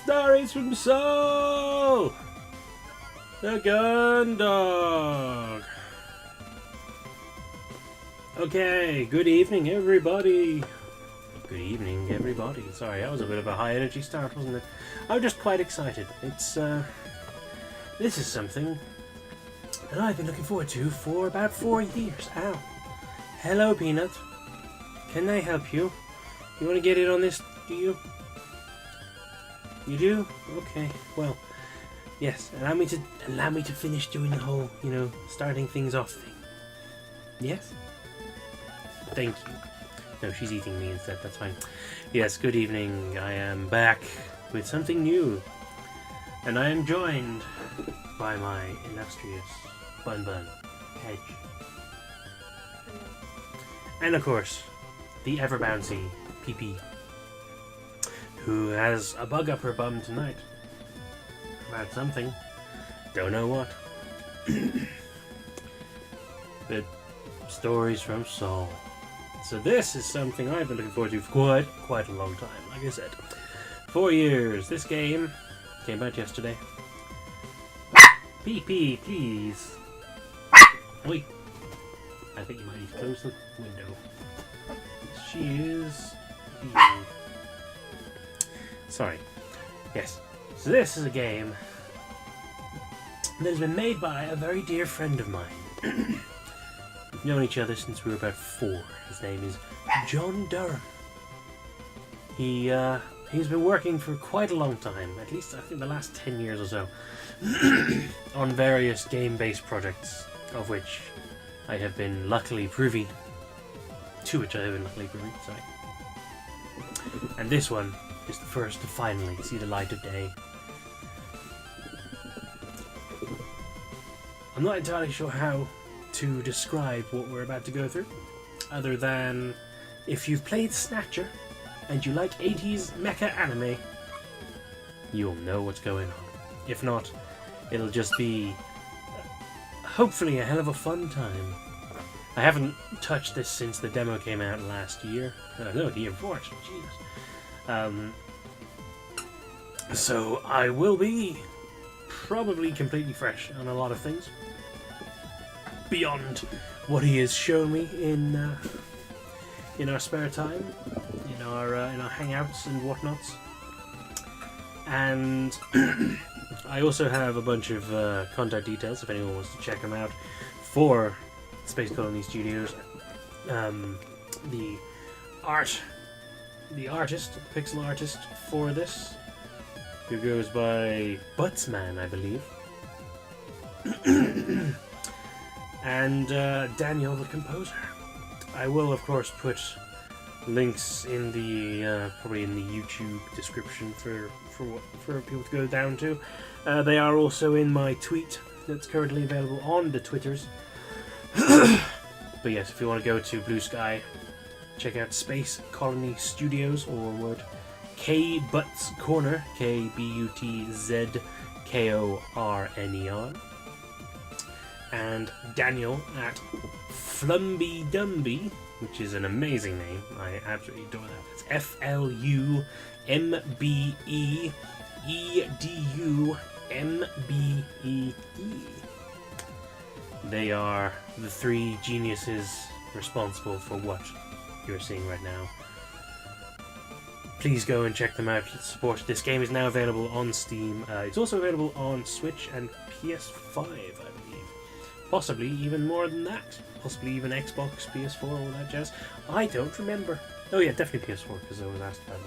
Stories from Soul! The Gun Dog! Okay, good evening everybody. Good evening everybody. Sorry, that was a bit of a high energy start, wasn't it? I'm just quite excited. This is something that I've been looking forward to for about 4 years. Ow. Hello, Peanut. Can I help you? You want to get in on this, do you? You do? Okay, well, yes, allow me to finish doing the whole, starting things off thing. Yes? Thank you. No, she's eating me instead, that's fine. Yes, good evening. I am back with something new. And I am joined by my illustrious Bun Bun Hedge. And of course, the ever bouncy PP, who has a bug up her bum tonight. About something. Don't know what. But stories from Soul. So this is something I've been looking forward to for quite a long time. Like I said, 4 years. This game came out yesterday. PP, please. Wait. I think you might need to close the window. She is here. Sorry. Yes. So this is a game that has been made by a very dear friend of mine. We've known each other since we were about 4. His name is John Durham. He's been working for quite a long time, at least I think the last 10 years or so, on various game-based projects, of which I have been luckily privy. To which I have been luckily privy, sorry. And this one is the first to finally see the light of day. I'm not entirely sure how to describe what we're about to go through, other than if you've played Snatcher and you like 80s mecha anime, you'll know what's going on. If not, it'll just be hopefully a hell of a fun time. I haven't touched this since the demo came out last year. No, the year before, actually. Jesus. So I will be probably completely fresh on a lot of things beyond what he has shown me in our spare time, in our hangouts and whatnots. And I also have a bunch of contact details if anyone wants to check them out for Space Colony Studios. The artist, the pixel artist for this, who goes by Buttsman, I believe. And Daniel, the composer. I will, of course, put links in the probably in the YouTube description for people to go down to. They are also in my tweet that's currently available on the Twitters. But yes, if you want to go to Blue Sky, check out Space Colony Studios, or word K Butts Corner, KBUTZKORNER, and Daniel at Flumby Dumby, which is an amazing name. I absolutely adore that. It's FLUMBEEDUMBEE. They are the 3 geniuses responsible for what you're seeing right now. Please go and check them out. Support. This game is now available on Steam. It's also available on Switch and PS5, I believe. Possibly even more than that. Possibly even Xbox, PS4, all that jazz. I don't remember. Oh yeah, definitely PS4, because I was asked about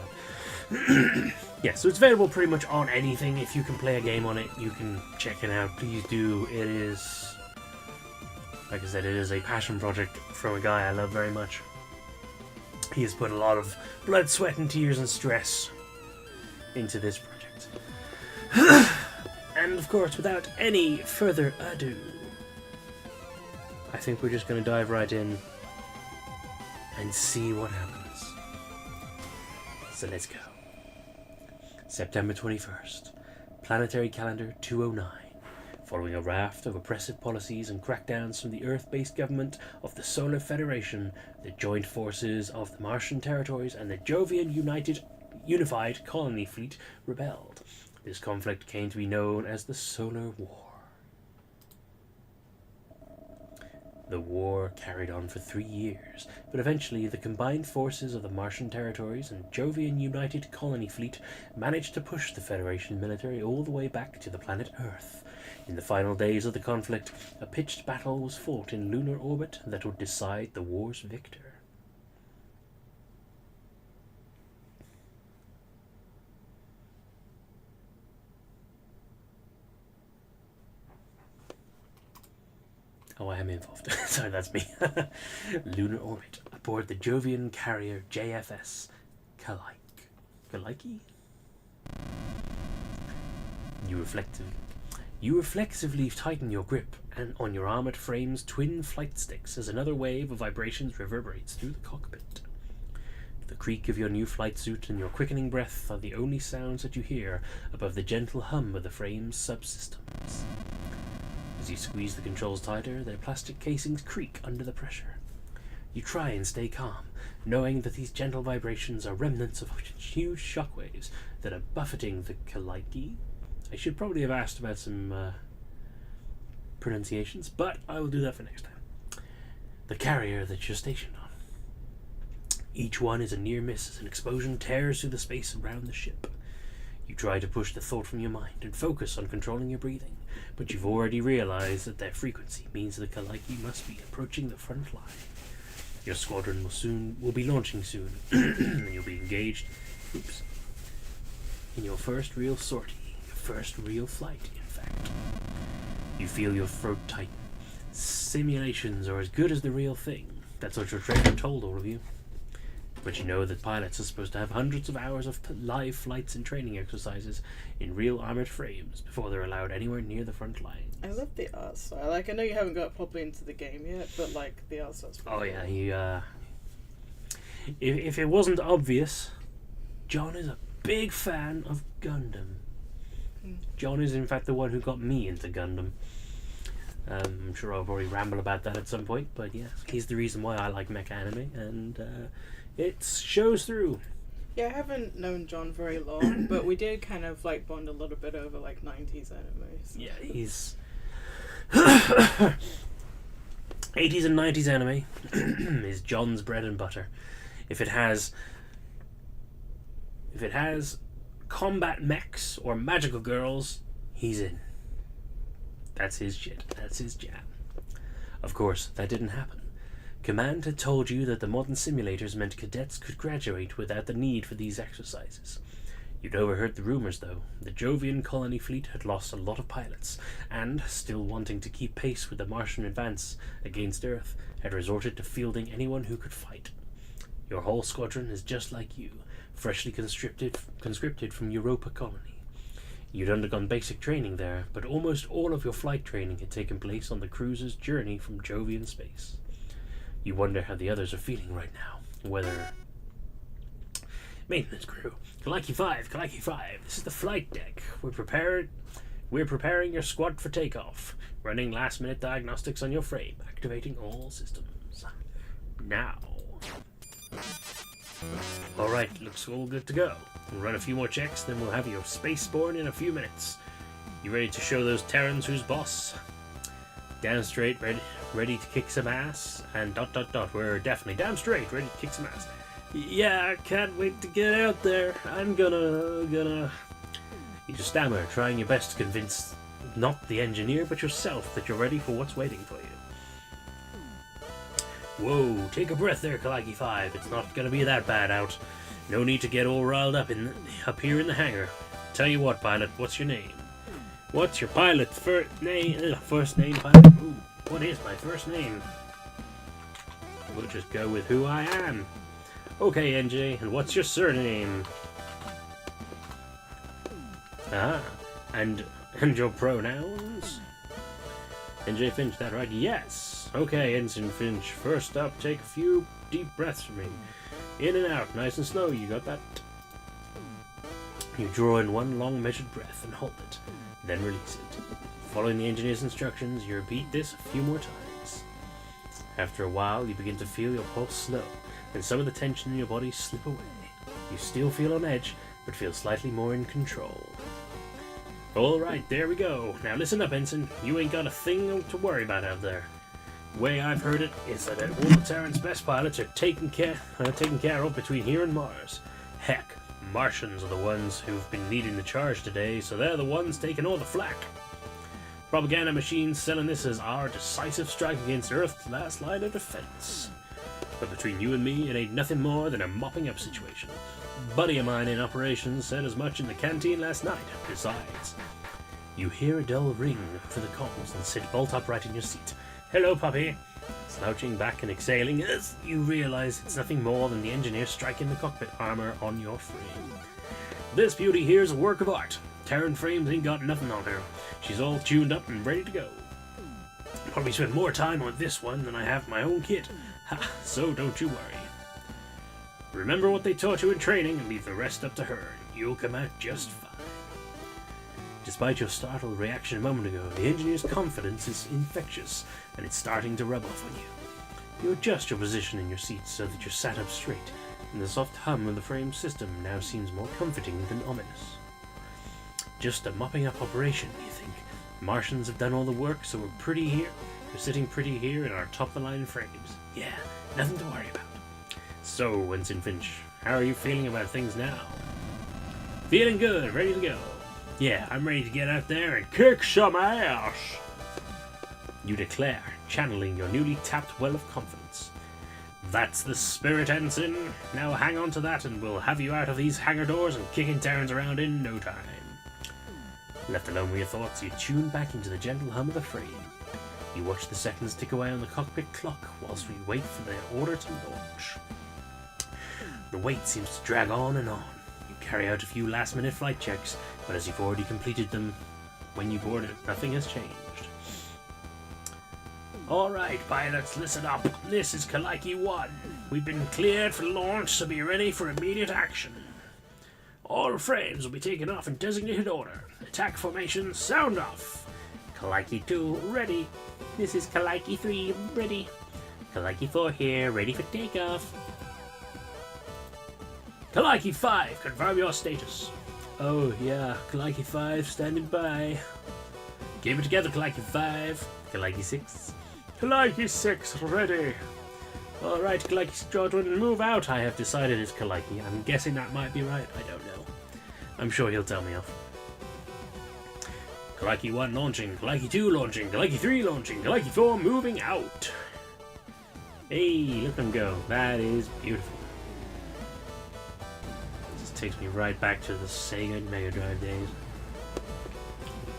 that. Yeah, so it's available pretty much on anything. If you can play a game on it, you can check it out. Please do. It is, like I said, it is a passion project from a guy I love very much. He has put a lot of blood, sweat, and tears and stress into this project. And of course, without any further ado, I think we're just going to dive right in and see what happens. So let's go. September 21st, Planetary Calendar 209. Following a raft of oppressive policies and crackdowns from the Earth-based government of the Solar Federation, the joint forces of the Martian territories, and the Jovian unified colony fleet rebelled. This conflict came to be known as the Solar War. The war carried on for 3 years, but eventually the combined forces of the Martian territories and Jovian United Colony Fleet managed to push the Federation military all the way back to the planet Earth. In the final days of the conflict, a pitched battle was fought in lunar orbit that would decide the war's victor. Oh, I am involved. Sorry, that's me. Lunar orbit aboard the Jovian carrier JFS Kaliki? You reflexively tighten your grip and on your armored frame's twin flight sticks as another wave of vibrations reverberates through the cockpit. The creak of your new flight suit and your quickening breath are the only sounds that you hear above the gentle hum of the frame's subsystems. As you squeeze the controls tighter, their plastic casings creak under the pressure. You try and stay calm, knowing that these gentle vibrations are remnants of huge shockwaves that are buffeting the Kaliki. I should probably have asked about some pronunciations, but I will do that for next time. The carrier that you're stationed on. Each one is a near miss as an explosion tears through the space around the ship. You try to push the thought from your mind and focus on controlling your breathing, but you've already realized that their frequency means the Kaliki must be approaching the front line. Your squadron will be launching soon, and you'll be engaged in your first real sortie, your first real flight, in fact. You feel your throat tighten. Simulations are as good as the real thing. That's what your trainer told all of you. But you know that pilots are supposed to have hundreds of hours of live flights and training exercises in real armored frames before they're allowed anywhere near the front lines. I love the art style. Like, I know you haven't got properly into the game yet, but like the art style's pretty cool. Yeah, if it wasn't obvious, John is a big fan of Gundam. John is in fact the one who got me into Gundam. I'm sure I'll probably ramble about that at some point, but yeah, he's the reason why I like mecha anime, and it shows through. Yeah, I haven't known John very long, but we did kind of like bond a little bit over like 90s animes. Yeah, he's 80s and 90s anime is John's bread and butter. If it has combat mechs or magical girls, he's in. That's his shit. That's his jam. Of course, that didn't happen. Command had told you that the modern simulators meant cadets could graduate without the need for these exercises. You'd overheard the rumors, though. The Jovian colony fleet had lost a lot of pilots, and, still wanting to keep pace with the Martian advance against Earth, had resorted to fielding anyone who could fight. Your whole squadron is just like you, freshly conscripted from Europa Colony. You'd undergone basic training there, but almost all of your flight training had taken place on the cruiser's journey from Jovian space. You wonder how the others are feeling right now, whether... Maintenance crew. Kaliki 5, this is the flight deck. We're preparing your squad for takeoff. Running last-minute diagnostics on your frame, activating all systems. Now. Alright, looks all good to go. We'll run a few more checks, then we'll have your spaceborne in a few minutes. You ready to show those Terrans who's boss? Damn straight, ready to kick some ass, and ... We're definitely damn straight, ready to kick some ass. Yeah, I can't wait to get out there. I'm gonna... You stammer, trying your best to convince not the engineer, but yourself that you're ready for what's waiting for you. Whoa, take a breath there, Kaliki 5. It's not gonna be that bad out. No need to get all riled up here in the hangar. Tell you what, pilot, what's your name? What's your pilot's first name, pilot? Ooh, what is my first name? We'll just go with who I am. Okay, NJ, and what's your surname? Ah, and your pronouns? NJ Finch, that right? Yes. Okay, Ensign Finch, first up, take a few deep breaths for me. In and out, nice and slow, you got that? You draw in one long measured breath and hold it, then release it. Following the engineer's instructions, you repeat this a few more times. After a while, you begin to feel your pulse slow, and some of the tension in your body slip away. You still feel on edge, but feel slightly more in control. Alright, there we go. Now listen up, Ensign. You ain't got a thing to worry about out there. The way I've heard it is that all the Terran's best pilots are taken care of between here and Mars. Heck, Martians are the ones who've been leading the charge today, so they're the ones taking all the flack. Propaganda machines selling this as our decisive strike against Earth's last line of defense. But between you and me, it ain't nothing more than a mopping up situation. A buddy of mine in operations said as much in the canteen last night. Besides, you hear a dull ring for the comms and sit bolt upright in your seat. Hello, puppy. Slouching back and exhaling as you realize it's nothing more than the engineer striking the cockpit armor on your frame. This beauty here's a work of art. Terran frames ain't got nothing on her. She's all tuned up and ready to go. Probably spent more time on this one than I have my own kit. Ha, so don't you worry. Remember what they taught you in training and leave the rest up to her. You'll come out just fine. Despite your startled reaction a moment ago, the engineer's confidence is infectious, and it's starting to rub off on you. You adjust your position in your seat so that you're sat up straight, and the soft hum of the frame system now seems more comforting than ominous. Just a mopping up operation, you think? Martians have done all the work, so we're pretty here. We're sitting pretty here in our top-of-the-line frames. Yeah, nothing to worry about. So, Ensign Finch, how are you feeling about things now? Feeling good, ready to go. Yeah, I'm ready to get out there and kick some ass! You declare, channeling your newly tapped well of confidence. That's the spirit, Ensign. Now hang on to that and we'll have you out of these hangar doors and kicking Terrans around in no time. Left alone with your thoughts, you tune back into the gentle hum of the frame. You watch the seconds tick away on the cockpit clock whilst we wait for their order to launch. The wait seems to drag on and on. You carry out a few last-minute flight checks, but as you've already completed them, when you board it, nothing has changed. Alright, pilots, listen up. This is Kaliki 1. We've been cleared for launch, so be ready for immediate action. All frames will be taken off in designated order. Attack formation, sound off. Kaliki 2, ready. This is Kaliki 3, ready. Kaliki 4 here, ready for takeoff. Kaliki 5, confirm your status. Oh yeah, Kaliki 5 standing by. Keep it together, Kaliki 5. Kaliki 6. Kaliki 6, ready. Alright, Kaliki Squadron, move out. I have decided it's Kaliki. I'm guessing that might be right. I don't know. I'm sure he'll tell me off. Kaliki 1 launching, Kaliki 2 launching, Kaliki 3 launching, Kaliki 4 moving out. Hey, look at them go. That is beautiful. This takes me right back to the Sega Mega Drive days.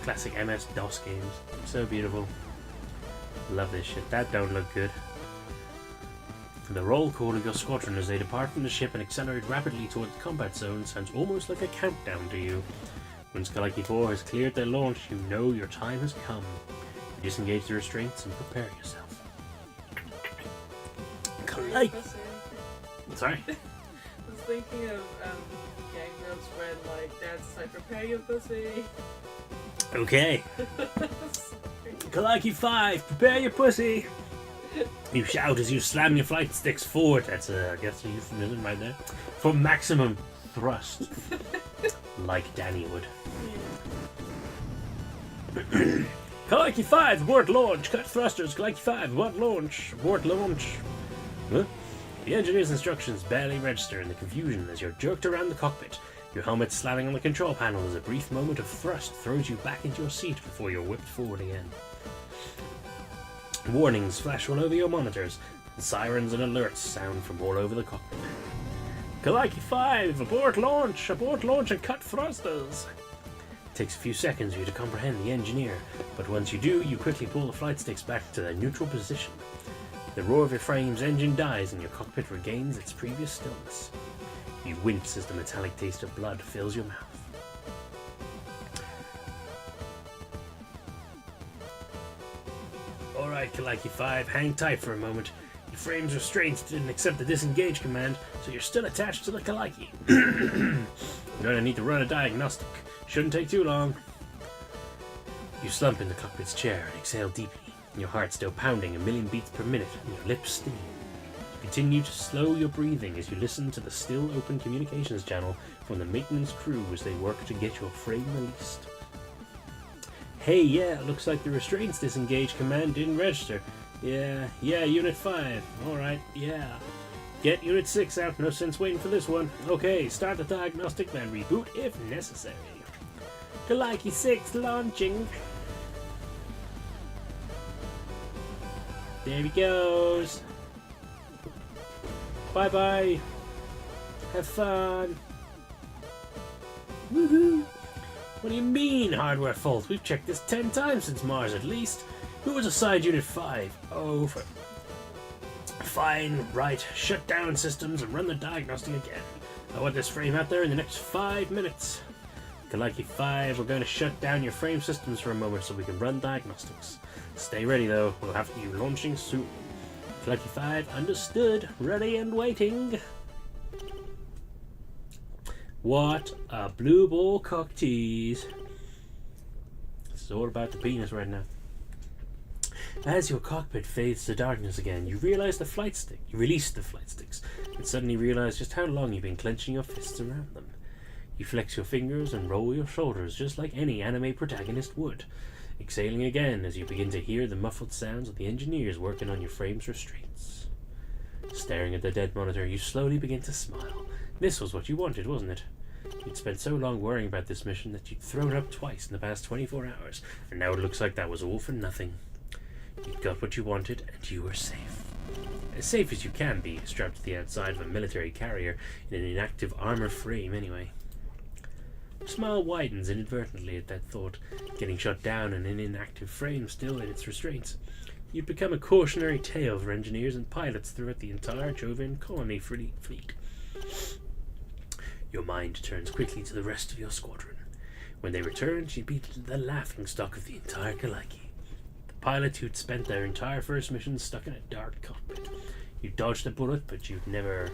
Classic MS-DOS games. So beautiful. Love this shit. That don't look good. The roll call of your squadron as they depart from the ship and accelerate rapidly towards the combat zone sounds almost like a countdown to you. Once Kaliki 4 has cleared their launch, you know your time has come. You disengage the restraints and prepare yourself. Kaliki! Sorry? I was thinking of Gang Notes where, like, Dad's like, prepare your pussy. Okay. Kaliki 5, prepare your pussy! You shout as you slam your flight sticks forward. That's I guess a euphemism right there. For maximum thrust. Like Danny would. Yeah. Kaliki 5, abort launch. Cut thrusters. Kaliki 5, abort launch. Abort launch. Huh? The engineer's instructions barely register in the confusion as you're jerked around the cockpit. Your helmet slamming on the control panel as a brief moment of thrust throws you back into your seat before you're whipped forward again. Warnings flash all over your monitors, and sirens and alerts sound from all over the cockpit. Kaliki 5, abort launch and cut thrusters. It takes a few seconds for you to comprehend the engineer, but once you do, you quickly pull the flight sticks back to their neutral position. The roar of your frame's engine dies and your cockpit regains its previous stillness. You wince as the metallic taste of blood fills your mouth. Alright, Kaliki 5, hang tight for a moment. Your frame's restraints didn't accept the disengage command, so you're still attached to the Kaliki. You're gonna need to run a diagnostic. Shouldn't take too long. You slump in the cockpit's chair and exhale deeply, your heart still pounding 1,000,000 beats per minute and your lips steam. Continue to slow your breathing as you listen to the still open communications channel from the maintenance crew as they work to get your frame released. Hey, yeah, looks like the restraints disengaged command didn't register. Yeah, Unit 5. Alright, yeah. Get Unit 6 out, no sense waiting for this one. Okay, start the diagnostic, then reboot if necessary. Kaliki 6 launching. There he goes. Bye-bye. Have fun. Woohoo! What do you mean, hardware fault? We've checked this 10 times since Mars at least. Who was assigned Unit 5? Oh, fine, right. Shut down systems and run the diagnostic again. I want this frame out there in the next 5 minutes. Kaliki 5, we're going to shut down your frame systems for a moment so we can run diagnostics. Stay ready though, we'll have you launching soon. Kaliki 5, understood. Ready and waiting. What a blue ball cock tease. This is all about the penis right now. As your cockpit fades to darkness again, you realize the flight stick. You release the flight sticks, and suddenly realize just how long you've been clenching your fists around them. You flex your fingers and roll your shoulders just like any anime protagonist would, exhaling again as you begin to hear the muffled sounds of the engineers working on your frame's restraints. Staring at the dead monitor, you slowly begin to smile. This was what you wanted, wasn't it? You'd spent so long worrying about this mission that you'd thrown up twice in the past 24 hours, and now it looks like that was all for nothing. You'd got what you wanted, and you were safe. As safe as you can be, strapped to the outside of a military carrier in an inactive armor frame anyway. Your smile widens inadvertently at that thought, getting shut down in an inactive frame still in its restraints. You'd become a cautionary tale for engineers and pilots throughout the entire Jovian colony fleet. Your mind turns quickly to the rest of your squadron. When they returned, you'd be the laughingstock of the entire Kaliki. The pilots who'd spent their entire first mission stuck in a dark cockpit. You dodged a bullet, but you'd never...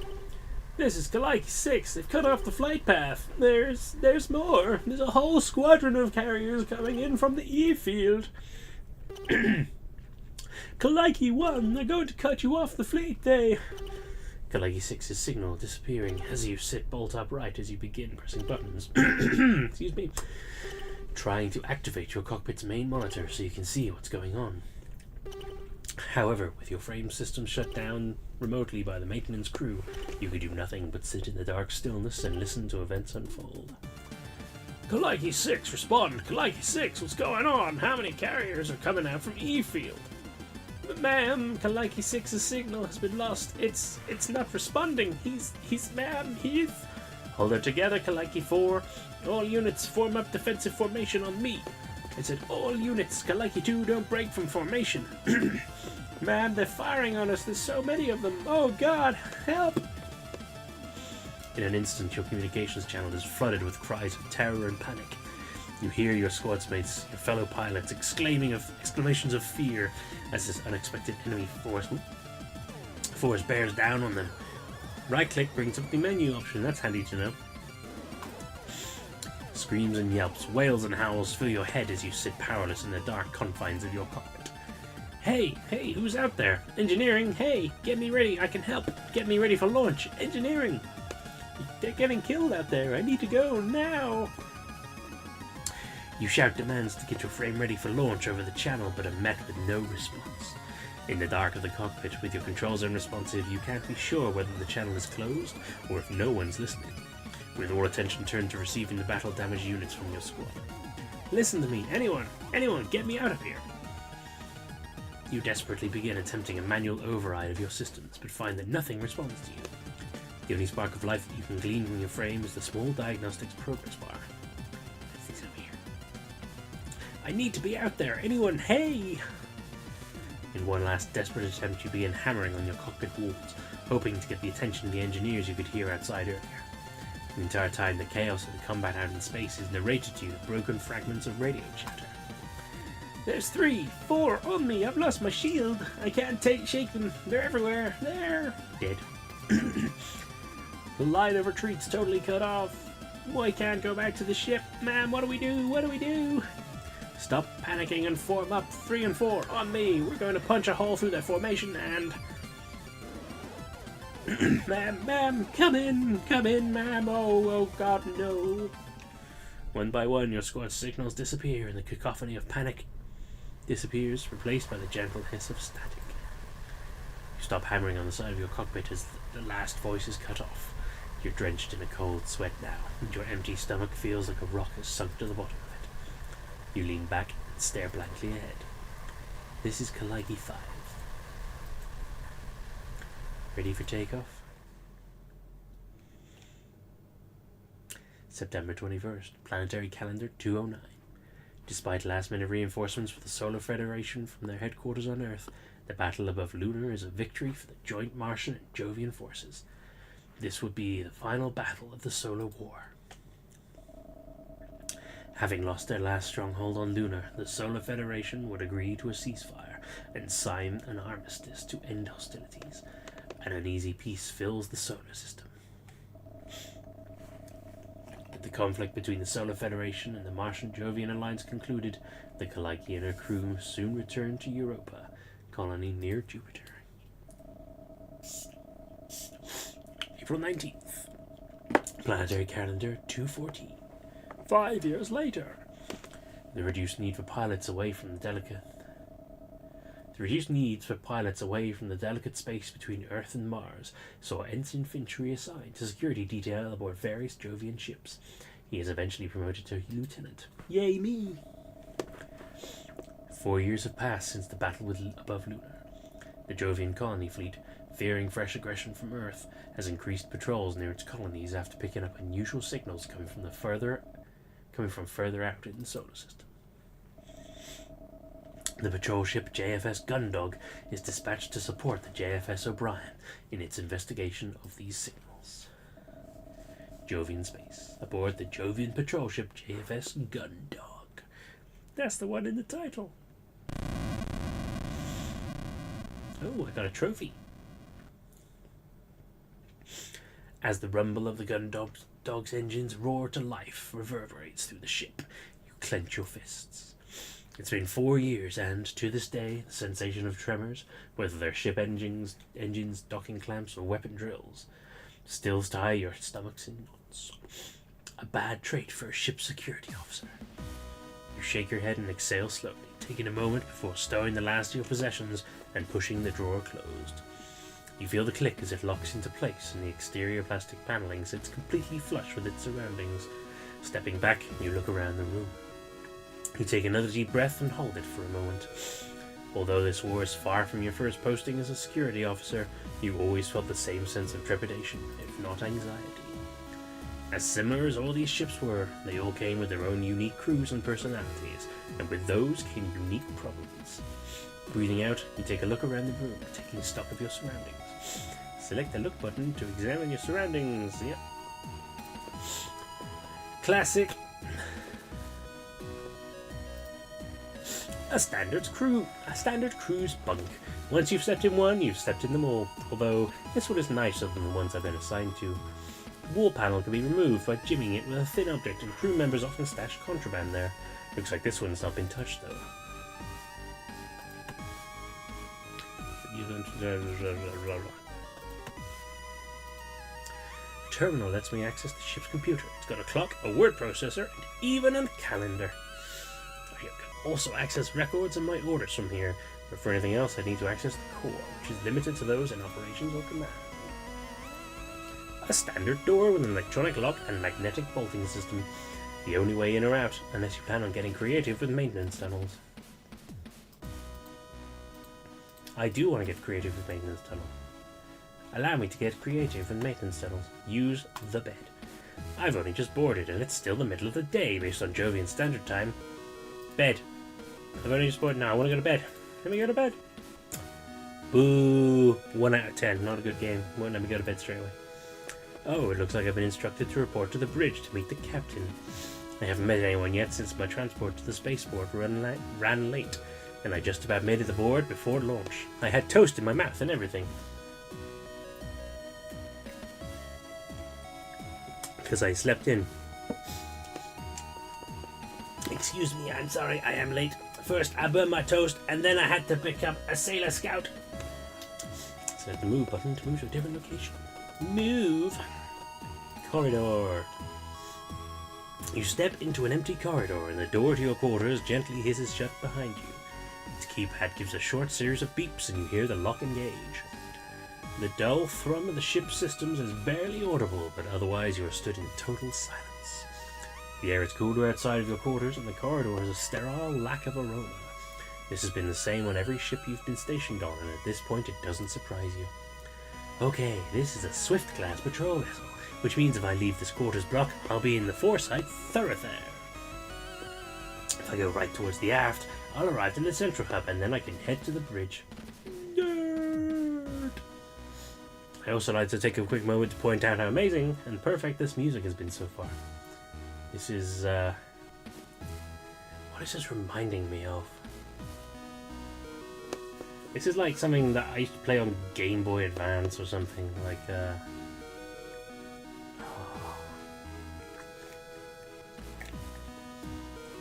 This is Kaliki 6. They've cut off the flight path. There's more. There's a whole squadron of carriers coming in from the E field. Kaliki 1, they're going to cut you off the fleet, Kaliki 6's signal disappearing as you sit bolt upright as you begin pressing buttons. Excuse me. Trying to activate your cockpit's main monitor so you can see what's going on. However, with your frame system shut down remotely by the maintenance crew, you could do nothing but sit in the dark stillness and listen to events unfold. Kaliki 6, respond! Kaliki 6, what's going on? How many carriers are coming out from E field? Ma'am, Kaliki 6's signal has been lost. It's not responding. He's Hold her together, Kaliki 4. All units form up defensive formation on me. I said all units, Kaliki 2, don't break from formation. Man, they're firing on us. There's so many of them. Oh God, help! In an instant, your communications channel is flooded with cries of terror and panic. You hear your squad's mates, your fellow pilots, exclamations of fear as this unexpected enemy force bears down on them. Right-click brings up the menu option. That's handy to know. Screams and yelps, wails and howls fill your head as you sit powerless in the dark confines of your cockpit. Hey, who's out there? Engineering, hey, get me ready, I can help. Get me ready for launch. Engineering. They're getting killed out there. I need to go now. You shout demands to get your frame ready for launch over the channel, but are met with no response. In the dark of the cockpit, with your controls unresponsive, you can't be sure whether the channel is closed or if no one's listening. With all attention turned to receiving the battle-damaged units from your squad. Listen to me, anyone, get me out of here. You desperately begin attempting a manual override of your systems, but find that nothing responds to you. The only spark of life that you can glean from your frame is the small diagnostics progress bar. Nothing's over here. I need to be out there. Anyone, hey! In one last desperate attempt, you begin hammering on your cockpit walls, hoping to get the attention of the engineers you could hear outside earlier. The entire time, the chaos of the combat out in space is narrated to you with broken fragments of radio chatter. There's 3, 4 on me. I've lost my shield. I can't shake them. They're everywhere. They're dead. The line of retreat's totally cut off. I can't go back to the ship. Ma'am, what do we do? What do we do? Stop panicking and form up. 3 and 4 on me. We're going to punch a hole through their formation and... Ma'am, come in, ma'am. Oh, God, no. One by one, your squad signals disappear, and the cacophony of panic disappears, replaced by the gentle hiss of static. You stop hammering on the side of your cockpit as the last voice is cut off. You're drenched in a cold sweat now, and your empty stomach feels like a rock has sunk to the bottom of it. You lean back and stare blankly ahead. This is Kalagi 5. Ready for takeoff? September 21st, Planetary Calendar 209. Despite last-minute reinforcements for the Solar Federation from their headquarters on Earth, the battle above Lunar is a victory for the joint Martian and Jovian forces. This would be the final battle of the Solar War. Having lost their last stronghold on Lunar, the Solar Federation would agree to a ceasefire and sign an armistice to end hostilities. An uneasy peace fills the solar system. With the conflict between the Solar Federation and the Martian-Jovian alliance concluded, the Kaliki and her crew soon returned to Europa, colony near Jupiter. April 19th. Planetary Calendar 214. 5 years later. The reduced need for pilots away from the delicate space between Earth and Mars saw Ensign Finch reassigned to security detail aboard various Jovian ships. He is eventually promoted to lieutenant. Yay me! 4 years have passed since the battle above Lunar. The Jovian colony fleet, fearing fresh aggression from Earth, has increased patrols near its colonies after picking up unusual signals coming from further out in the solar system. The patrol ship JFS Gundog is dispatched to support the JFS O'Brien in its investigation of these signals. Jovian space, aboard the Jovian patrol ship JFS Gundog. That's the one in the title. Oh, I got a trophy. As the rumble of the Gundog's engines roar to life reverberates through the ship, you clench your fists. It's been 4 years, and to this day, the sensation of tremors, whether they're ship engines, docking clamps, or weapon drills, still tie your stomachs in knots. A bad trait for a ship security officer. You shake your head and exhale slowly, taking a moment before stowing the last of your possessions and pushing the drawer closed. You feel the click as it locks into place, and the exterior plastic paneling sits completely flush with its surroundings. Stepping back, you look around the room. You take another deep breath and hold it for a moment. Although this war is far from your first posting as a security officer, you always felt the same sense of trepidation, if not anxiety. As similar as all these ships were, they all came with their own unique crews and personalities, and with those came unique problems. Breathing out, you take a look around the room, taking stock of your surroundings. Select the look button to examine your surroundings. Yep. Classic. A standard crew's bunk. Once you've slept in one, you've slept in them all. Although, this one is nicer than the ones I've been assigned to. The wall panel can be removed by jimmying it with a thin object, and crew members often stash contraband there. Looks like this one's not been touched, though. Terminal lets me access the ship's computer. It's got a clock, a word processor, and even a calendar. I can also access records and my orders from here, but for anything else I need to access the core, which is limited to those in operations or command. A standard door with an electronic lock and magnetic bolting system. The only way in or out, unless you plan on getting creative with maintenance tunnels. I do want to get creative with maintenance tunnels. Allow me to get creative with maintenance tunnels. Use the bed. I've only just boarded and it's still the middle of the day based on Jovian Standard Time. Bed. I've only just boarded now. I want to go to bed. Let me go to bed. Boo. 1 out of 10. Not a good game. Won't let me go to bed straight away. Oh, it looks like I've been instructed to report to the bridge to meet the captain. I haven't met anyone yet since my transport to the spaceport ran late, and I just about made it aboard before launch. I had toast in my mouth and everything. Because I slept in. Excuse me, I'm sorry, I am late. First, I burned my toast, and then I had to pick up a Sailor Scout. Select the move button to move to a different location. Move! Corridor. You step into an empty corridor and the door to your quarters gently hisses shut behind you. Its keypad gives a short series of beeps and you hear the lock engage. The dull thrum of the ship's systems is barely audible, but otherwise you are stood in total silence. The air is cooler outside of your quarters and the corridor has a sterile lack of aroma. This has been the same on every ship you've been stationed on, and at this point it doesn't surprise you. Okay, this is a Swift-class patrol vessel, which means if I leave this quarters block, I'll be in the Foresight Thoroughfare. If I go right towards the aft, I'll arrive in the central hub, and then I can head to the bridge. Nerd! I also like to take a quick moment to point out how amazing and perfect this music has been so far. This is, what is this reminding me of? This is like something that I used to play on Game Boy Advance or something, like,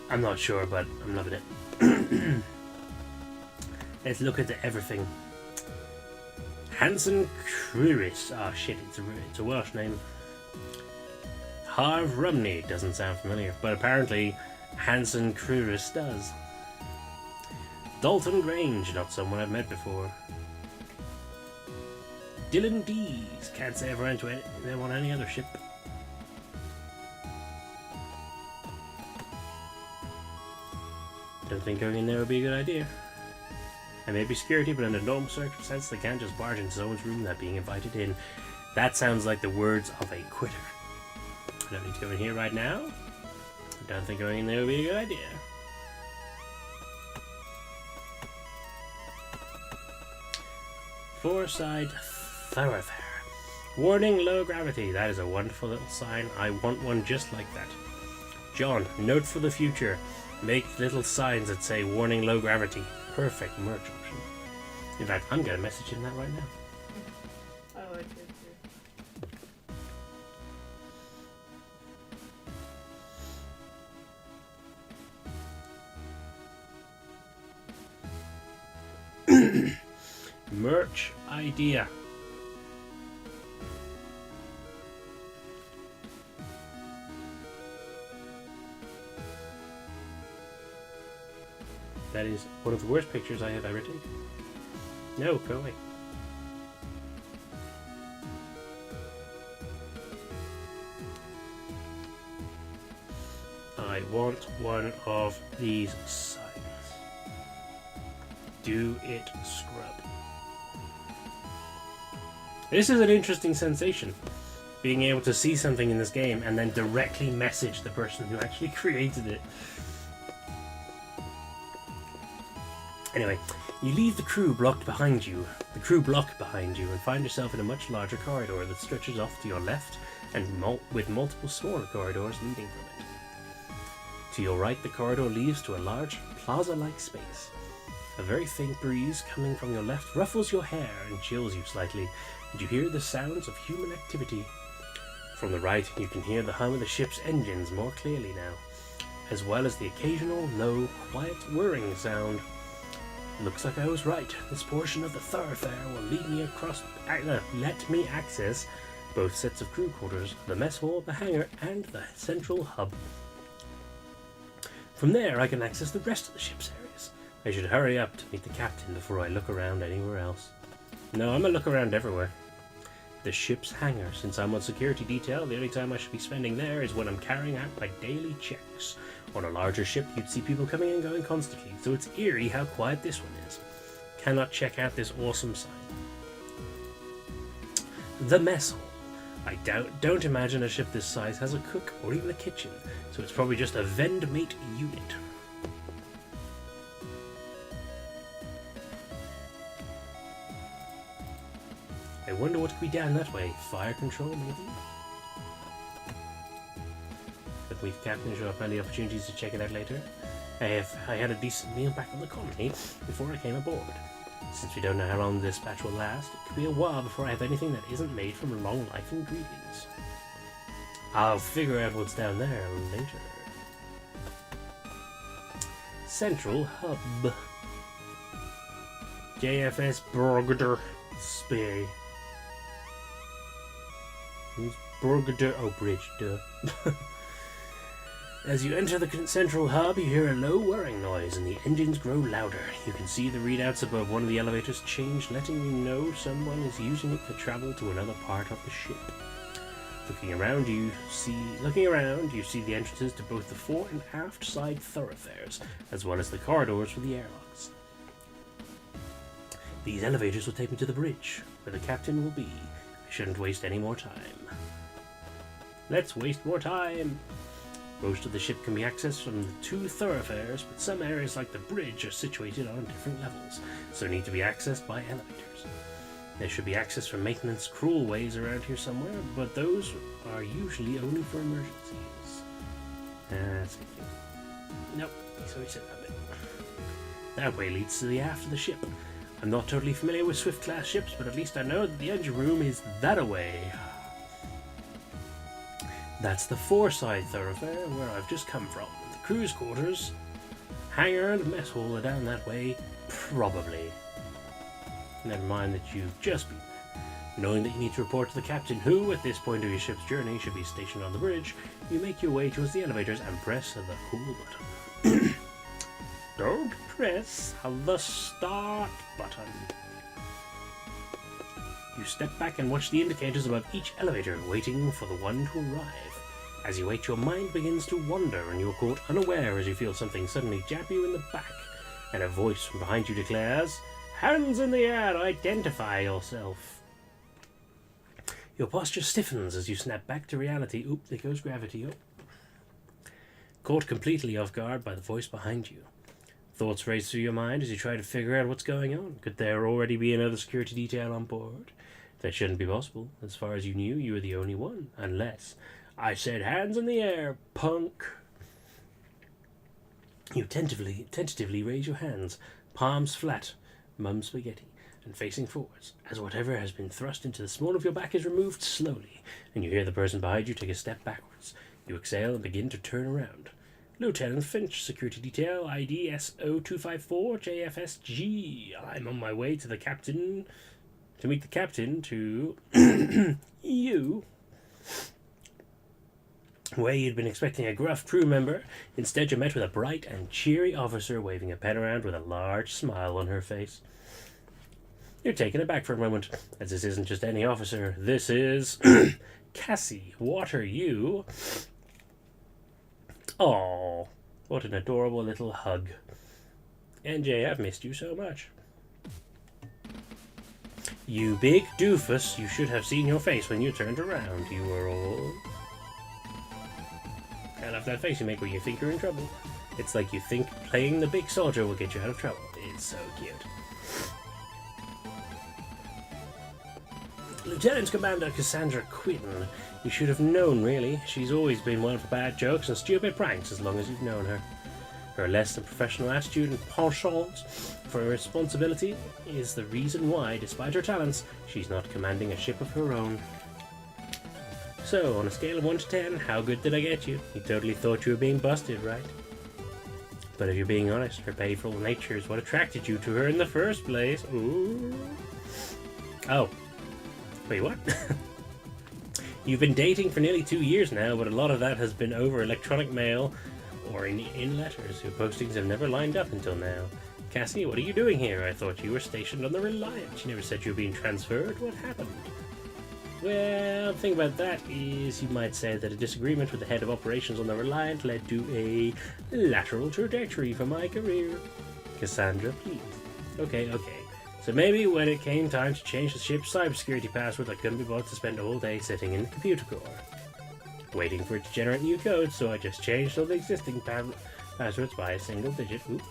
I'm not sure, but I'm loving it. Let's look at everything. Hansen Cruris. Oh shit, it's a Welsh name. Harv Rumney doesn't sound familiar, but apparently Hansen Cruris does. Dalton Grange, not someone I've met before. Dylan Dees, can't say I've run into them on any other ship. Don't think going in there would be a good idea. I may be security, but under normal circumstances, they can't just barge into someone's room without being invited in. That sounds like the words of a quitter. I don't need to go in here right now. I don't think going in there would be a good idea. Foresight Thoroughfare. Warning, low gravity. That is a wonderful little sign. I want one just like that. John, note for the future. Make little signs that say warning, low gravity. Perfect merch option. In fact, I'm going to message him that right now. I like it too. Merch idea. That is one of the worst pictures I have ever taken. No, go away. I want one of these signs. Do it, scrub. This is an interesting sensation. Being able to see something in this game and then directly message the person who actually created it. Anyway, you leave the crew block behind you, and find yourself in a much larger corridor that stretches off to your left and with multiple smaller corridors leading from it. To your right, the corridor leads to a large plaza-like space. A very faint breeze coming from your left ruffles your hair and chills you slightly, and you hear the sounds of human activity. From the right, you can hear the hum of the ship's engines more clearly now, as well as the occasional low, quiet whirring sound. Looks like I was right. This portion of the thoroughfare will lead me let me access both sets of crew quarters, the mess hall, the hangar, and the central hub. From there, I can access the rest of the ship's areas. I should hurry up to meet the captain before I look around anywhere else. No, I'm gonna look around everywhere. The ship's hangar. Since I'm on security detail, the only time I should be spending there is when I'm carrying out my daily checks. On a larger ship, you'd see people coming and going constantly, so it's eerie how quiet this one is. Cannot check out this awesome sign. The mess hall. I don't imagine a ship this size has a cook or even a kitchen, so it's probably just a vendmate unit. I wonder what could be down that way. Fire control, maybe? But with Captain, should have plenty of opportunities to check it out later. I had a decent meal back on the colony before I came aboard. Since we don't know how long this batch will last, it could be a while before I have anything that isn't made from long life ingredients. I'll figure out what's down there later. Central Hub. JFS Brogder. Spey. Burger. Oh, bridge. Duh. As you enter the central hub, you hear a low whirring noise and the engines grow louder. You can see the readouts above one of the elevators change, letting you know someone is using it to travel to another part of the ship. Looking around, you see the entrances to both the fore and aft side thoroughfares, as well as the corridors for the airlocks. These elevators will take me to the bridge, where the captain will be. I shouldn't waste any more time. Let's waste more time! Most of the ship can be accessed from the 2 thoroughfares, but some areas like the bridge are situated on different levels, so need to be accessed by elevators. There should be access from maintenance crawlways around here somewhere, but those are usually only for emergencies. That's it. Nope, so he said that bit. That way leads to the aft of the ship. I'm not totally familiar with Swift-class ships, but at least I know that the engine room is that-a-way. That's the foreside thoroughfare where I've just come from. The crew's quarters, hangar and mess hall are down that way, probably. Never mind that you've just been there. Knowing that you need to report to the captain who, at this point of your ship's journey, should be stationed on the bridge, you make your way towards the elevators and press the hold button. Don't press the start button. You step back and watch the indicators above each elevator, waiting for the one to arrive. As you wait, your mind begins to wander, and you're caught unaware as you feel something suddenly jab you in the back, and a voice from behind you declares, "Hands in the air, identify yourself." Your posture stiffens as you snap back to reality. Oop, there goes gravity. Caught completely off guard by the voice behind you. Thoughts race through your mind as you try to figure out what's going on. Could there already be another security detail on board? That shouldn't be possible. As far as you knew, you were the only one. Unless... I said hands in the air, punk. You tentatively raise your hands, palms flat, mum spaghetti, and facing forwards, as whatever has been thrust into the small of your back is removed slowly, and you hear the person behind you take a step backwards. You exhale and begin to turn around. Lieutenant Finch, security detail, ID SO254 JFSG. I'm on my way to the captain, to meet the captain, to you. Where you'd been expecting a gruff crew member, instead you're met with a bright and cheery officer waving a pen around with a large smile on her face. You're taken aback for a moment, as this isn't just any officer. This is Cassie Water you. Oh, what an adorable little hug. NJ, I've missed you so much. You big doofus, you should have seen your face when you turned around. You were all... I love that face you make when you think you're in trouble. It's like you think playing the big soldier will get you out of trouble. It's so cute. Lieutenant Commander Cassandra Quinn. You should have known, really. She's always been one for bad jokes and stupid pranks as long as you've known her. Her less than professional attitude and penchant for responsibility is the reason why, despite her talents, she's not commanding a ship of her own. So, on a scale of 1 to 10, how good did I get you? You totally thought you were being busted, right? But if you're being honest, her playful nature is what attracted you to her in the first place. Ooh. Oh. Wait, what? You've been dating for nearly 2 years now, but a lot of that has been over electronic mail or in letters. Your postings have never lined up until now. Cassie, what are you doing here? I thought you were stationed on the Reliant. You never said you were being transferred. What happened? Well, the thing about that is you might say that a disagreement with the head of operations on the Reliant led to a lateral trajectory for my career. Cassandra, please. Okay. So maybe when it came time to change the ship's cybersecurity password, I couldn't be bothered to spend all day sitting in the computer core, waiting for it to generate new code, so I just changed all the existing passwords by a single digit. Oop.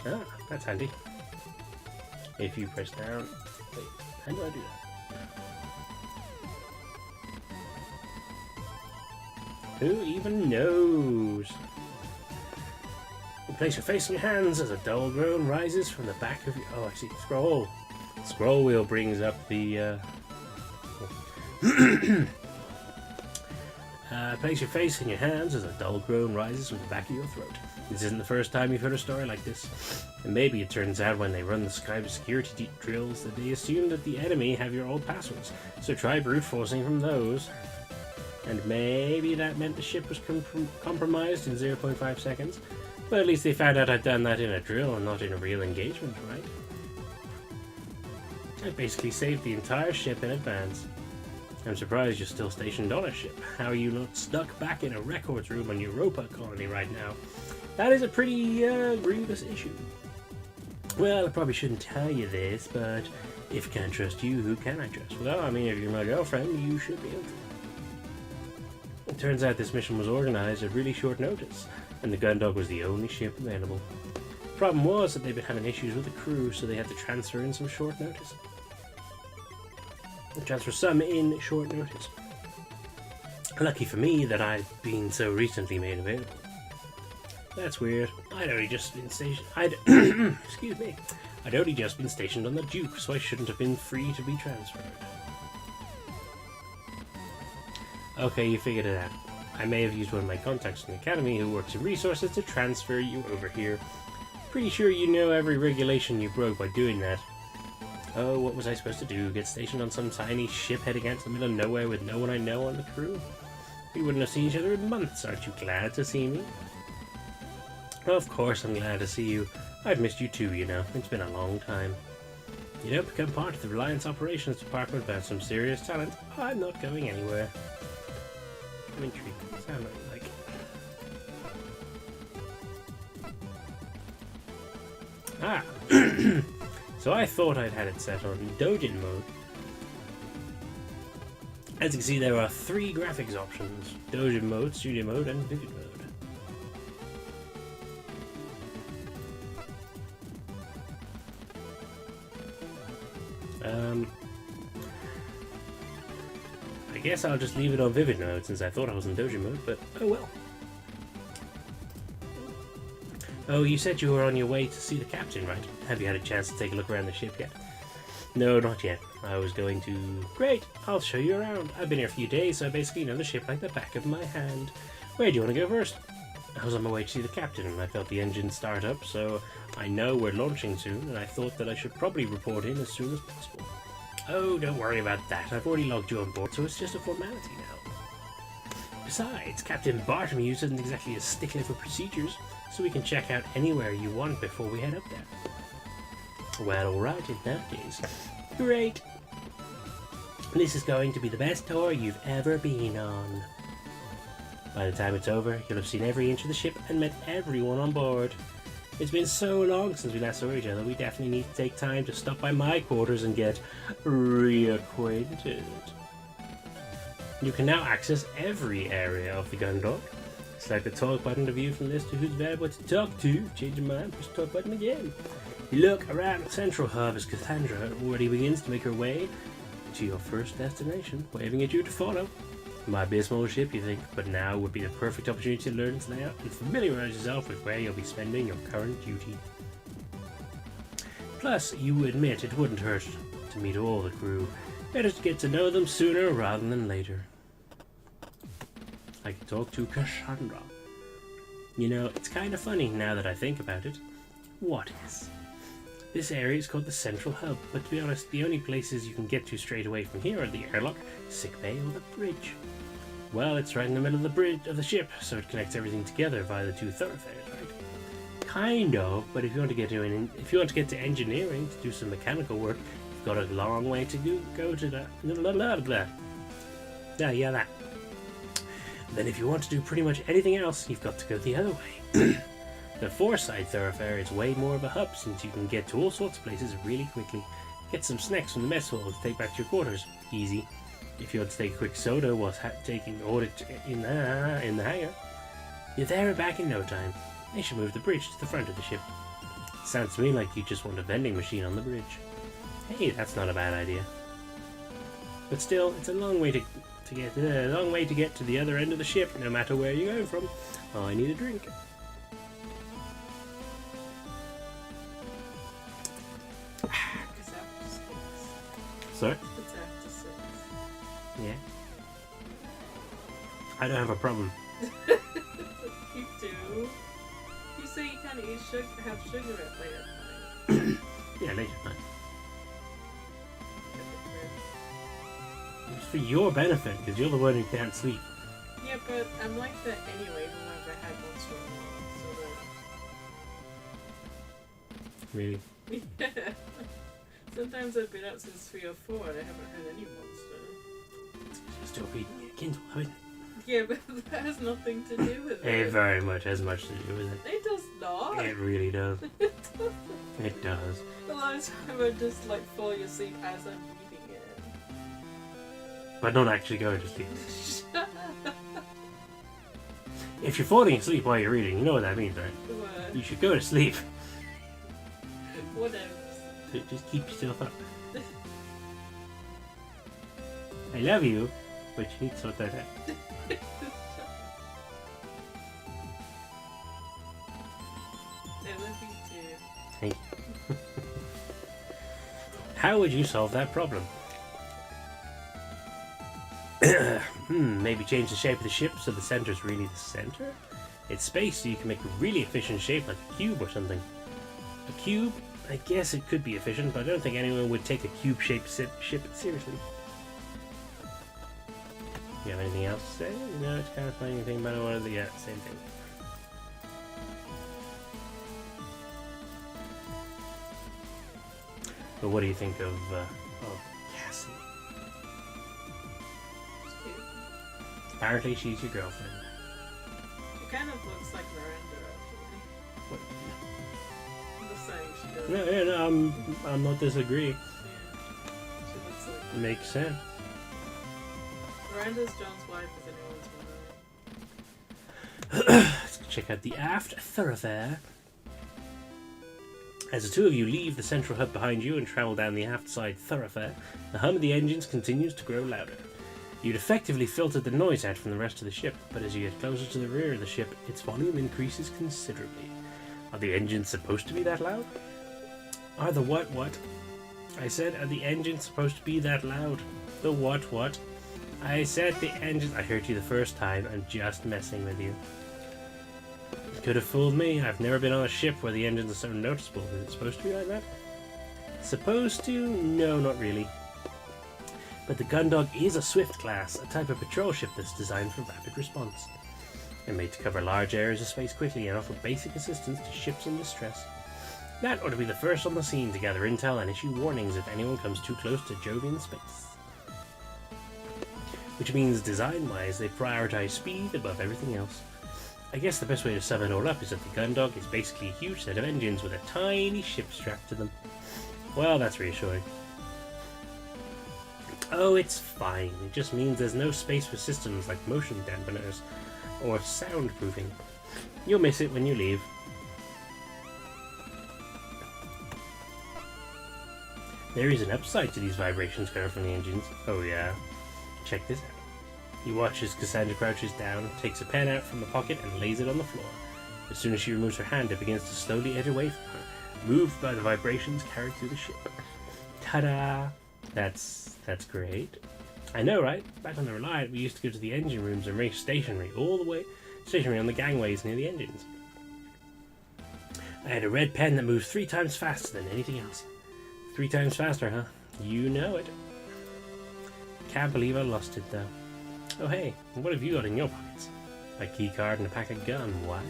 Ah, that's handy. If you press down... Wait, how do I do that? Who even knows? You place your face in your hands as a dull groan rises from the back of your... Oh, I see. Scroll. Scroll wheel brings up the... Place your face in your hands as a dull groan rises from the back of your throat. This isn't the first time you've heard a story like this. And maybe it turns out when they run the Skype security drills that they assume that the enemy have your old passwords. So try brute forcing from those. And maybe that meant the ship was compromised in 0.5 seconds. But at least they found out I'd done that in a drill and not in a real engagement, right? I basically saved the entire ship in advance. I'm surprised you're still stationed on a ship. How are you not stuck back in a records room on Europa colony right now? That is a pretty grievous issue. Well, I probably shouldn't tell you this, but if I can't trust you, who can I trust? Well, I mean, if you're my girlfriend, you should be able to. It turns out this mission was organized at really short notice, and the Gundog was the only ship available. The problem was that they'd been having issues with the crew, so they had to transfer in some short notice. Transfer some in short notice. Lucky for me that I've been so recently made available. That's weird. I'd only just been stationed. Excuse me. I'd only just been stationed on the Duke, so I shouldn't have been free to be transferred. Okay, you figured it out. I may have used one of my contacts in the academy who works in resources to transfer you over here. Pretty sure you know every regulation you broke by doing that. Oh, what was I supposed to do? Get stationed on some tiny ship heading out to the middle of nowhere with no one I know on the crew? We wouldn't have seen each other in months. Aren't you glad to see me? Of course I'm glad to see you. I've missed you too, you know. It's been a long time. You don't become part of the Reliance Operations Department without some serious talent. I'm not going anywhere. I'm intrigued. Sound like... Ah! So I thought I'd had it set on Dojin mode. As you can see, there are 3 graphics options. Dojin mode, Studio mode, and Vivid mode. I guess I'll just leave it on Vivid mode since I thought I was in Dojin mode, but oh well. Oh, you said you were on your way to see the captain, right? Have you had a chance to take a look around the ship yet? No, not yet. I was going to... Great, I'll show you around. I've been here a few days, so I basically know the ship like the back of my hand. Where do you want to go first? I was on my way to see the captain, and I felt the engine start up, so I know we're launching soon, and I thought that I should probably report in as soon as possible. Oh, don't worry about that. I've already logged you on board, so it's just a formality now. Besides, Captain Bartholomew isn't exactly a stickler for procedures, so we can check out anywhere you want before we head up there. Well, alright, in that case. Great! This is going to be the best tour you've ever been on. By the time it's over, you'll have seen every inch of the ship and met everyone on board. It's been so long since we last saw each other, we definitely need to take time to stop by my quarters and get reacquainted. You can now access every area of the Gundog. Select the talk button to view from the list of who's available to talk to. Change your mind, push the talk button again. You look around the central hub as Cassandra already begins to make her way to your first destination, waving at you to follow. My abysmal ship, you think, but now would be the perfect opportunity to learn its layout and familiarize yourself with where you'll be spending your current duty. Plus, you admit it wouldn't hurt to meet all the crew. Better to get to know them sooner rather than later. I can talk to Cassandra. You know, it's kind of funny now that I think about it. What is? This area is called the Central Hub, but to be honest, the only places you can get to straight away from here are the airlock, sickbay, or the bridge. Well, it's right in the middle of the bridge of the ship, so it connects everything together via the 2 thoroughfares, right? Kind of, but if you want to get to engineering to do some mechanical work, you've got a long way to go to that. Blah, blah, blah. Yeah, that. Then if you want to do pretty much anything else, you've got to go the other way. The 4-side thoroughfare is way more of a hub since you can get to all sorts of places really quickly. Get some snacks from the mess hall to take back to your quarters. Easy. If you want to take a quick soda while taking audit in the hangar, you're there and back in no time. They should move the bridge to the front of the ship. Sounds to me like you just want a vending machine on the bridge. Hey, that's not a bad idea. But still, it's a long way to get to the other end of the ship, no matter where you're going from. Oh, I need a drink. Sorry? It's after 6. Yeah. I don't have a problem. You do. You say you can't eat have sugar at late at night. Yeah, late at night. It's for your benefit, because you're the one who can't sleep. Yeah, but I'm like that anyway whenever I had Monster so Really. that... Yeah. Sometimes I've been up since 3 or 4 and I haven't had any Monster. You're still beating your Kindle, haven't you? Yeah, but that has nothing to do with It it. very much has much to do with it. It does not. It really does. It does. A lot of time I just like fall asleep as I'm reading it. But not actually going to sleep. Shut up. If you're falling asleep while you're reading, you know what that means, right? What? You should go to sleep. Whatever. So just keep yourself up. I love you, but you need to sort that out. I love you too. Thank you. How would you solve that problem? Maybe change the shape of the ship so the center is really the center? It's space, so you can make a really efficient shape like a cube or something. A cube? I guess it could be efficient, but I don't think anyone would take a cube-shaped ship seriously. You have anything else to say? No, it's kind of funny anything about one of the same thing. But what do you think of Cassie? It's cute. Apparently she's your girlfriend. She kind of looks like Miranda actually. What? I'm just saying she does. No, I'm not disagreeing. Yeah. She looks like Makes sense. Miranda's John's wife, if anyone's wondering. Let's check out the aft thoroughfare. As the two of you leave the central hub behind you and travel down the aft side thoroughfare, the hum of the engines continues to grow louder. You'd effectively filtered the noise out from the rest of the ship, but as you get closer to the rear of the ship, its volume increases considerably. Are the engines supposed to be that loud? Are the what? I said, are the engines supposed to be that loud? The what? I said the engines... I heard you the first time, I'm just messing with you. You could have fooled me. I've never been on a ship where the engines are so noticeable. Is it supposed to be like that? Supposed to? No, not really. But the Gundog is a Swift class, a type of patrol ship that's designed for rapid response. They're made to cover large areas of space quickly and offer basic assistance to ships in distress. That ought to be the first on the scene to gather intel and issue warnings if anyone comes too close to Jovian space. Which means, design-wise, they prioritize speed above everything else. I guess the best way to sum it all up is that the Gundog is basically a huge set of engines with a tiny ship strapped to them. Well, that's reassuring. Oh, it's fine. It just means there's no space for systems like motion dampeners or soundproofing. You'll miss it when you leave. There is an upside to these vibrations coming from the engines. Oh yeah. Check this out. He watches Cassandra crouches down, takes a pen out from a pocket and lays it on the floor. As soon as she removes her hand, it begins to slowly edge away from her, moved by the vibrations carried through the ship. Ta-da! That's great. I know, right? Back on the Reliant, we used to go to the engine rooms and race stationary on the gangways near the engines. I had a red pen that moves 3 times faster than anything else. 3 times faster, huh? You know it. Can't believe I lost it, though. Oh hey, what have you got in your pockets? My keycard and a pack of gum, why?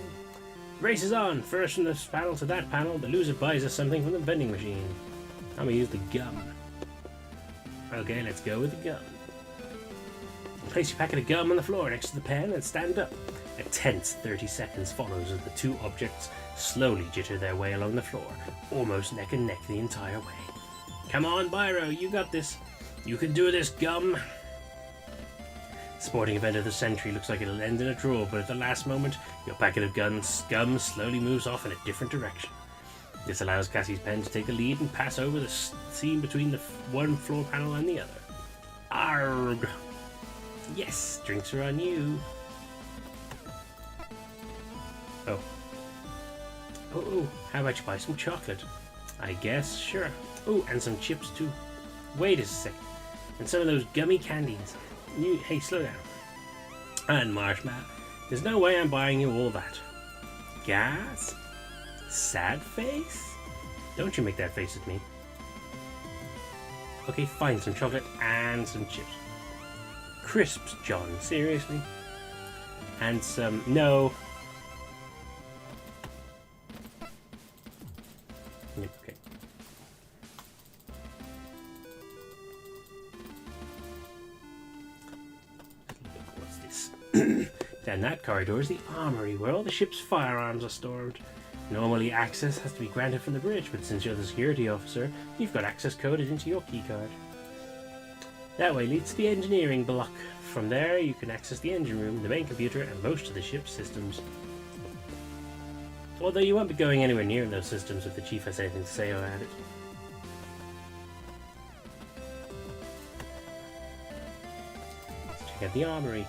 Race is on! First from this panel to that panel, the loser buys us something from the vending machine. I'm gonna use the gum. Okay, let's go with the gum. Place your packet of gum on the floor next to the pen and stand up. A tense 30 seconds follows as the two objects slowly jitter their way along the floor, almost neck and neck the entire way. Come on, Byro, you got this. You can do this, gum. Sporting event of the century looks like it'll end in a draw, but at the last moment, your packet of gum slowly moves off in a different direction. This allows Cassie's pen to take the lead and pass over the seam between the one floor panel and the other. Arrgh! Yes, drinks are on you. Oh, how about you buy some chocolate? I guess, sure. Oh, and some chips too. Wait a sec. And some of those gummy candies. Hey, slow down. And Marshmallow, there's no way I'm buying you all that. Gas? Sad face? Don't you make that face at me. Okay, fine, some chocolate and some chips. Crisps, John, seriously? And some... no. Okay. What's this? Down that corridor is the armory, where all the ship's firearms are stored. Normally access has to be granted from the bridge, but since you're the security officer, you've got access coded into your keycard. That way leads to the engineering block. From there, you can access the engine room, the main computer, and most of the ship's systems. Although you won't be going anywhere near those systems if the chief has anything to say about it. Let's check out the armory.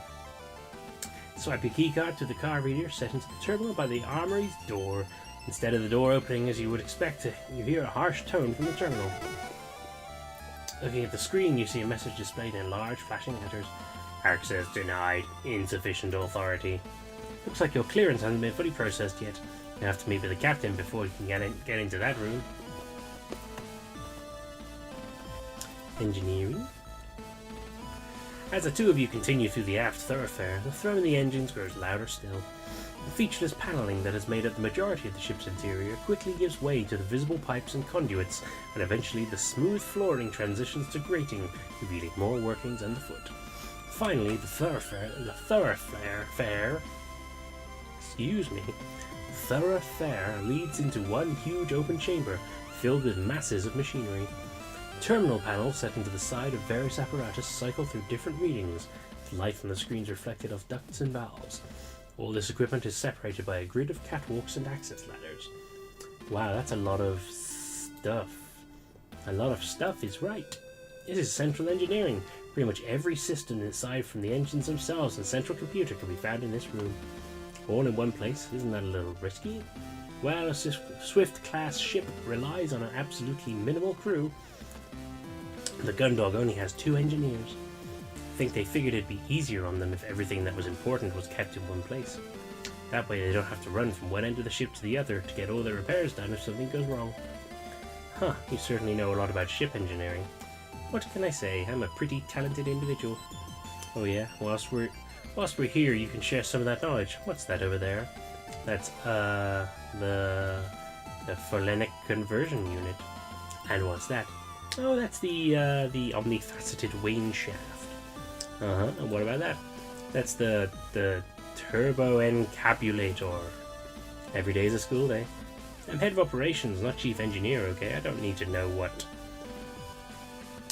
Swipe your keycard to the card reader set into the terminal by the armory's door. Instead of the door opening as you would expect, you hear a harsh tone from the terminal. Looking at the screen, you see a message displayed in large flashing letters. Access denied. Insufficient authority. Looks like your clearance hasn't been fully processed yet. You have to meet with the captain before you can get into that room. Engineering. As the two of you continue through the aft thoroughfare, the thrum of the engines grows louder still. The featureless paneling that has made up the majority of the ship's interior quickly gives way to the visible pipes and conduits, and eventually the smooth flooring transitions to grating, revealing more workings underfoot. Finally, the thoroughfare leads into one huge open chamber filled with masses of machinery. Terminal panels set into the side of various apparatus cycle through different readings, with light from the screens reflected off ducts and valves. All this equipment is separated by a grid of catwalks and access ladders. Wow, that's a lot of stuff. A lot of stuff is right. This is central engineering. Pretty much every system aside from the engines themselves and central computer can be found in this room. All in one place, isn't that a little risky? Well, a Swift-class ship relies on an absolutely minimal crew. The Gundog only has 2 engineers. I think they figured it'd be easier on them if everything that was important was kept in one place. That way they don't have to run from one end of the ship to the other to get all their repairs done if something goes wrong. Huh, you certainly know a lot about ship engineering. What can I say? I'm a pretty talented individual. Oh yeah, whilst we're here, you can share some of that knowledge. What's that over there? That's the Pholenic conversion unit. And what's that? Oh, that's the omnifaceted wane shaft. And what about that? That's the turbo encabulator. Every day's a school day. I'm head of operations, not chief engineer. Okay, I don't need to know what.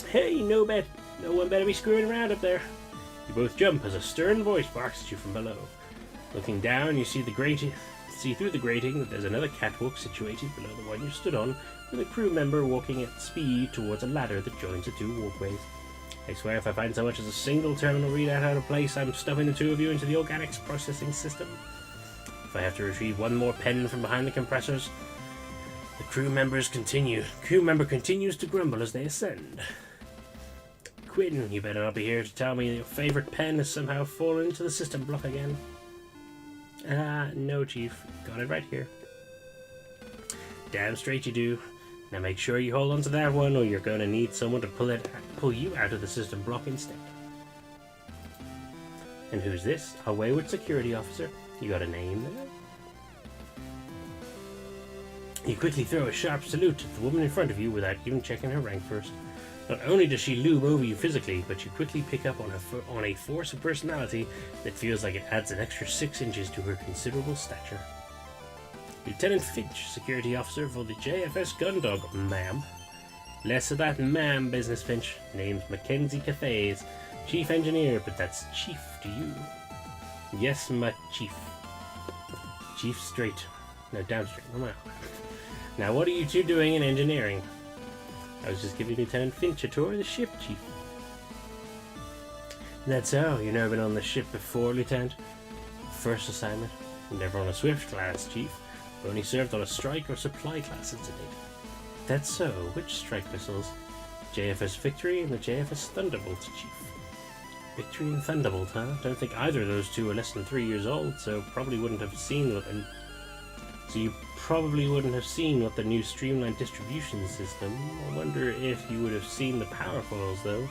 Hey, no one better be screwing around up there. You both jump as a stern voice barks at you from below. Looking down, you see through the grating that there's another catwalk situated below the one you stood on, with a crew member walking at speed towards a ladder that joins the 2 walkways. I swear if I find so much as a single terminal readout out of place, I'm stuffing the 2 of you into the organics processing system. If I have to retrieve one more pen from behind the compressors, the crew member continues to grumble as they ascend. Quinn, you better not be here to tell me your favorite pen has somehow fallen into the system block again. No, Chief. Got it right here. Damn straight you do. Now make sure you hold on to that one, or you're going to need someone to pull you out of the system block instead. And who's this? A wayward security officer. You got a name there? You quickly throw a sharp salute at the woman in front of you without even checking her rank first. Not only does she loom over you physically, but you quickly pick up on a force of personality that feels like it adds an extra 6 inches to her considerable stature. Lieutenant Finch, security officer for the JFS Gundog, ma'am. Less of that ma'am business, Finch. Name's Mackenzie Cathays. Chief engineer, but that's chief to you. Yes, my chief. Chief straight. No, down straight. No, no. Now, what are you 2 doing in engineering? I was just giving Lieutenant Finch a tour of the ship, Chief. That's so. You've never been on the ship before, Lieutenant? First assignment. Never on a Swift class, Chief. Only served on a strike or supply classes to date. That's so. Which strike missiles? JFS Victory and the JFS Thunderbolt, Chief. Victory and Thunderbolt, huh? Don't think either of those two are less than 3 years old, so probably wouldn't have seen what. So you probably wouldn't have seen what the new streamlined distribution system. I wonder if you would have seen the power coils, though.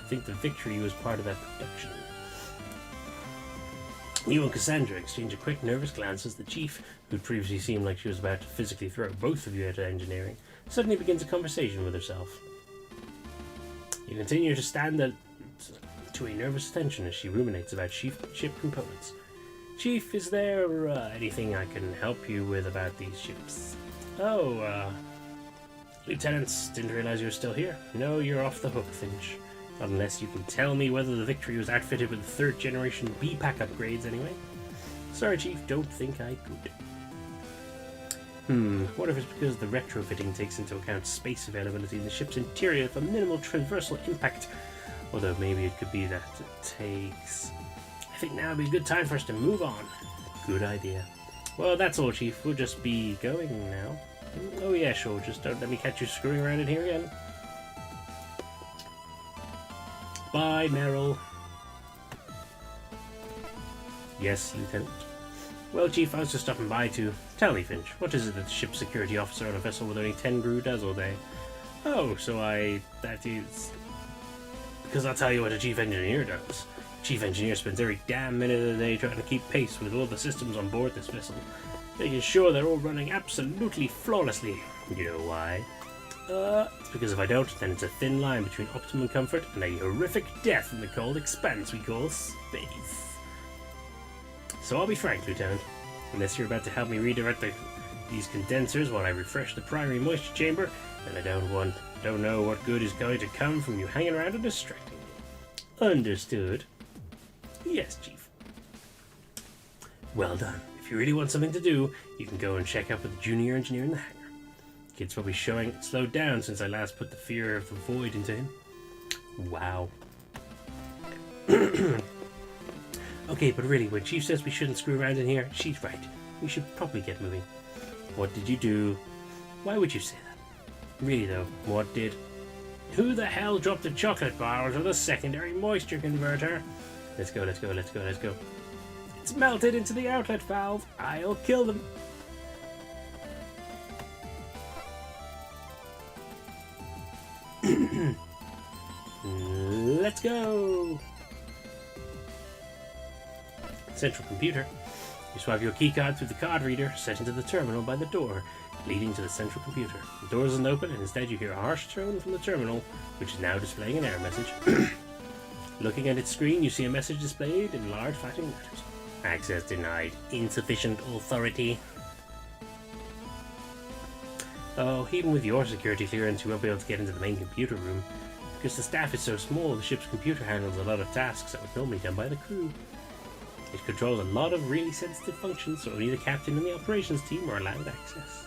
I think the Victory was part of that production. You and Cassandra exchange a quick, nervous glance as the chief, who'd previously seemed like she was about to physically throw both of you out of engineering, suddenly begins a conversation with herself. You continue to stand to a nervous attention as she ruminates about ship components. Chief, is there anything I can help you with about these ships? Oh, Lieutenants, didn't realize you were still here. No, you're off the hook, Finch. Not unless you can tell me whether the Victory was outfitted with 3rd generation B-Pack upgrades anyway. Sorry, Chief, don't think I could. What if it's because the retrofitting takes into account space availability in the ship's interior for minimal transversal impact? Although maybe it could be that it takes... I think now would be a good time for us to move on. Good idea. Well, that's all, Chief. We'll just be going now. Oh yeah, sure. Just don't let me catch you screwing around in here again. Bye, Meryl. Yes, Lieutenant. Well, Chief, I was just stopping by to... Tell me, Finch, what is it that the ship's security officer on a vessel with only 10 crew does all day? Oh, that is... Because I'll tell you what a chief engineer does. Chief engineer spends every damn minute of the day trying to keep pace with all the systems on board this vessel, making sure they're all running absolutely flawlessly. You know why? It's because if I don't, then it's a thin line between optimum comfort and a horrific death in the cold expanse we call space. So I'll be frank, Lieutenant. Unless you're about to help me redirect these condensers while I refresh the primary moisture chamber, then I don't know what good is going to come from you hanging around and distracting me. Understood? Yes, Chief. Well done. If you really want something to do, you can go and check up with the junior engineer in the hangar. Kid's probably slowed down since I last put the fear of the void into him. Wow. Okay, but really, when Chief says we shouldn't screw around in here, she's right. We should probably get moving. What did you do? Why would you say that? Really though, what did... Who the hell dropped the chocolate bar into the secondary moisture converter? Let's go. It's melted into the outlet valve. I'll kill them. Let's go. Central computer. You swipe your keycard through the card reader set into the terminal by the door leading to the central computer. The door isn't open, and instead you hear a harsh tone from the terminal, which is now displaying an error message. Looking at its screen, you see a message displayed in large flashing letters. Access denied. Insufficient authority. Oh, even with your security clearance, you won't be able to get into the main computer room. Because the staff is so small, the ship's computer handles a lot of tasks that would normally be done by the crew. It controls a lot of really sensitive functions, so only the captain and the operations team are allowed access.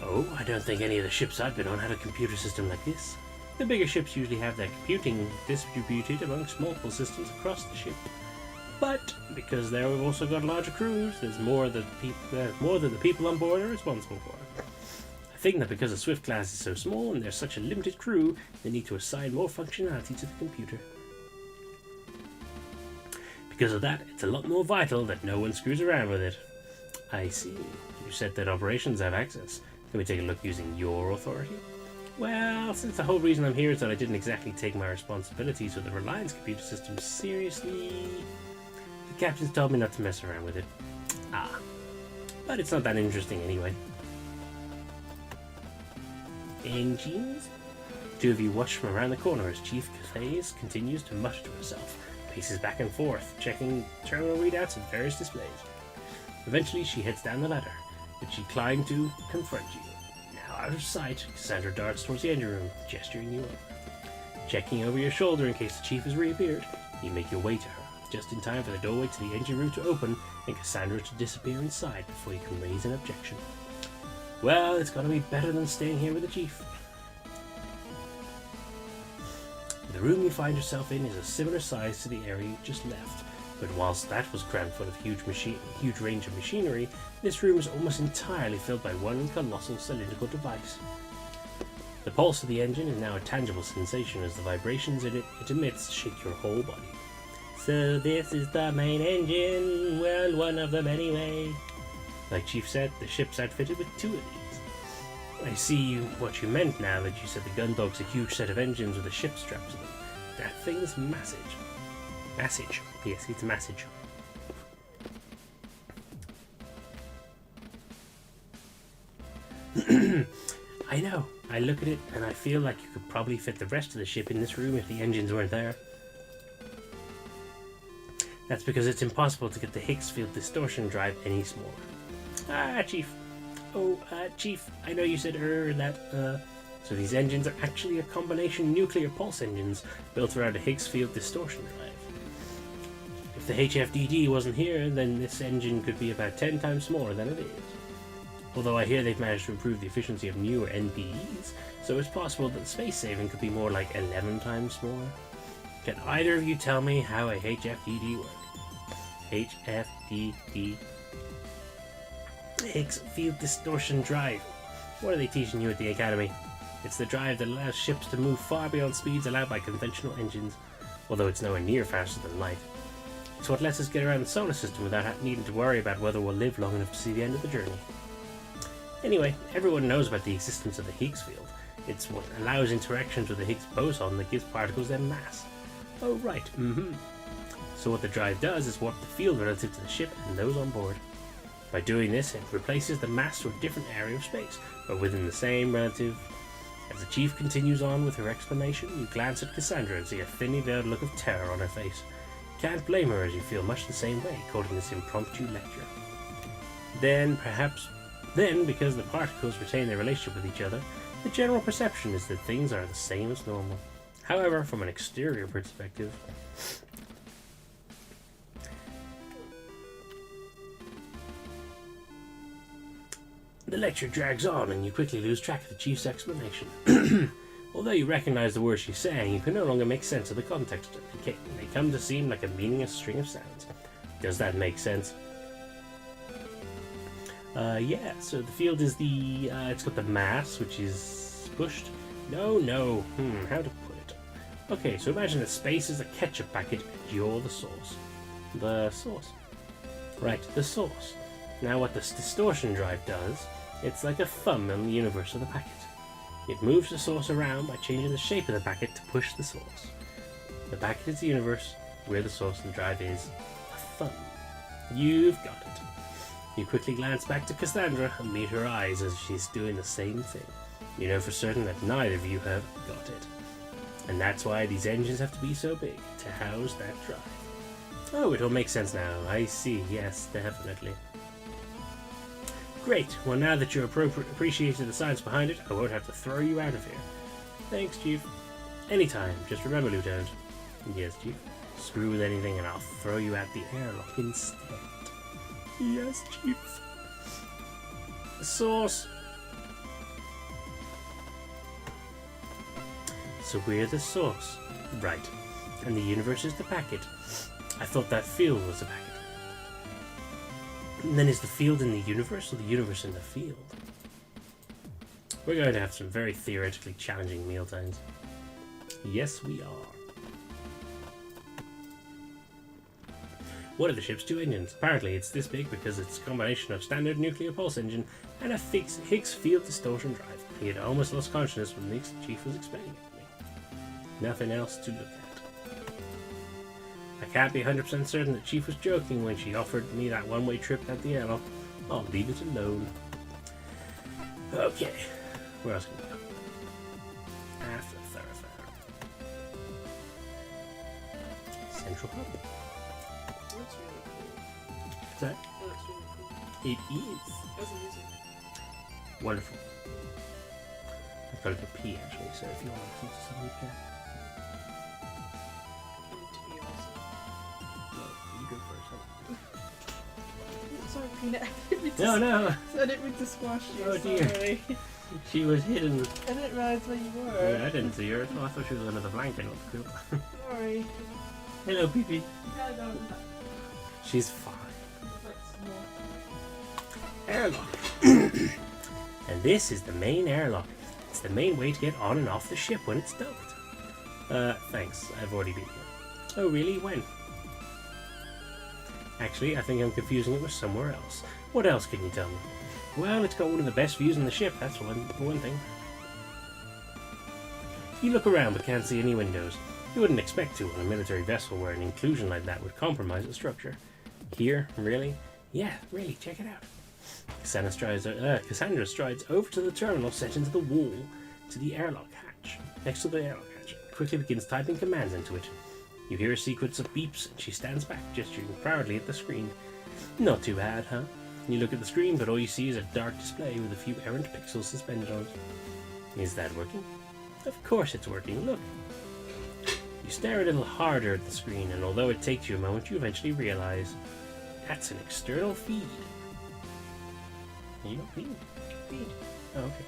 Oh, I don't think any of the ships I've been on had a computer system like this. The bigger ships usually have their computing distributed amongst multiple systems across the ship. But because they've also got larger crews, there's more that the people on board are responsible for. I think that because the Swift class is so small and there's such a limited crew, they need to assign more functionality to the computer. Because of that, it's a lot more vital that no one screws around with it. I see. You said that operations have access. Can we take a look using your authority? Well, since the whole reason I'm here is that I didn't exactly take my responsibilities with the Reliance computer system seriously, the captain's told me not to mess around with it. Ah. But it's not that interesting anyway. Engines? Two of you watch from around the corner as Chief Cathais continues to mutter to herself, paces back and forth, checking terminal readouts and various displays. Eventually, she heads down the ladder, which she climbed to confront you. Now out of sight, Cassandra darts towards the engine room, gesturing you up. Checking over your shoulder in case the Chief has reappeared, you make your way to her, just in time for the doorway to the engine room to open and Cassandra to disappear inside before you can raise an objection. Well, it's gotta be better than staying here with the Chief. The room you find yourself in is a similar size to the area you just left, but whilst that was crammed full of huge range of machinery, this room is almost entirely filled by one colossal cylindrical device. The pulse of the engine is now a tangible sensation as the vibrations it emits shake your whole body. So this is the main engine, well, one of them anyway. Like Chief said, the ship's outfitted with 2 of these. I see what you meant now that you said the Gundog's a huge set of engines with a ship strapped to them. That thing's massage. Massage. Yes, it's massage. I know. I look at it and I feel like you could probably fit the rest of the ship in this room if the engines weren't there. That's because it's impossible to get the Higgs field distortion drive any smaller. Ah, Chief. Oh, Chief, I know you said so these engines are actually a combination nuclear pulse engines built around a Higgs field distortion drive. If the HFDD wasn't here, then this engine could be about 10 times smaller than it is. Although I hear they've managed to improve the efficiency of newer NPEs, so it's possible that the space saving could be more like 11 times smaller. Can either of you tell me how a HFDD works? HFDD. Higgs Field Distortion Drive. What are they teaching you at the Academy? It's the drive that allows ships to move far beyond speeds allowed by conventional engines, although it's nowhere near faster than light. It's what lets us get around the solar system without needing to worry about whether we'll live long enough to see the end of the journey. Anyway, everyone knows about the existence of the Higgs field. It's what allows interactions with the Higgs boson that gives particles their mass. Oh right, So what the drive does is warp the field relative to the ship and those on board. By doing this, it replaces the mass to a different area of space, but within the same relative. As the Chief continues on with her explanation, you glance at Cassandra and see a thinly veiled look of terror on her face. Can't blame her as you feel much the same way, quoting this impromptu lecture. Then, because the particles retain their relationship with each other, the general perception is that things are the same as normal. However, from an exterior perspective, the lecture drags on and you quickly lose track of the Chief's explanation. Although you recognize the words she's saying, you can no longer make sense of the context. They come to seem like a meaningless string of sounds. Does that make sense? Yeah, so the field is it's got the mass, which is pushed. No, how to put it? Okay, so imagine that space is a ketchup packet and you're the sauce. The sauce. Right, the sauce. Now what this distortion drive does, it's like a thumb in the universe of the packet. It moves the sauce around by changing the shape of the packet to push the sauce. The packet is the universe, where the sauce and the drive is a thumb. You've got it. You quickly glance back to Cassandra and meet her eyes as she's doing the same thing. You know for certain that neither of you have got it. And that's why these engines have to be so big, to house that drive. Oh, it all makes sense now. I see, yes, definitely. Great, well now that you're appreciated the science behind it, I won't have to throw you out of here. Thanks, Chief. Anytime, just remember, Lieutenant. Yes, Chief. Screw with anything and I'll throw you out the airlock instead. Yes, Chief. The sauce. So we're the source. Right. And the universe is the packet. I thought that field was the packet. And then is the field in the universe or the universe in the field? We're going to have some very theoretically challenging mealtimes. Yes, we are. What are the ship's 2 engines? Apparently it's this big because it's a combination of standard nuclear pulse engine and a Higgs field distortion drive. He had almost lost consciousness when the Chief was explaining it to me. Nothing else to look at. I can't be 100% certain that Chief was joking when she offered me that one-way trip at the airlock. I'll leave it alone. Okay, where else can we go? After Thoroughfare. Central Hub. That's really cool. Is that? Oh, that's really cool. It is. That's amazing. Wonderful. I've got to go pee actually, so if you want to listen to something, you can. Sorry, Peanut. No. I didn't mean to squash you. Oh dear. Sorry. She was hidden. I didn't realize where you were. Yeah, I didn't see her. Oh, I thought she was under the blanket. Cool. Sorry. Hello, Pee-Pee. You gotta go with that. She's fine. It's like small. Airlock. And this is the main airlock. It's the main way to get on and off the ship when it's docked. Thanks. I've already been here. Oh, really? When? Actually, I think I'm confusing it with somewhere else. What else can you tell me? Well, it's got one of the best views on the ship, that's one thing. You look around but can't see any windows. You wouldn't expect to on a military vessel where an inclusion like that would compromise the structure. Here? Really? Yeah, really, check it out. Cassandra strides over to the terminal set into the wall to the airlock hatch. Next to the airlock hatch, quickly begins typing commands into it. You hear a sequence of beeps and she stands back, gesturing proudly at the screen. Not too bad, huh? You look at the screen, but all you see is a dark display with a few errant pixels suspended on it. Is that working? Of course it's working, look. You stare a little harder at the screen, and although it takes you a moment, you eventually realize that's an external feed. You don't feed? Oh, okay.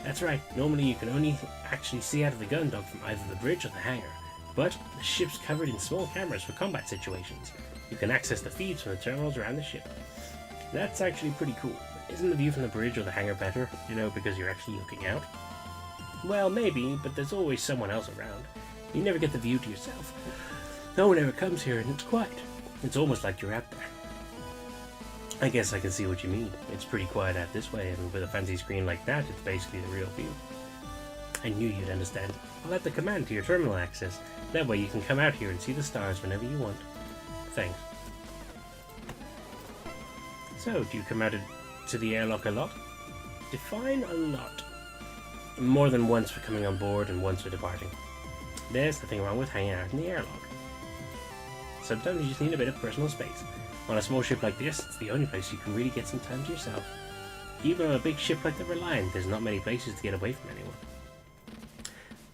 That's right, normally you can only actually see out of the gun dock from either the bridge or the hangar, but the ship's covered in small cameras for combat situations. You can access the feeds from the terminals around the ship. That's actually pretty cool. Isn't the view from the bridge or the hangar better, because you're actually looking out? Well, maybe, but there's always someone else around. You never get the view to yourself. No one ever comes here and it's quiet. It's almost like you're out there. I guess I can see what you mean. It's pretty quiet out this way, and with a fancy screen like that, it's basically the real view. I knew you'd understand. I'll add the command to your terminal access. That way you can come out here and see the stars whenever you want. Thanks. So, do you come out to the airlock a lot? Define a lot. More than once for coming on board and once for departing. There's nothing wrong with hanging out in the airlock. Sometimes you just need a bit of personal space. On a small ship like this, it's the only place you can really get some time to yourself. Even on a big ship like the Reliant, there's not many places to get away from anyone.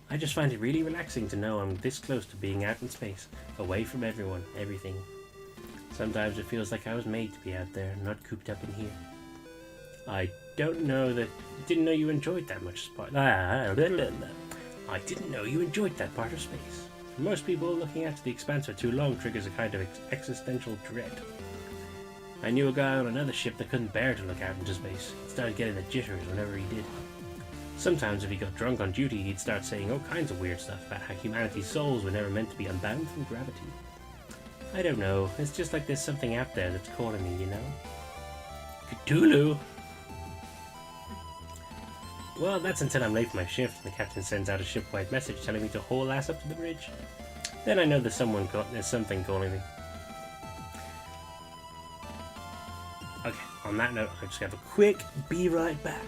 I just find it really relaxing to know I'm this close to being out in space, away from everyone, everything. Sometimes it feels like I was made to be out there, not cooped up in here. I didn't know you enjoyed that much I didn't know you enjoyed that part of space. For most people, looking out to the expanse for too long triggers a kind of existential dread. I knew a guy on another ship that couldn't bear to look out into space. He started getting the jitters whenever he did. Sometimes if he got drunk on duty, he'd start saying all kinds of weird stuff about how humanity's souls were never meant to be unbound from gravity. I don't know, it's just like there's something out there that's calling me, Cthulhu! Well, that's until I'm late for my shift and the captain sends out a ship-wide message telling me to haul ass up to the bridge. Then I know there's something calling me. Okay, on that note, I just have a quick be right back.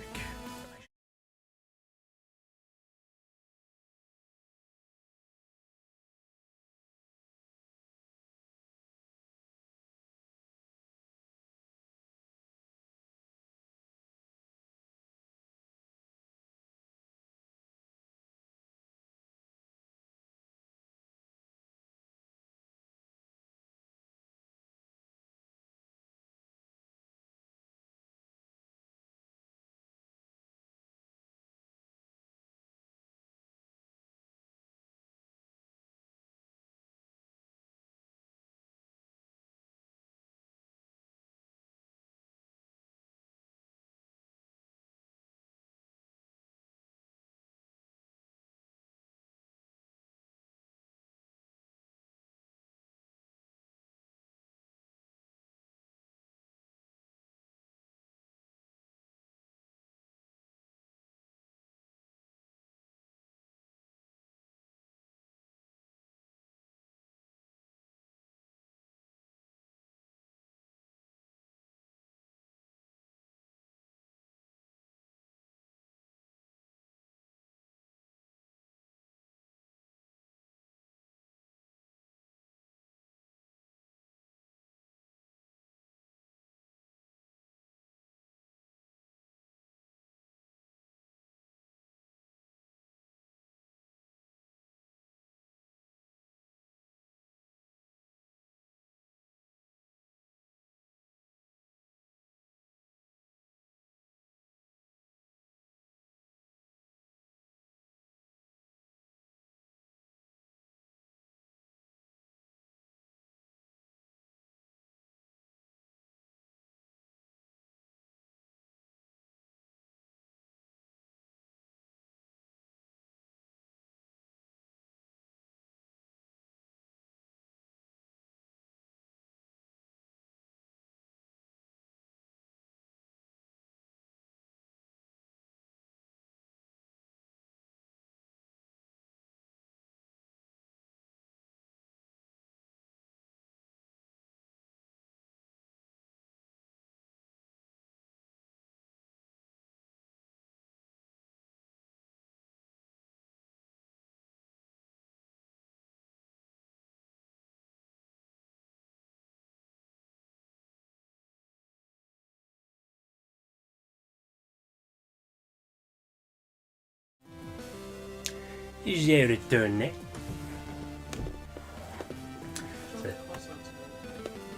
Je retourne.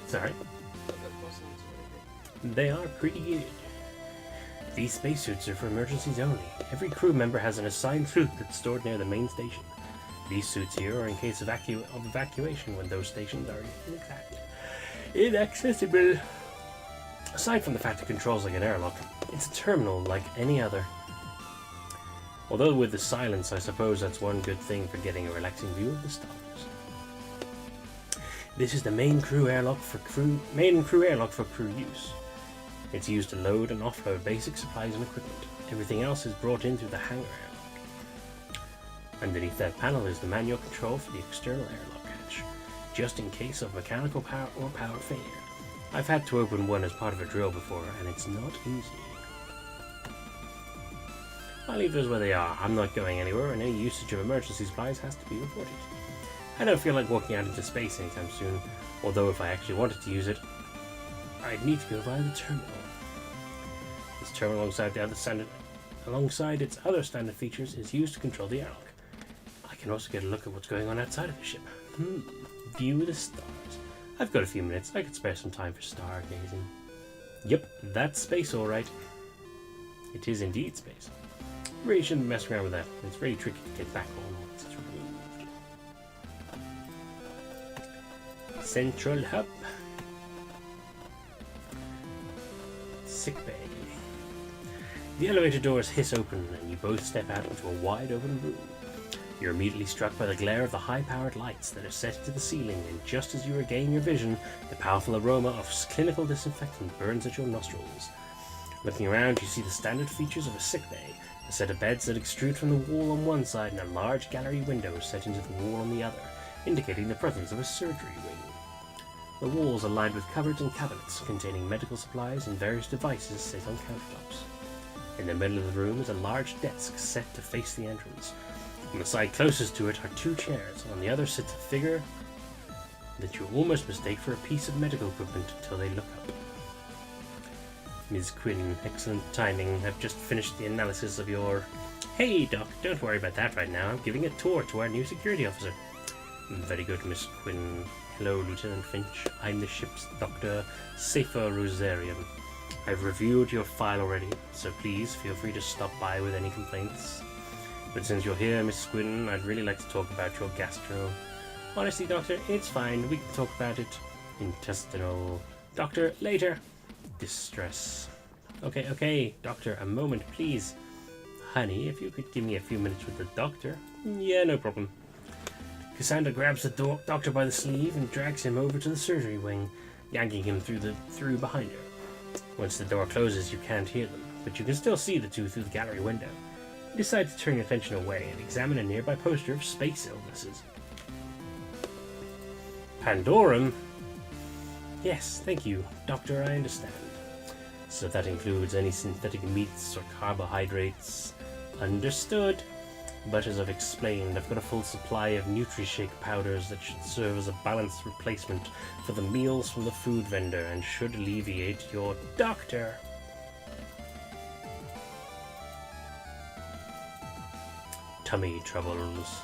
Sorry. They are pretty good. These spacesuits are for emergencies only. Every crew member has an assigned suit that's stored near the main station. These suits here are in case of evacuation when those stations are inaccessible. Aside from the fact it controls like an airlock, it's a terminal like any other. Although with the silence, I suppose that's one good thing for getting a relaxing view of the stars. This is the main crew airlock for crew use. It's used to load and offload basic supplies and equipment. Everything else is brought in through the hangar airlock. Underneath that panel is the manual control for the external airlock hatch, just in case of mechanical power or power failure. I've had to open one as part of a drill before, and it's not easy. I'll leave those where they are. I'm not going anywhere, and any usage of emergency supplies has to be reported. I don't feel like walking out into space anytime soon, although if I actually wanted to use it, I'd need to go via the terminal. This terminal, alongside its other standard features, is used to control the airlock. I can also get a look at what's going on outside of the ship. View the stars. I've got a few minutes. I could spare some time for stargazing. Yep, that's space alright. It is indeed space. Really shouldn't mess around with that. It's very tricky to get back on once it's removed. Central hub. Sickbay. The elevator doors hiss open and you both step out into a wide open room. You're immediately struck by the glare of the high-powered lights that are set to the ceiling, and just as you regain your vision, the powerful aroma of clinical disinfectant burns at your nostrils. Looking around, you see the standard features of a sickbay, a set of beds that extrude from the wall on one side and a large gallery window set into the wall on the other, indicating the presence of a surgery wing. The walls are lined with cupboards and cabinets containing medical supplies and various devices set on countertops. In the middle of the room is a large desk set to face the entrance. On the side closest to it are two chairs, and on the other sits a figure that you almost mistake for a piece of medical equipment until they look up. Ms. Quinn, excellent timing. I've just finished the analysis of your... Hey, Doc, don't worry about that right now. I'm giving a tour to our new security officer. Very good, Miss Quinn. Hello, Lieutenant Finch. I'm the ship's Dr. Safer Rosarian. I've reviewed your file already, so please feel free to stop by with any complaints. But since you're here, Miss Quinn, I'd really like to talk about your gastro. Honestly, Doctor, it's fine. We can talk about it. Intestinal. Doctor, later. Distress. Okay, Doctor, a moment, please. Honey, if you could give me a few minutes with the Doctor. Yeah, no problem. Cassandra grabs the Doctor by the sleeve and drags him over to the surgery wing, yanking him through behind her. Once the door closes, you can't hear them, but you can still see the two through the gallery window. You decide to turn your attention away and examine a nearby poster of space illnesses. Pandorum? Yes, thank you, Doctor, I understand. So that includes any synthetic meats or carbohydrates. Understood. But as I've explained, I've got a full supply of NutriShake powders that should serve as a balanced replacement for the meals from the food vendor and should alleviate your Doctor. Tummy troubles.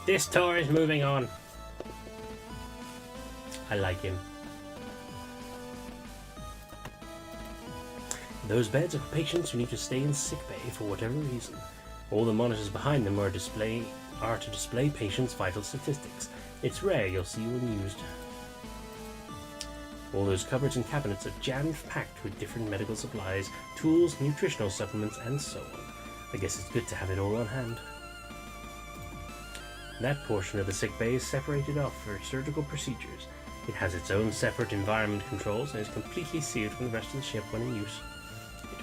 This tour is moving on. I like him. Those beds are for patients who need to stay in sickbay for whatever reason. All the monitors behind them are to display patients' vital statistics. It's rare you'll see one used. All those cupboards and cabinets are jam-packed with different medical supplies, tools, nutritional supplements, and so on. I guess it's good to have it all on hand. That portion of the sickbay is separated off for surgical procedures. It has its own separate environment controls and is completely sealed from the rest of the ship when in use.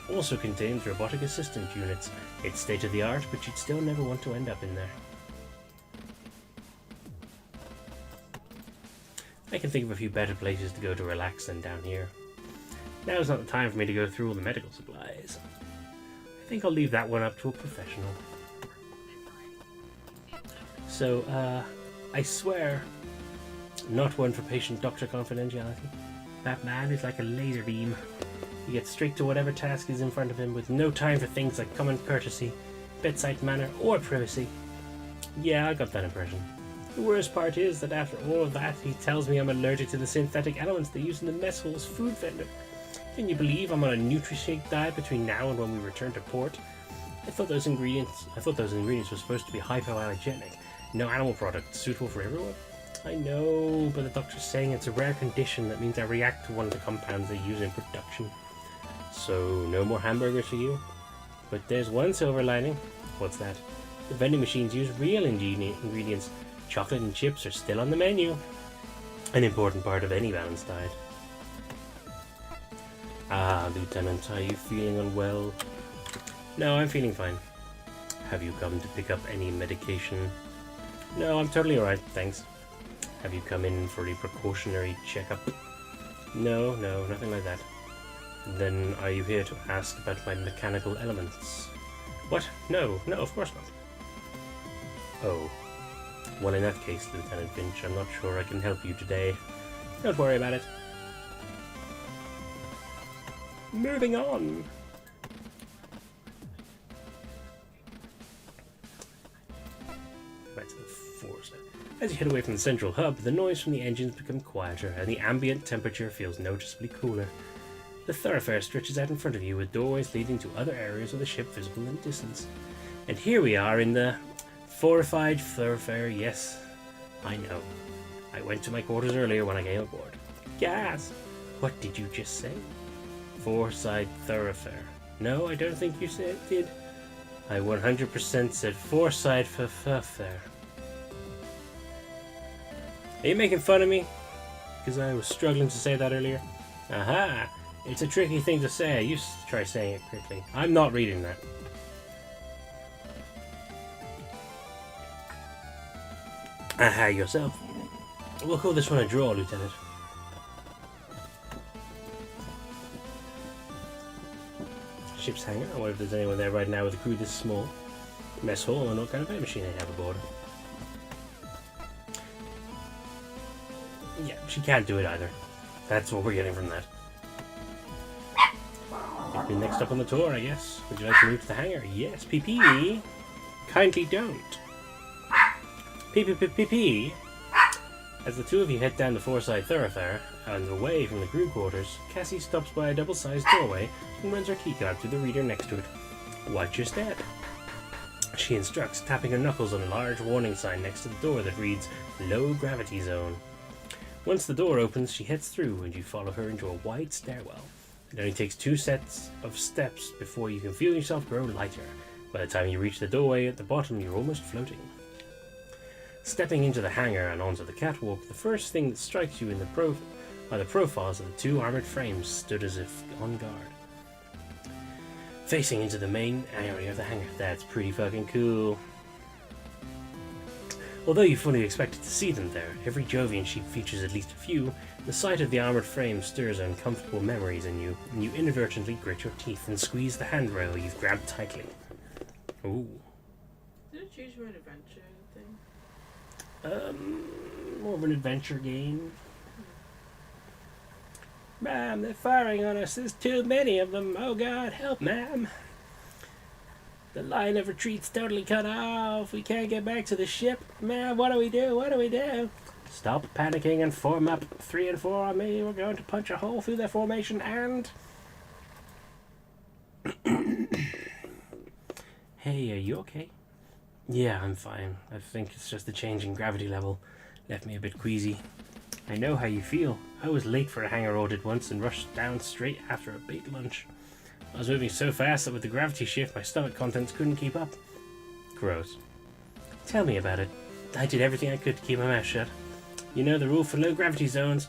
It also contains robotic assistant units. It's state-of-the-art, but you'd still never want to end up in there. I can think of a few better places to go to relax than down here. Now's not the time for me to go through all the medical supplies. I think I'll leave that one up to a professional. So, I swear, not one for patient-doctor confidentiality. That man is like a laser beam. He gets straight to whatever task is in front of him with no time for things like common courtesy, bedside manner, or privacy. Yeah, I got that impression. The worst part is that after all of that, he tells me I'm allergic to the synthetic elements they use in the mess hall's food vendor. Can you believe I'm on a Nutri-Shake diet between now and when we return to port? I thought those ingredients were supposed to be hypoallergenic. No animal product suitable for everyone. I know, but the doctor's saying it's a rare condition that means I react to one of the compounds they use in production. So, no more hamburgers for you? But there's one silver lining. What's that? The vending machines use real ingredients. Chocolate and chips are still on the menu. An important part of any balanced diet. Ah, Lieutenant, are you feeling unwell? No, I'm feeling fine. Have you come to pick up any medication? No, I'm totally alright, thanks. Have you come in for a precautionary checkup? No, nothing like that. Then are you here to ask about my mechanical elements? What? No, of course not. Oh. Well, in that case, Lieutenant Finch, I'm not sure I can help you today. Don't worry about it. Moving on. Back to the force. As you head away from the central hub, the noise from the engines becomes quieter, and the ambient temperature feels noticeably cooler. The thoroughfare stretches out in front of you, with doorways leading to other areas of the ship visible in the distance. And here we are in the fortified thoroughfare. Yes, I know. I went to my quarters earlier when I came aboard. Gas! What did you just say? Forsyth thoroughfare. No, I don't think you did. I 100% said Forsyth thoroughfare. Are you making fun of me? Because I was struggling to say that earlier. Aha! It's a tricky thing to say. You try saying it quickly. I'm not reading that. Aha, yourself. We'll call this one a draw, Lieutenant. Ship's hangar. I wonder if there's anyone there right now with a crew this small. Mess hall, and what kind of air machine they have aboard. Yeah, she can't do it either. That's what we're getting from that. You've been next up on the tour, I guess. Would you like to move to the hangar? Yes, PP. Kindly don't. PP. As the two of you head down the Forsyth thoroughfare and away from the crew quarters, Cassie stops by a double-sized doorway and runs her keycard through the reader next to it. Watch your step. She instructs, tapping her knuckles on a large warning sign next to the door that reads, Low Gravity Zone. Once the door opens, she heads through and you follow her into a wide stairwell. It only takes 2 sets of steps before you can feel yourself grow lighter. By the time you reach the doorway at the bottom, you're almost floating. Stepping into the hangar and onto the catwalk, the first thing that strikes you in are the profiles of the 2 armored frames stood as if on guard. Facing into the main area of the hangar. That's pretty fucking cool. Although you fully expected to see them there, every Jovian ship features at least a few, the sight of the armored frame stirs uncomfortable memories in you, and you inadvertently grit your teeth and squeeze the handrail you've grabbed tightly. Ooh. Did it choose for an adventure thing? More of an adventure game. Ma'am, they're firing on us. There's too many of them. Oh God, help, ma'am. The line of retreat's totally cut off. We can't get back to the ship. Ma'am, what do we do? Stop panicking and form up 3 and 4 on me. We're going to punch a hole through their formation and... Hey, are you okay? Yeah, I'm fine. I think it's just the change in gravity level. Left me a bit queasy. I know how you feel. I was late for a hangar audit once and rushed down straight after a big lunch. I was moving so fast that with the gravity shift my stomach contents couldn't keep up. Gross. Tell me about it. I did everything I could to keep my mouth shut. You know the rule for low gravity zones.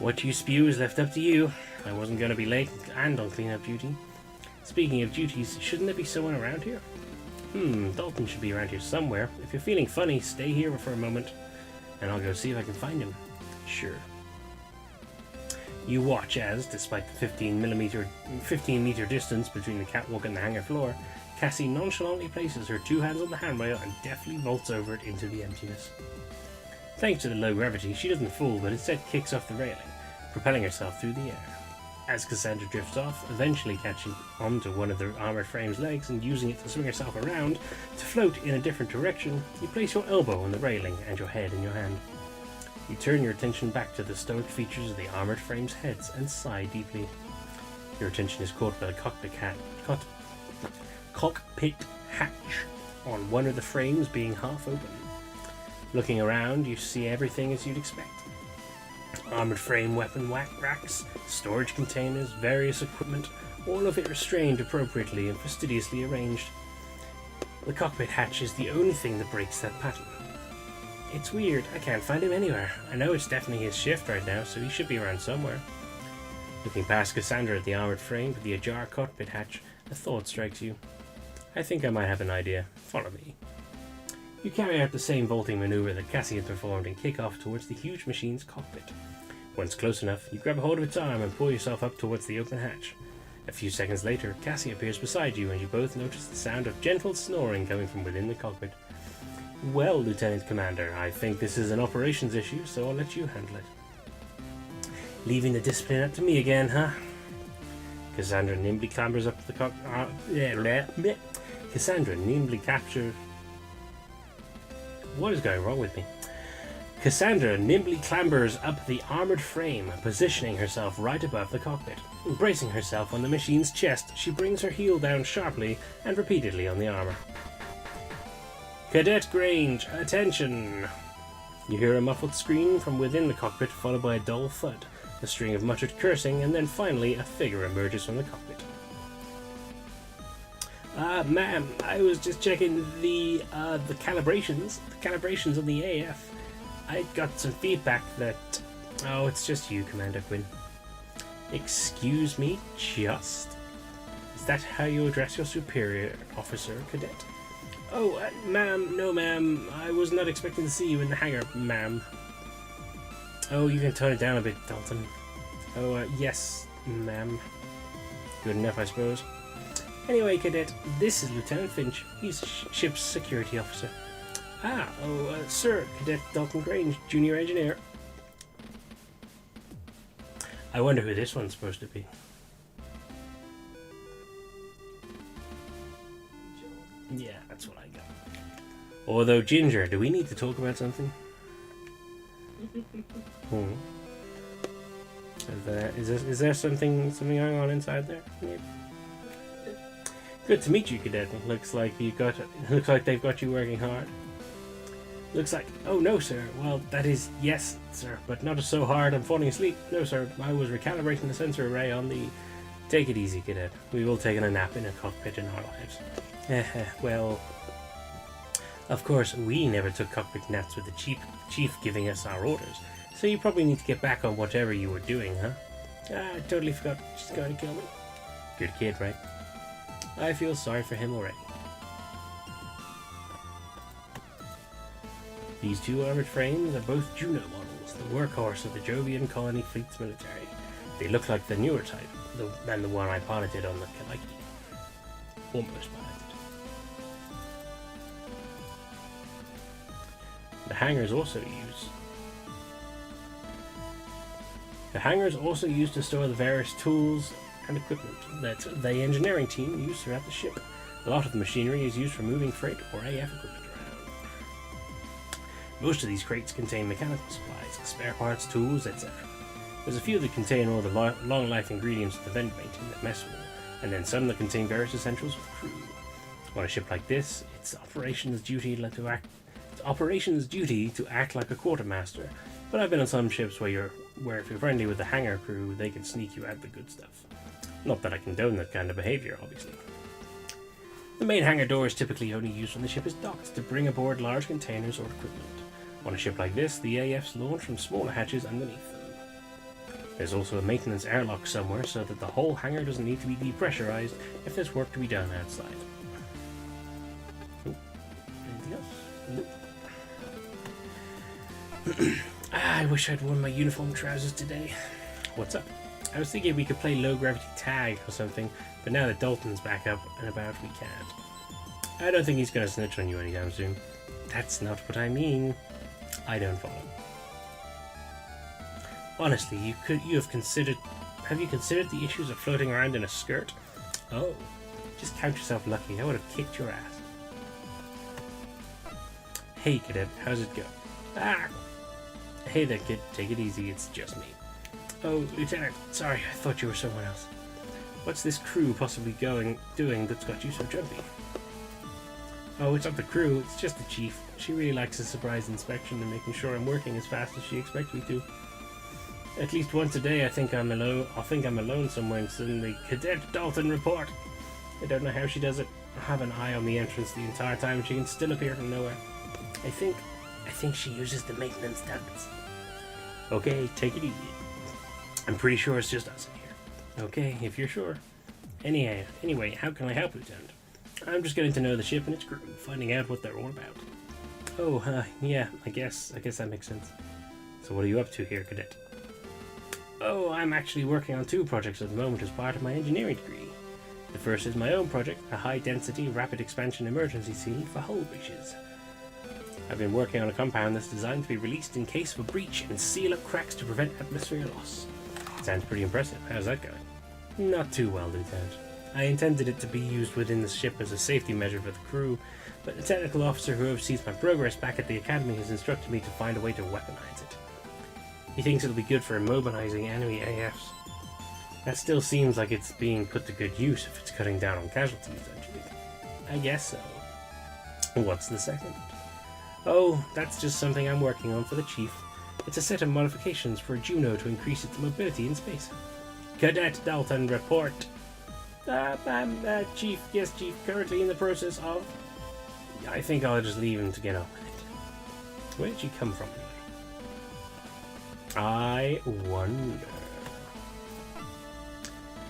What you spew is left up to you. I wasn't going to be late and on cleanup duty. Speaking of duties, shouldn't there be someone around here? Dalton should be around here somewhere. If you're feeling funny, stay here for a moment, and I'll go see if I can find him. Sure. You watch as, despite the 15 meter distance between the catwalk and the hangar floor, Cassie nonchalantly places her 2 hands on the handrail and deftly vaults over it into the emptiness. Thanks to the low gravity, she doesn't fall, but instead kicks off the railing, propelling herself through the air. as Cassandra drifts off, eventually catching onto one of the armored frame's legs and using it to swing herself around to float in a different direction. You place your elbow on the railing and your head in your hand. You turn your attention back to the stoic features of the armored frame's heads and sigh deeply. Your attention is caught by the cockpit hatch on one of the frames being half open. Looking around, you see everything as you'd expect. Armored frame weapon racks, storage containers, various equipment, all of it restrained appropriately and fastidiously arranged. The cockpit hatch is the only thing that breaks that pattern. It's weird, I can't find him anywhere. I know it's definitely his shift right now, so he should be around somewhere. Looking past Cassandra at the armored frame with the ajar cockpit hatch, a thought strikes you. I think I might have an idea. Follow me. You carry out the same vaulting maneuver that Cassie had performed and kick off towards the huge machine's cockpit. Once close enough, you grab a hold of its arm and pull yourself up towards the open hatch. A few seconds later, Cassie appears beside you and you both notice the sound of gentle snoring coming from within the cockpit. Well, Lieutenant Commander, I think this is an operations issue, so I'll let you handle it. Leaving the discipline up to me again, huh? Cassandra nimbly clambers up the Cassandra nimbly captures... What is going wrong with me? Cassandra nimbly clambers up the armored frame, positioning herself right above the cockpit. Bracing herself on the machine's chest, she brings her heel down sharply and repeatedly on the armor. Cadet Grange, attention! You hear a muffled scream from within the cockpit, followed by a dull thud, a string of muttered cursing, and then finally a figure emerges from the cockpit. Ma'am, I was just checking the calibrations on the AF. I got some feedback that... Oh, it's just you, Commander Quinn. Excuse me, just? Is that how you address your superior officer, Cadet? Oh, ma'am, no ma'am, I was not expecting to see you in the hangar, ma'am. Oh, you can tone it down a bit, Dalton. Oh, yes, ma'am. Good enough, I suppose. Anyway, Cadet, this is Lieutenant Finch. He's ship's security officer. Sir, Cadet Dalton Grange, junior engineer. I wonder who this one's supposed to be. Yeah, that's what I got. Although, Ginger, do we need to talk about something? Is there something going on inside there? Yeah. Good to meet you, Cadet. Looks like they've got you working hard. Looks like... Oh, no, sir. Well, that is... Yes, sir. But not so hard I'm falling asleep. No, sir. I was recalibrating the sensor array on the... Take it easy, Cadet. We've all taken a nap in a cockpit in our lives. Well... Of course, we never took cockpit naps with the chief giving us our orders. So you probably need to get back on whatever you were doing, huh? I totally forgot she's going to kill me. Good kid, right? I feel sorry for him already. These two armored frames are both Juno models, the workhorse of the Jovian colony fleet's military. They look like the newer type than the one I piloted on the Kaliki. Almost piloted. The hangars also used to store the various tools and equipment that the engineering team used throughout the ship. A lot of the machinery is used for moving freight or AF equipment around. Most of these crates contain mechanical supplies, spare parts, tools, etc. There's a few that contain all the long-life ingredients of the vent mate in the mess hall, and then some that contain various essentials for the crew. On a ship like this, it's operations duty to act like a quartermaster, but I've been on some ships where if you're friendly with the hangar crew, they can sneak you out the good stuff. Not that I condone that kind of behavior, obviously. The main hangar door is typically only used when the ship is docked to bring aboard large containers or equipment. On a ship like this, the AFs launch from smaller hatches underneath them. There's also a maintenance airlock somewhere so that the whole hangar doesn't need to be depressurized if there's work to be done outside. Oh, anything else? Nope. I wish I'd worn my uniform trousers today. What's up? I was thinking we could play low gravity tag or something, but now that Dalton's back up and about, we can't. I don't think he's going to snitch on you anytime soon. That's not what I mean. I don't follow. Honestly, you have considered have you considered the issues of floating around in a skirt? Oh, just count yourself lucky. I would have kicked your ass. Hey, Cadet, how's it go? Ah! Hey there, kid. Take it easy. It's just me. Oh, Lieutenant. Sorry, I thought you were someone else. What's this crew possibly doing that's got you so jumpy? Oh, it's not the crew. It's just the chief. She really likes a surprise inspection and making sure I'm working as fast as she expects me to. At least once a day, I'll think I'm alone somewhere and suddenly, Cadet Dalton report. I don't know how she does it. I have an eye on the entrance the entire time and she can still appear from nowhere. I think she uses the maintenance ducts. Okay, take it easy. I'm pretty sure it's just us in here. Okay, if you're sure. Anyway, how can I help, Lieutenant? I'm just getting to know the ship and its crew, finding out what they're all about. Oh, yeah, I guess that makes sense. So what are you up to here, Cadet? Oh, I'm actually working on 2 projects at the moment as part of my engineering degree. The first is my own project, a high-density, rapid expansion emergency seal for hull breaches. I've been working on a compound that's designed to be released in case of a breach and seal up cracks to prevent atmosphere loss. Sounds pretty impressive. How's that going? Not too well, Lieutenant. I intended it to be used within the ship as a safety measure for the crew, but the technical officer who oversees my progress back at the academy has instructed me to find a way to weaponize it. He thinks it'll be good for immobilizing enemy AFs. That still seems like it's being put to good use if it's cutting down on casualties, don't you think? I guess so. What's the second? Oh, that's just something I'm working on for the Chief. It's a set of modifications for Juno to increase its mobility in space. Cadet Dalton, report. Chief. Yes, Chief. Currently in the process of... I think I'll just leave him to get on with it. Where did she come from, anyway? I wonder...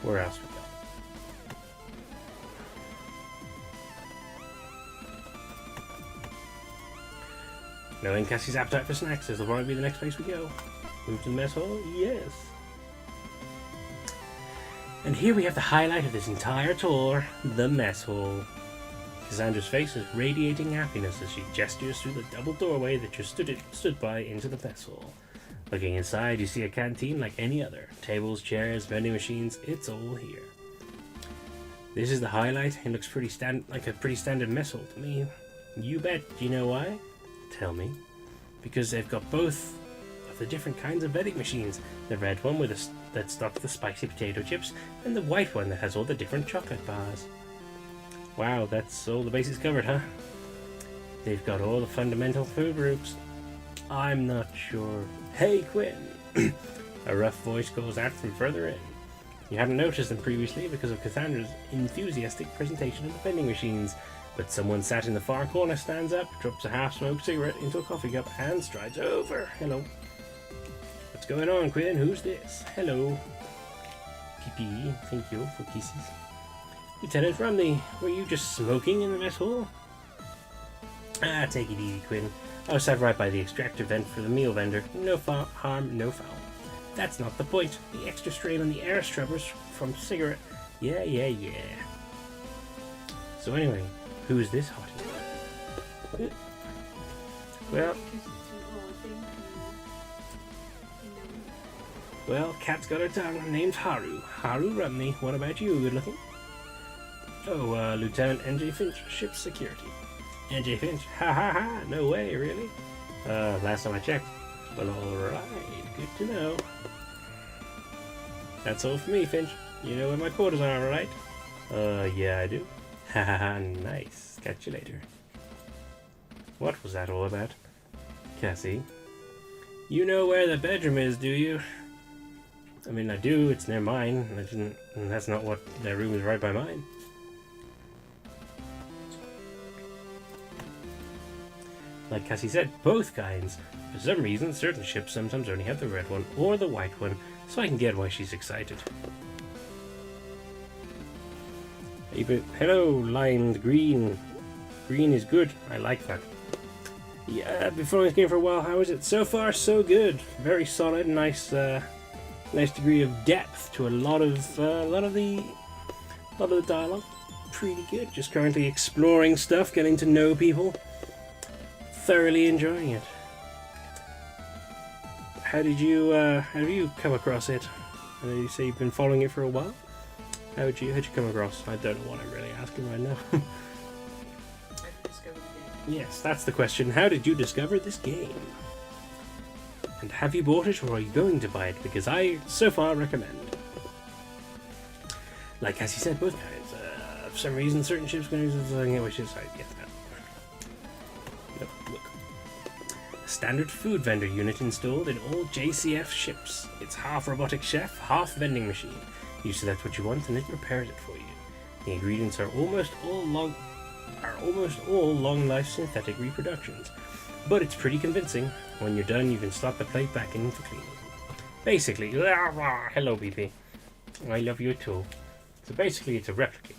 Where else we go? Knowing Cassie's appetite for snacks, this will probably be the next place we go. Move to the mess hall? Yes. And here we have the highlight of this entire tour, the mess hall. Cassandra's face is radiating happiness as she gestures through the double doorway that just stood by into the mess hall. Looking inside, you see a canteen like any other. Tables, chairs, vending machines, it's all here. This is the highlight. It looks like a pretty standard mess hall to me. You bet. Do you know why? Tell me. Because they've got both of the different kinds of vending machines. The red one that stocks the spicy potato chips, and the white one that has all the different chocolate bars. Wow, that's all the bases covered, huh? They've got all the fundamental food groups. I'm not sure. Hey, Quinn! A rough voice goes out from further in. You hadn't noticed them previously because of Cassandra's enthusiastic presentation of the vending machines, but someone sat in the far corner stands up, drops a half-smoked cigarette into a coffee cup, and strides over. Hello. What's going on, Quinn? Who's this? Hello. PP, thank you for kisses. Lieutenant Rumney, were you just smoking in the mess hall? Take it easy, Quinn. I was sat right by the extractor vent for the meal vendor. No harm, no foul. That's not the point. The extra strain on the air scrubbers from cigarette. Yeah. So anyway, who's this hottie? Well, cat's got her tongue. Name's Haru. Haru Rumney. What about you, good looking? Oh, Lieutenant NJ Finch, ship security. NJ Finch? Ha, no way, really? Last time I checked. Well, alright, good to know. That's all for me, Finch. You know where my quarters are, right? Yeah, I do. Ha, nice. Catch you later. What was that all about? Cassie? You know where the bedroom is, do you? I mean, I do. It's near mine. That's not what their room is right by mine. Like Cassie said, both kinds. For some reason, certain ships sometimes only have the red one or the white one, so I can get why she's excited. Hello, limed green. Green is good. I like that. Yeah, been following this game for a while. How is it? So far, so good. Very solid, nice degree of depth to a lot of the dialogue. Pretty good. Just currently exploring stuff, getting to know people. Thoroughly enjoying it. How did you come across it? I know you say you've been following it for a while. How'd you come across? I don't know what I'm really asking right now. I discovered the game. Yes, that's the question. How did you discover this game? And have you bought it or are you going to buy it? Because I, so far, recommend. Like Cassie said, both kinds. For some reason, certain ships can use something which is... Yes, no. Look. A standard food vendor unit installed in all JCF ships. It's half robotic chef, half vending machine. You select what you want and it prepares it for you. The ingredients are almost all long life synthetic reproductions. But it's pretty convincing. When you're done, you can slot the plate back in for cleaning. Basically, hello BP. I love you too. So basically it's a replicator.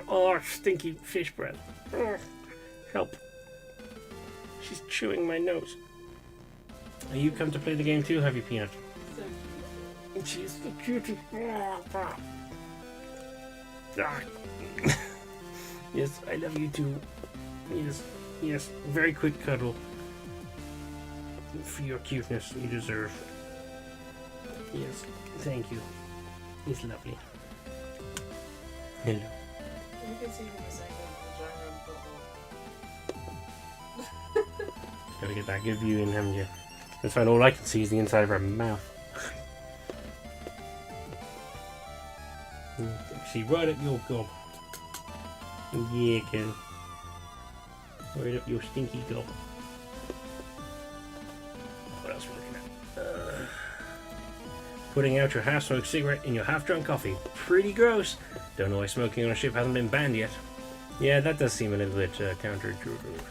Oh, stinky fish breath. Help. She's chewing my nose. Are you come to play the game too, have you, Peanut? So cute. She's the cutest. Yes, I love you too. Yes, very quick cuddle. For your cuteness, you deserve. Yes, thank you. It's lovely. Hello. You can see me saying the genre Gotta get that good view in, haven't you? That's fine, all I can see is the inside of her mouth. See, right up your gob. Yeah, kid. Right up your stinky gob. What else are we looking at? Putting out your half-smoked cigarette in your half-drunk coffee. Pretty gross. Don't know why smoking on a ship hasn't been banned yet. Yeah, that does seem a little bit counterintuitive.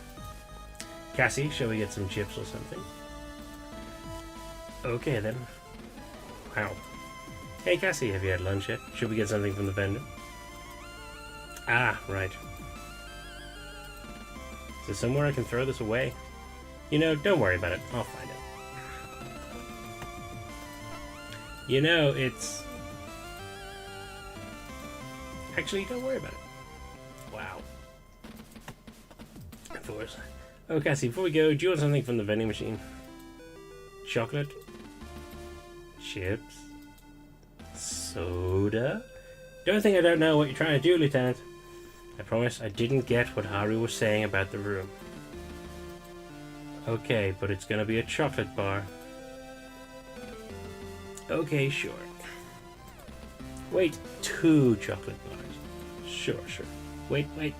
Cassie, shall we get some chips or something? Okay then. Wow. Hey Cassie, have you had lunch yet? Should we get something from the vendor? Ah, right. Is there somewhere I can throw this away? You know, don't worry about it. I'll find it. You know, it's... Actually, don't worry about it. Wow. Of course. Oh, Cassie, before we go, do you want something from the vending machine? Chocolate? Chips? Soda? Don't think I don't know what you're trying to do, Lieutenant. I promise I didn't get what Haru was saying about the room. Okay, but it's gonna be a chocolate bar. Okay, sure. Wait, 2 chocolate bars. Sure. Wait, 3.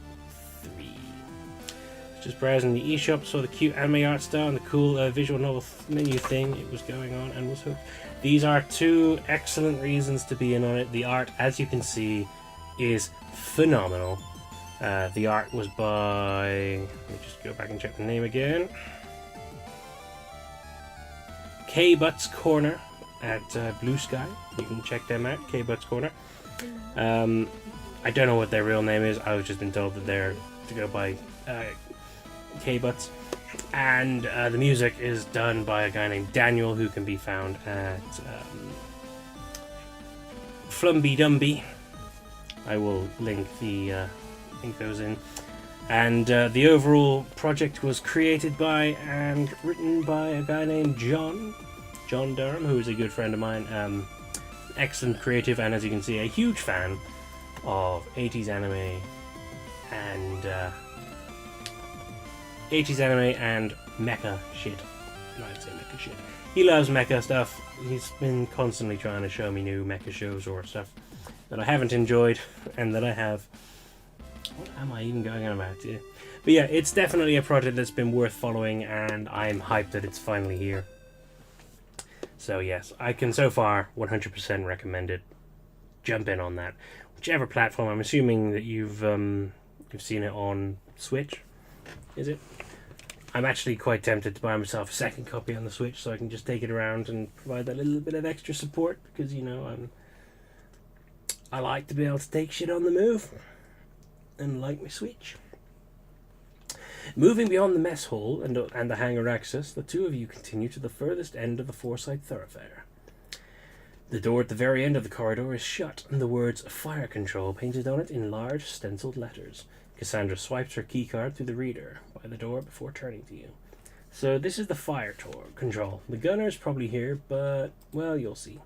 Just browsing the eShop, saw the cute anime art style and the cool visual novel menu thing it was going on and was hooked. These are 2 excellent reasons to be in on it. The art, as you can see, is phenomenal. The art was by... Let me just go back and check the name again. K-Butts Corner at Blue Sky. You can check them out, K-Butts Corner. I don't know what their real name is. I was just been told that they're to go by K-Butts. And the music is done by a guy named Daniel, who can be found at Flumby Dumby. I will link those in. And the overall project was created by and written by a guy named John Durham, who is a good friend of mine. Excellent creative, and as you can see, a huge fan of 80s anime and mecha shit. I'd say mecha shit. He loves mecha stuff. He's been constantly trying to show me new mecha shows or stuff that I haven't enjoyed and that I have. What am I even going on about here? But yeah, it's definitely a project that's been worth following, and I'm hyped that it's finally here. So yes, I can so far 100% recommend it. Jump in on that. Whichever platform. I'm assuming that you've seen it on Switch. Is it? I'm actually quite tempted to buy myself a second copy on the Switch so I can just take it around and provide that little bit of extra support, because you know I like to be able to take shit on the move and like my Switch. Moving beyond the mess hall and the hangar access, the 2 of you continue to the furthest end of the Foresight thoroughfare. The door at the very end of the corridor is shut, and the words "Fire Control" painted on it in large stenciled letters. Cassandra swipes her keycard through the reader by the door before turning to you. So this is the fire control. The gunner's probably here, but, well, you'll see.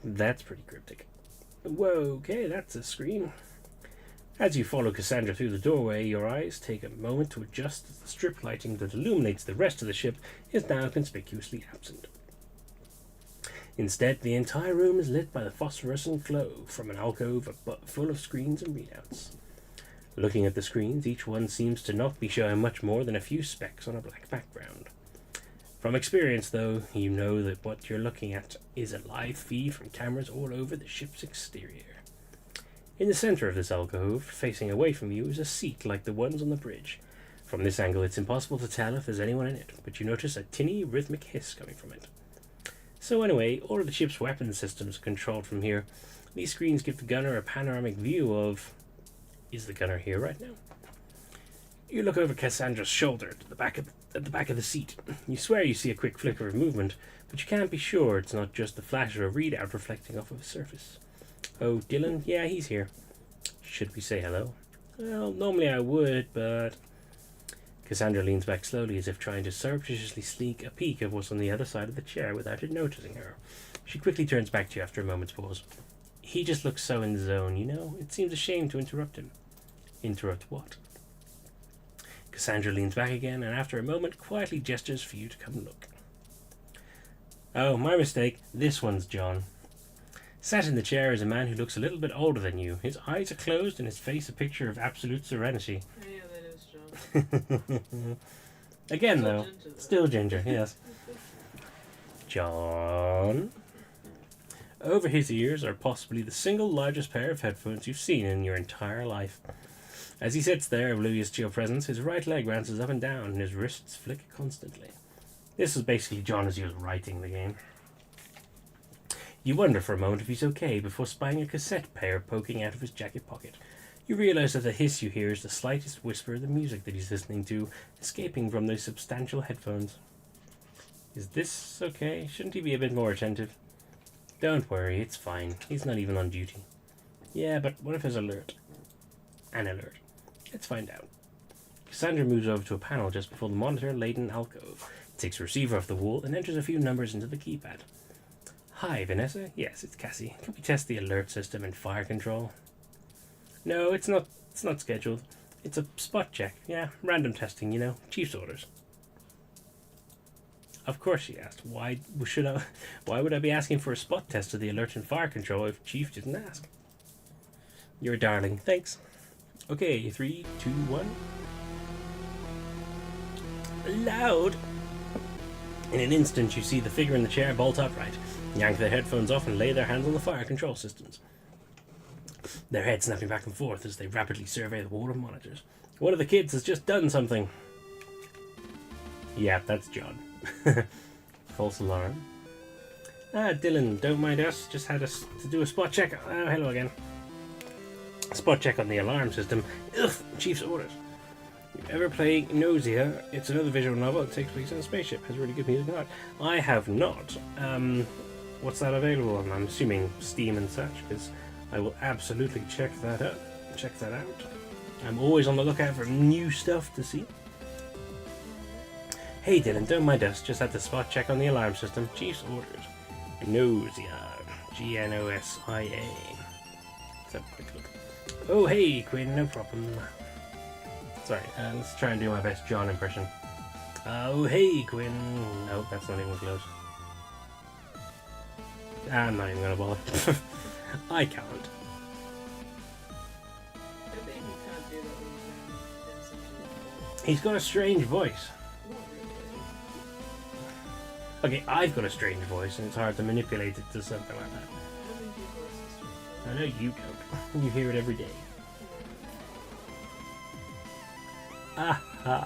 That's pretty cryptic. Whoa, okay, that's a screen. As you follow Cassandra through the doorway, your eyes take a moment to adjust as the strip lighting that illuminates the rest of the ship is now conspicuously absent. Instead, the entire room is lit by the phosphorescent glow from an alcove full of screens and readouts. Looking at the screens, each one seems to not be showing much more than a few specks on a black background. From experience, though, you know that what you're looking at is a live feed from cameras all over the ship's exterior. In the center of this alcove, facing away from you, is a seat like the ones on the bridge. From this angle, it's impossible to tell if there's anyone in it, but you notice a tinny, rhythmic hiss coming from it. So anyway, all of the ship's weapon systems are controlled from here. These screens give the gunner a panoramic view of... Is the gunner here right now? You look over Cassandra's shoulder at the back of the seat. You swear you see a quick flicker of movement, but you can't be sure it's not just the flash of a readout reflecting off of a surface. Oh, Dylan? Yeah, he's here. Should we say hello? Well, normally I would, but... Cassandra leans back slowly as if trying to surreptitiously sneak a peek of what's on the other side of the chair without it noticing her. She quickly turns back to you after a moment's pause. He just looks so in the zone, you know? It seems a shame to interrupt him. Interrupt what? Cassandra leans back again, and after a moment quietly gestures for you to come look. Oh, my mistake. This one's John. Sat in the chair is a man who looks a little bit older than you. His eyes are closed and his face a picture of absolute serenity. Yeah, that is John. Again, Still though, ginger, though. still ginger, yes. John. Over his ears are possibly the single largest pair of headphones you've seen in your entire life. As he sits there, oblivious to your presence, his right leg bounces up and down and his wrists flick constantly. This is basically John as he was writing the game. You wonder for a moment if he's okay before spying a cassette player poking out of his jacket pocket. You realize that the hiss you hear is the slightest whisper of the music that he's listening to, escaping from those substantial headphones. Is this okay? Shouldn't he be a bit more attentive? Don't worry, it's fine. He's not even on duty. Yeah, but what if there's an alert? Let's find out. Cassandra moves over to a panel just before the monitor-laden alcove, takes a receiver off the wall, and enters a few numbers into the keypad. Hi, Vanessa. Yes, it's Cassie. Can we test the alert system and fire control? No, it's not scheduled. It's a spot check. Yeah, random testing, you know. Chief's orders. Of course, she asked. Why would I be asking for a spot test of the alert and fire control if Chief didn't ask? You're a darling. Thanks. Okay, 3, 2, 1. Loud! In an instant, you see the figure in the chair bolt upright, yank their headphones off, and lay their hands on the fire control systems. Their heads snapping back and forth as they rapidly survey the wall of monitors. One of the kids has just done something. Yeah, that's John. False alarm. Dylan, don't mind us. Just had us to do a spot check. Oh, hello again. Spot check on the alarm system. Ugh, Chief's orders. You ever play Nausea? It's another visual novel that takes place on a spaceship. Has really good music and art. I have not. What's that available on? I'm assuming Steam and such, because I will absolutely check that out. I'm always on the lookout for new stuff to see. Hey Dylan, don't mind us. Just had the spot check on the alarm system. Chief's orders. Nausea. Gnosia. Let's have a quick look. Oh hey Quinn, no problem. Sorry, let's try and do my best John impression. Oh hey Quinn. No, that's not even close. I'm not even gonna bother. I can't. I think you can't do that when you're in He's got a strange voice. Not really. Okay, I've got a strange voice and it's hard to manipulate it to something like that. I think your voice is strange. I know you don't. You hear it every day. Aha.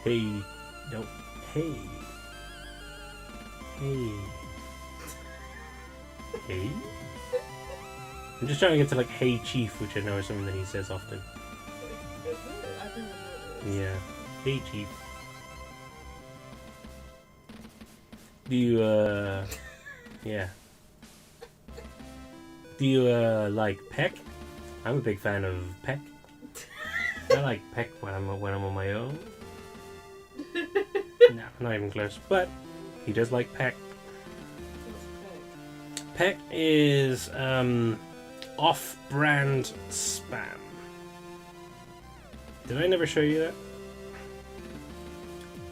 Hey. No. Hey. Hey. Hey. I'm just trying to get to like Hey Chief, which I know is something that he says often. Is it? I think I know it is. Yeah. Hey Chief. Do you, yeah. Do you, like Peck? I'm a big fan of Peck. I like Peck when I'm on my own. No, not even close. But he does like Peck. Peck is off-brand spam. Did I never show you that?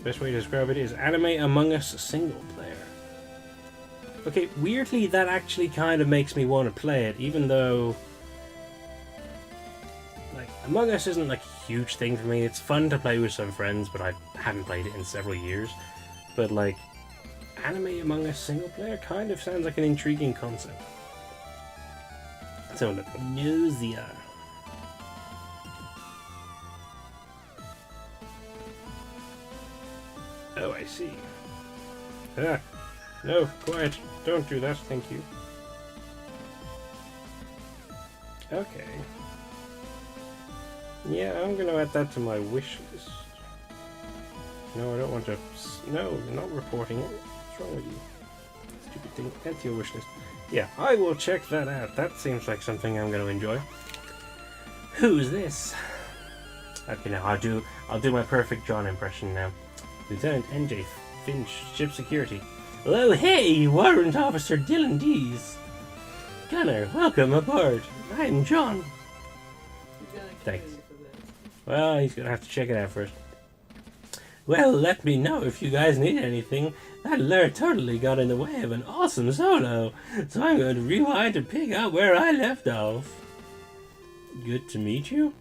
Best way to describe it is Anime Among Us single player. Okay, weirdly that actually kind of makes me want to play it, even though like Among Us isn't like a huge thing for me. It's fun to play with some friends, but I haven't played it in several years. But like Anime Among Us single player kind of sounds like an intriguing concept. So look, Nozia. Oh, I see. Ah, no, quiet. Don't do that, thank you. Okay. Yeah, I'm gonna add that to my wish list. No, I don't want to... No, you're not reporting it. What's wrong with you? Stupid thing. Add to your wish list. Yeah, I will check that out. That seems like something I'm gonna enjoy. Who's this? Okay, now I'll do my perfect John impression now. Lieutenant NJ Finch, Ship Security. Oh, hey, Warrant Officer Dylan Dees. Gunner, welcome aboard. I'm John. Thanks. Well, he's gonna have to check it out first. Well, let me know if you guys need anything. That alert totally got in the way of an awesome solo, so I'm going to rewind and pick up where I left off. Good to meet you.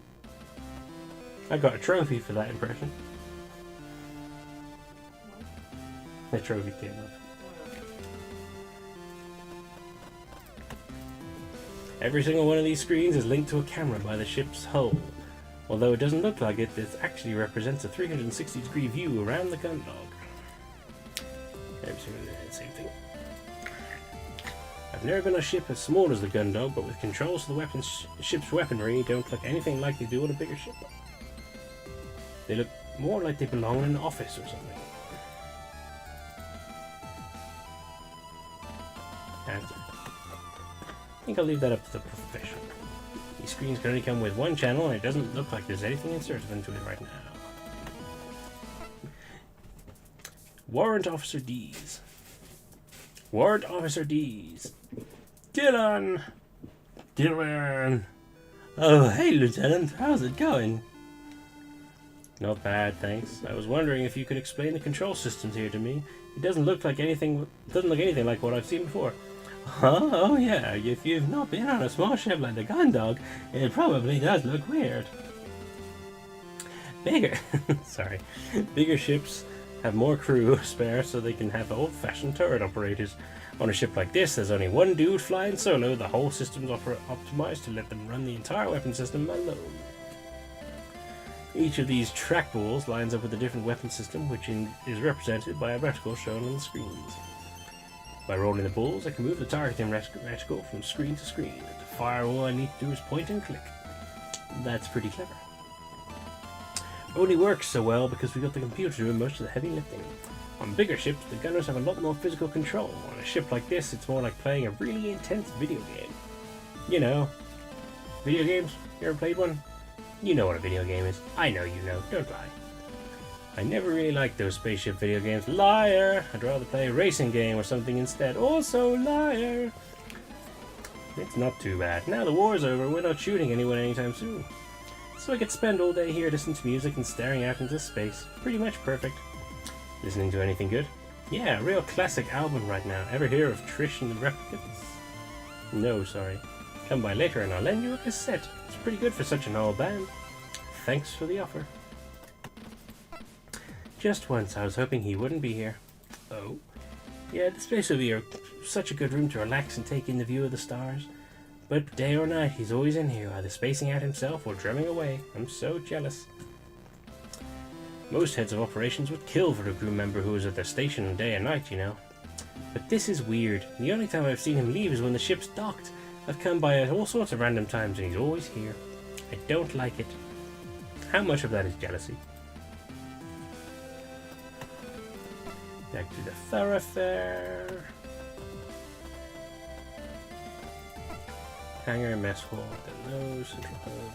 I got a trophy for that impression. The trophy came up. Every single one of these screens is linked to a camera by the ship's hull. Although it doesn't look like it, this actually represents a 360-degree view around the gun dog. Every single same thing. I've never been on a ship as small as the gun dog, but with controls to the ship's weaponry don't look anything like they do on a bigger ship. They look more like they belong in an office or something. I think I'll leave that up to the professional. These screens can only come with one channel, and it doesn't look like there's anything inserted into it right now. Warrant Officer Dees. Warrant Officer Dees. Dylan! Dylan! Oh, hey, Lieutenant. How's it going? Not bad, thanks. I was wondering if you could explain the control systems here to me. It doesn't look anything like what I've seen before. Oh yeah, if you've not been on a small ship like the Gun Dog, it probably does look weird. Bigger ships have more crew spare so they can have old-fashioned turret operators. On a ship like this, there's only one dude flying solo. The whole system's optimized to let them run the entire weapon system alone. Each of these trackballs lines up with a different weapon system, which is represented by a reticle shown on the screens. By rolling the balls, I can move the targeting reticle from screen to screen. To fire, all I need to do is point and click. That's pretty clever. Only works so well because we got the computer doing most of the heavy lifting. On bigger ships, the gunners have a lot more physical control. On a ship like this, it's more like playing a really intense video game. You know, video games? You ever played one? You know what a video game is. I know you know, don't lie. I never really liked those spaceship video games. Liar! I'd rather play a racing game or something instead. Also, liar! It's not too bad. Now the war's over, we're not shooting anyone anytime soon. So I could spend all day here listening to music and staring out into space. Pretty much perfect. Listening to anything good? Yeah, a real classic album right now. Ever hear of Trish and the Replicants? No, sorry. Come by later and I'll lend you a cassette. It's pretty good for such an old band. Thanks for the offer. Just once, I was hoping he wouldn't be here. Oh? Yeah, this place will be such a good room to relax and take in the view of the stars. But day or night, he's always in here, either spacing out himself or drumming away. I'm so jealous. Most heads of operations would kill for a crew member who was at their station day and night, you know. But this is weird. The only time I've seen him leave is when the ship's docked. I've come by at all sorts of random times and he's always here. I don't like it. How much of that is jealousy? Back to the thoroughfare. Hangar, mess hall, then central hall,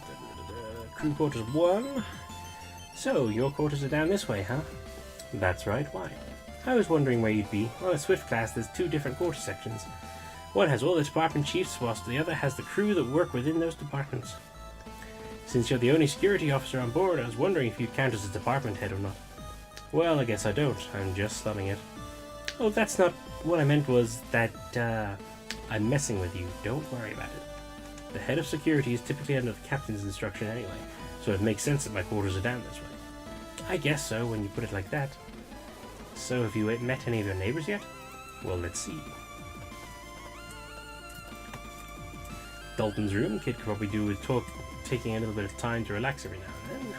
crew quarters 1. So, your quarters are down this way, huh? That's right, why? I was wondering where you'd be. On a Swift class, there's 2 different quarter sections. One has all the department chiefs, whilst the other has the crew that work within those departments. Since you're the only security officer on board, I was wondering if you'd count as a department head or not. Well, I guess I don't. I'm just slumming it. Oh, that's not... What I meant was that, I'm messing with you. Don't worry about it. The head of security is typically under the captain's instruction anyway, so it makes sense that my quarters are down this way. I guess so, when you put it like that. So, have you met any of your neighbors yet? Well, let's see. Dalton's room. Kid could probably do with taking a little bit of time to relax every now and then.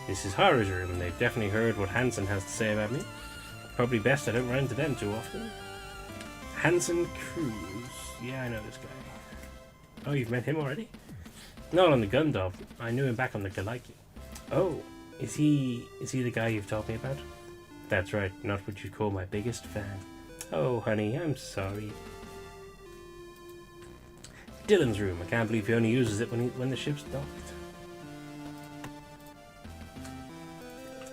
This is Haru's room, and they've definitely heard what Hansen has to say about me. Probably best I don't run into them too often. Hansen Cruz. Yeah, I know this guy. Oh, you've met him already? Not on the Gundam. I knew him back on the Galaki. Oh, is he the guy you've told me about? That's right, not what you'd call my biggest fan. Oh, honey, I'm sorry. Dylan's room. I can't believe he only uses it when the ship's docked.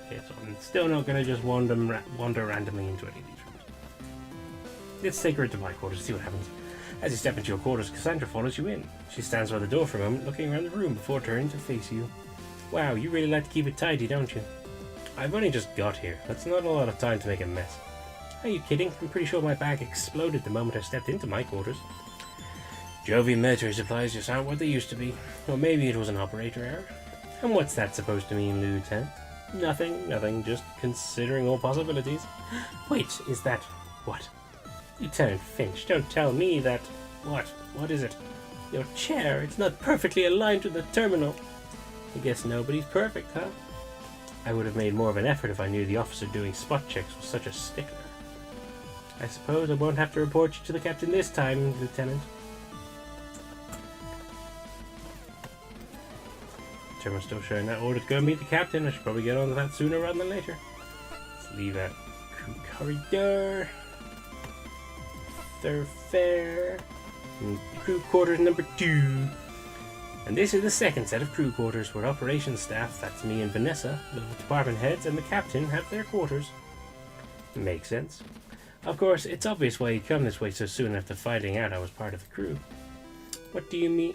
Okay, so I'm still not going to just wander randomly into any of these rooms. Let's take her into my quarters and see what happens. As you step into your quarters, Cassandra follows you in. She stands by the door for a moment, looking around the room before turning to face you. Wow, you really like to keep it tidy, don't you? I've only just got here. That's not a lot of time to make a mess. Are you kidding? I'm pretty sure my bag exploded the moment I stepped into my quarters. Jovian military supplies just aren't what they used to be. Or maybe it was an operator error. And what's that supposed to mean, Lieutenant? Nothing, just considering all possibilities. Wait, is that... what? Lieutenant Finch, don't tell me that... What is it? Your chair, it's not perfectly aligned to the terminal. I guess nobody's perfect, huh? I would have made more of an effort if I knew the officer doing spot checks was such a stickler. I suppose I won't have to report you to the captain this time, Lieutenant. Terminal's still showing that order to go meet the captain. I should probably get on to that sooner rather than later. Let's leave that crew corridor. Thoroughfare. Crew quarters number 2. And this is the second set of crew quarters where operations staff, that's me and Vanessa, the department heads and the captain have their quarters. Makes sense. Of course, it's obvious why you'd come this way so soon after finding out I was part of the crew. What do you mean?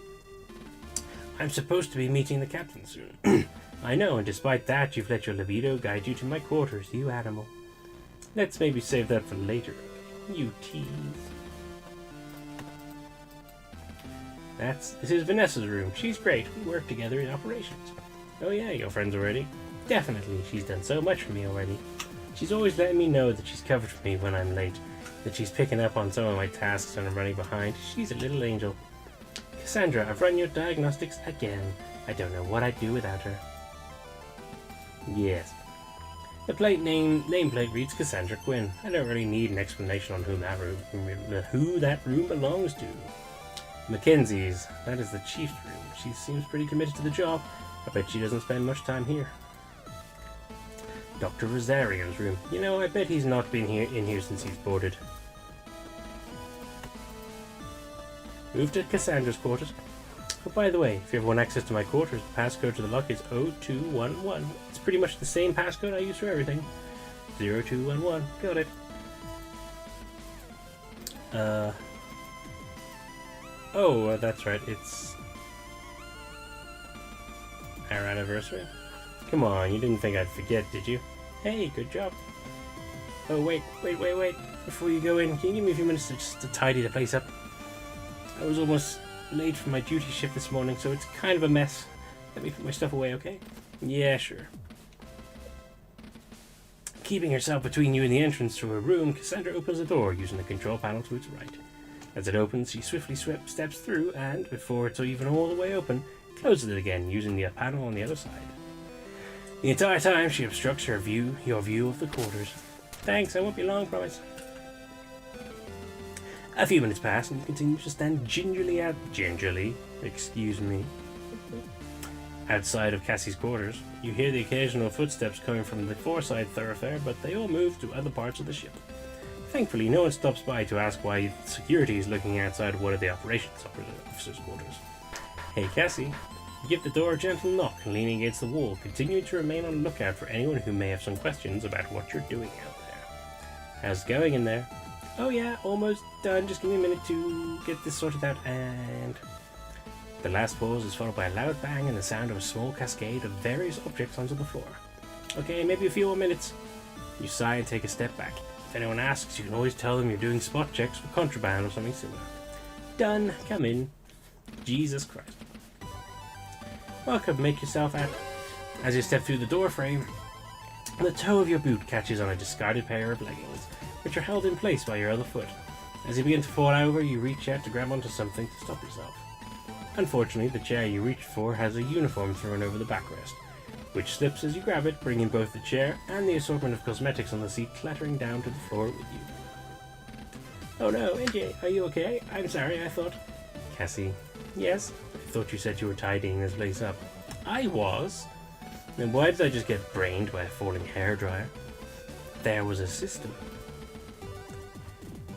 I'm supposed to be meeting the captain soon. I know, and despite that, you've let your libido guide you to my quarters, you animal. Let's maybe save that for later. You tease. This is Vanessa's room. She's great. We work together in operations. Oh yeah, you're friends already? Definitely. She's done so much for me already. She's always letting me know that she's covered for me when I'm late, that she's picking up on some of my tasks when I'm running behind. She's a little angel. Cassandra, I've run your diagnostics again. I don't know what I'd do without her. Yes. The nameplate reads Cassandra Quinn. I don't really need an explanation on who that room belongs to. Mackenzie's. That is the chief's room. She seems pretty committed to the job. I bet she doesn't spend much time here. Dr. Rosario's room. You know, I bet he's not been in here since he's boarded. Move to Cassandra's quarters. Oh, by the way, if you ever want access to my quarters, the passcode to the lock is 0211. It's pretty much the same passcode I use for everything. 0211. Got it. Oh, that's right. It's our anniversary. Come on, you didn't think I'd forget, did you? Hey, good job. Oh, wait. Before you go in, can you give me a few minutes just to tidy the place up? I was almost late for my duty shift this morning, so it's kind of a mess. Let me put my stuff away, okay? Yeah, sure. Keeping herself between you and the entrance to her room, Cassandra opens the door using the control panel to its right. As it opens, she swiftly steps through and, before it's even all the way open, closes it again using the panel on the other side. The entire time, she obstructs your view of the quarters. Thanks, I won't be long, promise. A few minutes pass and you continue to stand gingerly, outside of Cassie's quarters. You hear the occasional footsteps coming from the foreside thoroughfare, but they all move to other parts of the ship. Thankfully, no one stops by to ask why security is looking outside one of the operations officer's quarters. Hey Cassie, You give the door a gentle knock and lean against the wall, continuing to remain on the lookout for anyone who may have some questions about what you're doing out there. How's it going in there? Oh yeah, almost done. Just give me a minute to get this sorted out and... The last pause is followed by a loud bang and the sound of a small cascade of various objects onto the floor. Okay, maybe a few more minutes. You sigh and take a step back. If anyone asks, you can always tell them you're doing spot checks for contraband or something similar. Done. Come in. Jesus Christ. Welcome, make yourself at. As you step through the door frame, the toe of your boot catches on a discarded pair of leggings, which are held in place by your other foot. As you begin to fall over, you reach out to grab onto something to stop yourself. Unfortunately, the chair you reached for has a uniform thrown over the backrest, which slips as you grab it, bringing both the chair and the assortment of cosmetics on the seat clattering down to the floor with you. Oh no, NJ, are you okay? I'm sorry, I thought... Cassie, yes? I thought you said you were tidying this place up. I was? Then why did I just get brained by a falling hairdryer? There was a system.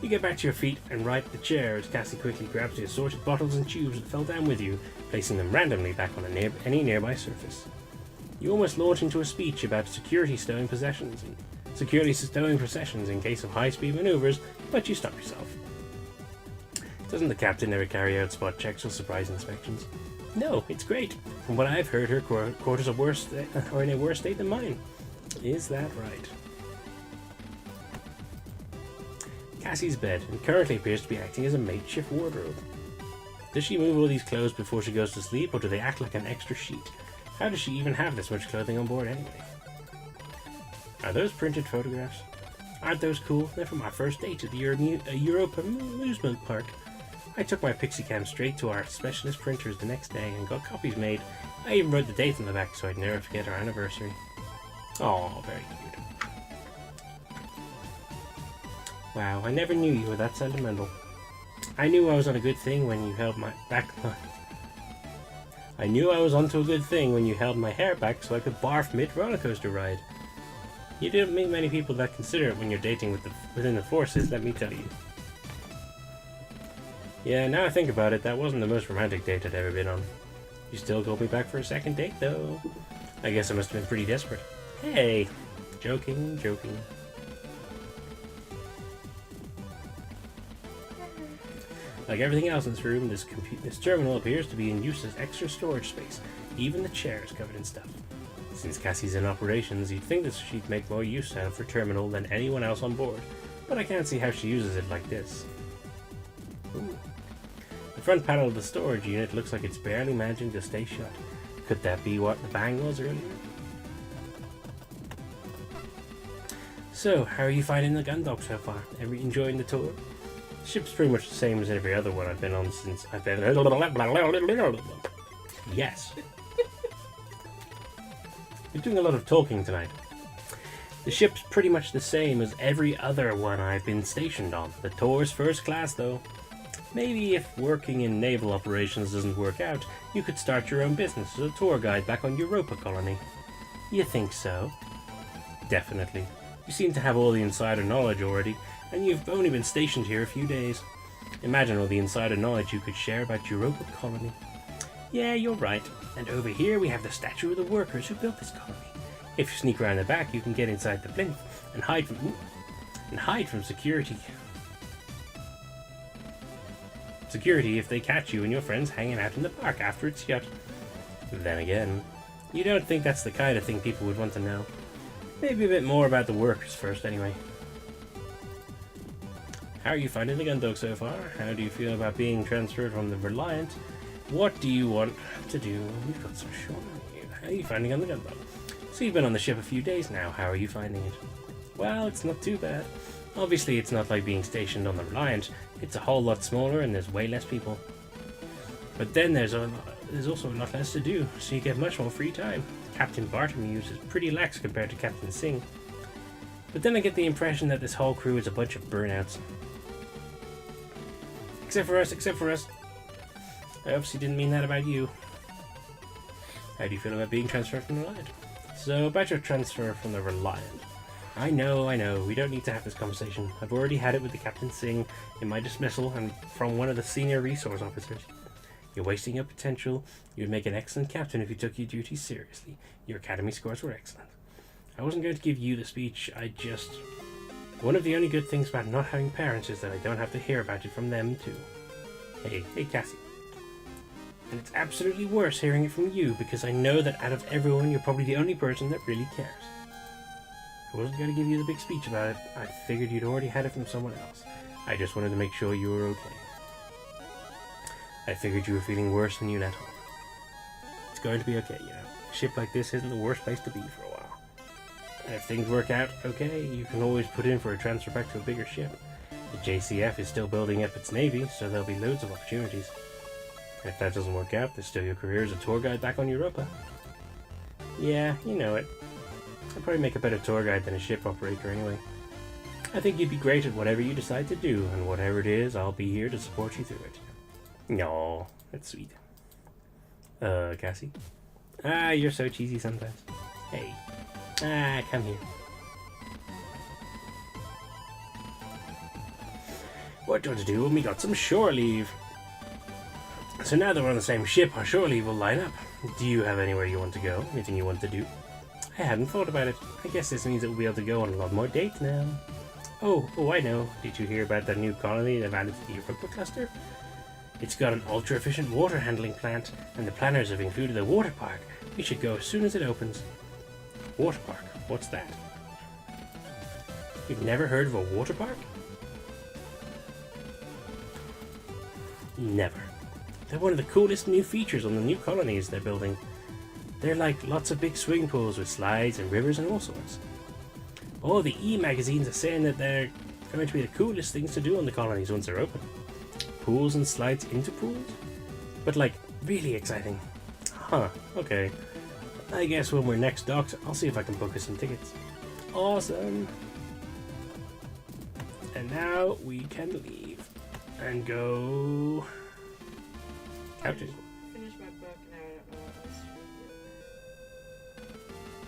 You get back to your feet and right the chair as Cassie quickly grabs the assorted bottles and tubes that fell down with you, placing them randomly back on any nearby surface. You almost launch into a speech about security stowing processions in case of high-speed maneuvers, but you stop yourself. Doesn't the captain ever carry out spot checks or surprise inspections? No, it's great. From what I've heard, her quarters are in a worse state than mine. Is that right? Cassie's bed and currently appears to be acting as a makeshift wardrobe. Does she move all these clothes before she goes to sleep, or do they act like an extra sheet? How does she even have this much clothing on board anyway? Are those printed photographs? Aren't those cool? They're from our first date at the Europa Amusement Park. I took my Pixie-Cam straight to our specialist printers the next day and got copies made. I even wrote the date on the back so I'd never forget our anniversary. Oh, very cute. Wow, I never knew you were that sentimental. I knew I was on a good thing when you held my back. I knew I was onto a good thing when you held my hair back so I could barf mid-roller coaster ride. You don't meet many people that consider it when you're dating within the forces, let me tell you. Yeah, now I think about it, that wasn't the most romantic date I'd ever been on. You still called me back for a second date, though. I guess I must have been pretty desperate. Hey! Joking, joking. Like everything else in this room, this terminal appears to be in use as extra storage space. Even the chair is covered in stuff. Since Cassie's in operations, you'd think that she'd make more use out of her terminal than anyone else on board, but I can't see how she uses it like this. Ooh. The front panel of the storage unit looks like it's barely managing to stay shut. Could that be what the bang was earlier? So, how are you finding the gun dock so far? Enjoying the tour? The ship's pretty much the same as every other one I've been on since I've been... Yes. We're doing a lot of talking tonight. The ship's pretty much the same as every other one I've been stationed on. The tour's first class, though. Maybe if working in naval operations doesn't work out, you could start your own business as a tour guide back on Europa Colony. You think so? Definitely. You seem to have all the insider knowledge already, and you've only been stationed here a few days. Imagine all the insider knowledge you could share about Europa Colony. Yeah, you're right. And over here we have the statue of the workers who built this colony. If you sneak around the back, you can get inside the plinth and hide from security. Security if they catch you and your friends hanging out in the park after it's shut. Then again, you don't think that's the kind of thing people would want to know. Maybe a bit more about the workers first, anyway. How are you finding the gun dock so far? How do you feel about being transferred from the Reliant? What do you want to do? We've got some short on you. How are you finding on the gun dock? So you've been on the ship a few days now. How are you finding it? Well, it's not too bad. Obviously, it's not like being stationed on the Reliant. It's a whole lot smaller and there's way less people. But then there's also a lot less to do, so you get much more free time. Captain Bartholomew is pretty lax compared to Captain Singh. But then I get the impression that this whole crew is a bunch of burnouts. Except for us. I obviously didn't mean that about you. How do you feel about being transferred from the Reliant? So, about your transfer from the Reliant. I know, we don't need to have this conversation. I've already had it with the Captain Singh in my dismissal and from one of the senior resource officers. You're wasting your potential. You'd make an excellent captain if you took your duties seriously. Your academy scores were excellent. I wasn't going to give you the speech, one of the only good things about not having parents is that I don't have to hear about it from them, too. Hey, Cassie. And it's absolutely worse hearing it from you, because I know that out of everyone, you're probably the only person that really cares. I wasn't going to give you the big speech about it. I figured you'd already had it from someone else. I just wanted to make sure you were okay. I figured you were feeling worse than you let on. It's going to be okay, A ship like this isn't the worst place to be for a while. And if things work out okay, you can always put in for a transfer back to a bigger ship. The JCF is still building up its navy, so there'll be loads of opportunities. And if that doesn't work out, there's still your career as a tour guide back on Europa. Yeah, you know it. I'd probably make a better tour guide than a ship operator anyway. I think you'd be great at whatever you decide to do, and whatever it is, I'll be here to support you through it. No, that's sweet. Cassie? You're so cheesy sometimes. Hey. Come here. What do you want to do when we got some shore leave? So now that we're on the same ship, our shore leave will line up. Do you have anywhere you want to go? Anything you want to do? I hadn't thought about it. I guess this means that we'll be able to go on a lot more dates now. Oh, I know. Did you hear about that new colony they've added to the Europa cluster? It's got an ultra-efficient water handling plant, and the planners have included a water park. We should go as soon as it opens. Water park? What's that? You've never heard of a water park? Never. They're one of the coolest new features on the new colonies they're building. They're like lots of big swimming pools with slides and rivers and all sorts. All the e-magazines are saying that they're going to be the coolest things to do on the colonies once they're open. Pools and slides into pools? But like, really exciting. Huh, okay. I guess when we're next docked, I'll see if I can book us some tickets. Awesome! And now we can leave and go... Couches. Finish my book and I don't know what else to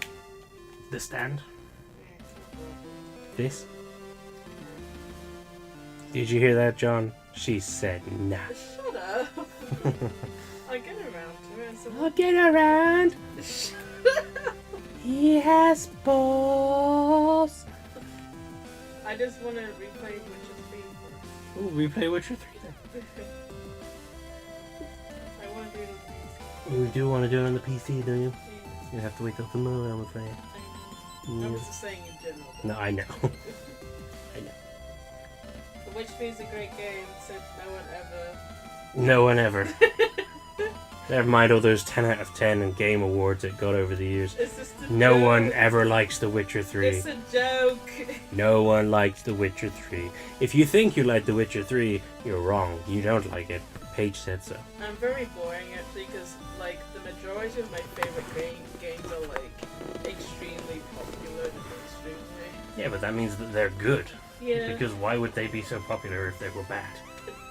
do. The stand. Yeah, it's not book. This. Did you hear that, John? She said nah. Shut up! I'll get around to it. So I'll get around. He has balls. I just want to replay Witcher 3 Ooh, we play Witcher 3 then. first. I want to do it on You do want to do it on the PC, do you? PC. You have to wait till tomorrow, I'm afraid. I was just saying in general. No, I know. I know. The Witcher 3 is a great game, except no one ever... No one ever. Never mind all those 10 out of 10 and game awards it got over the years. It's just a No joke. one ever likes The Witcher 3. It's a joke. No one likes The Witcher 3. If you think you like The Witcher 3, you're wrong. You don't like it. Paige said so. I'm very boring actually, because like the majority of my favorite games are like extremely popular and extremely. Yeah, but that means that they're good. Yeah. Because why would they be so popular if they were bad?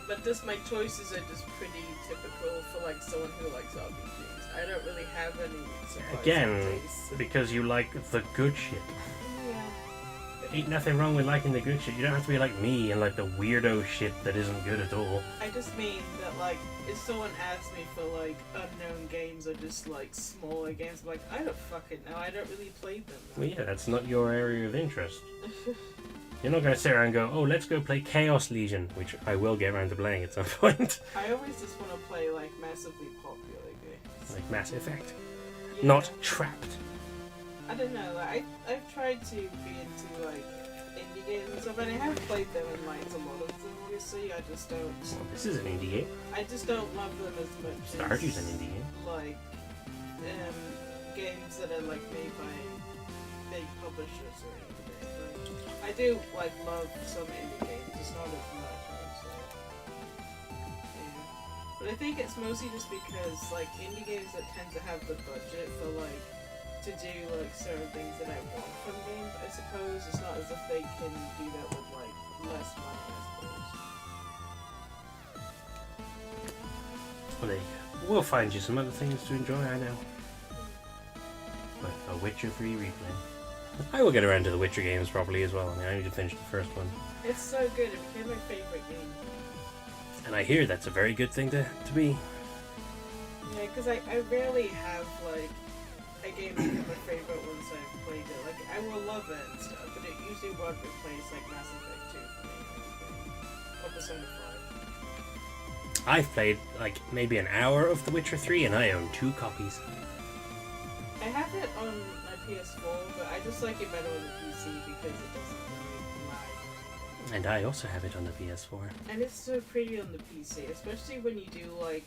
But just my choices are just pretty typical for like someone who likes RPGs. I don't really have any surprising Again, tastes. because you like the good shit. Yeah. Ain't nothing wrong with liking the good shit. You don't have to be like me and like the weirdo shit that isn't good at all. I just mean that like if someone asks me for like unknown games or just like smaller games, I'm like I don't fucking know. I don't really play them. Well, yeah, that's not your area of interest. You're not going to sit around and go, oh, let's go play Chaos Legion, which I will get around to playing at some point. I always just want to play like massively popular games. Like Mass Effect. Yeah. Not Trapped. I don't know. Like I've tried to be into like indie games and stuff, and I have played them and liked a lot of them. Obviously, I just don't. Well, this is an indie game. I just don't love them as much. Stardew's as, an indie game. Like games that are like made by big publishers or anything. Like, I do like love some indie games. It's not as much. I would say. Yeah. But I think it's mostly just because like indie games that tend to have the budget for like to do like certain things that I want from games. I suppose it's not as if they can do that with like less money. I suppose. Well, there you go. We'll find you some other things to enjoy, I know. Like a Witcher 3 replay. I will get around to the Witcher games probably as well. I mean, I need to finish the first one. It's so good. It became my favorite game. And I hear that's a very good thing to be. Yeah, because I rarely have, like, a game become a favorite once I've played it. Like, I will love it and stuff, but it usually won't replace, like, Mass Effect 2 for me or anything. Or Persona 5. I've played like maybe an hour of The Witcher 3 and I own 2 copies. I have it on my PS4, but I just like it better on the PC because it doesn't really lag. And I also have it on the PS4. And it's so pretty on the PC, especially when you do, like,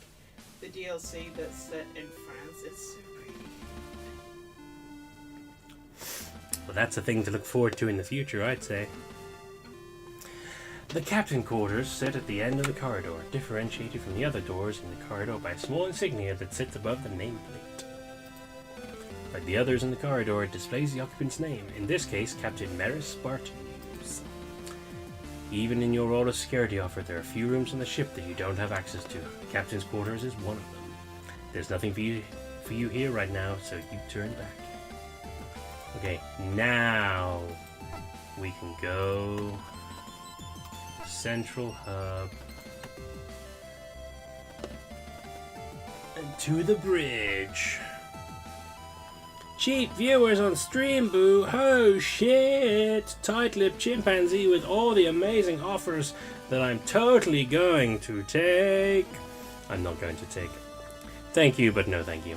the DLC that's set in France. It's so pretty. Well, that's a thing to look forward to in the future, I'd say. The captain quarters sit at the end of the corridor, differentiated from the other doors in the corridor by a small insignia that sits above the nameplate. Like the others in the corridor, it displays the occupant's name, in this case, Captain Merys Bartolius. Even in your role as security officer, there are a few rooms on the ship that you don't have access to. Captain's quarters is one of them. There's nothing for you here right now, so you turn back. Okay, now we can go Central Hub and to the bridge. Cheap viewers on stream, boo. Oh shit! Tight-lipped chimpanzee with all the amazing offers that I'm totally going to take. I'm not going to take. Thank you, but no thank you.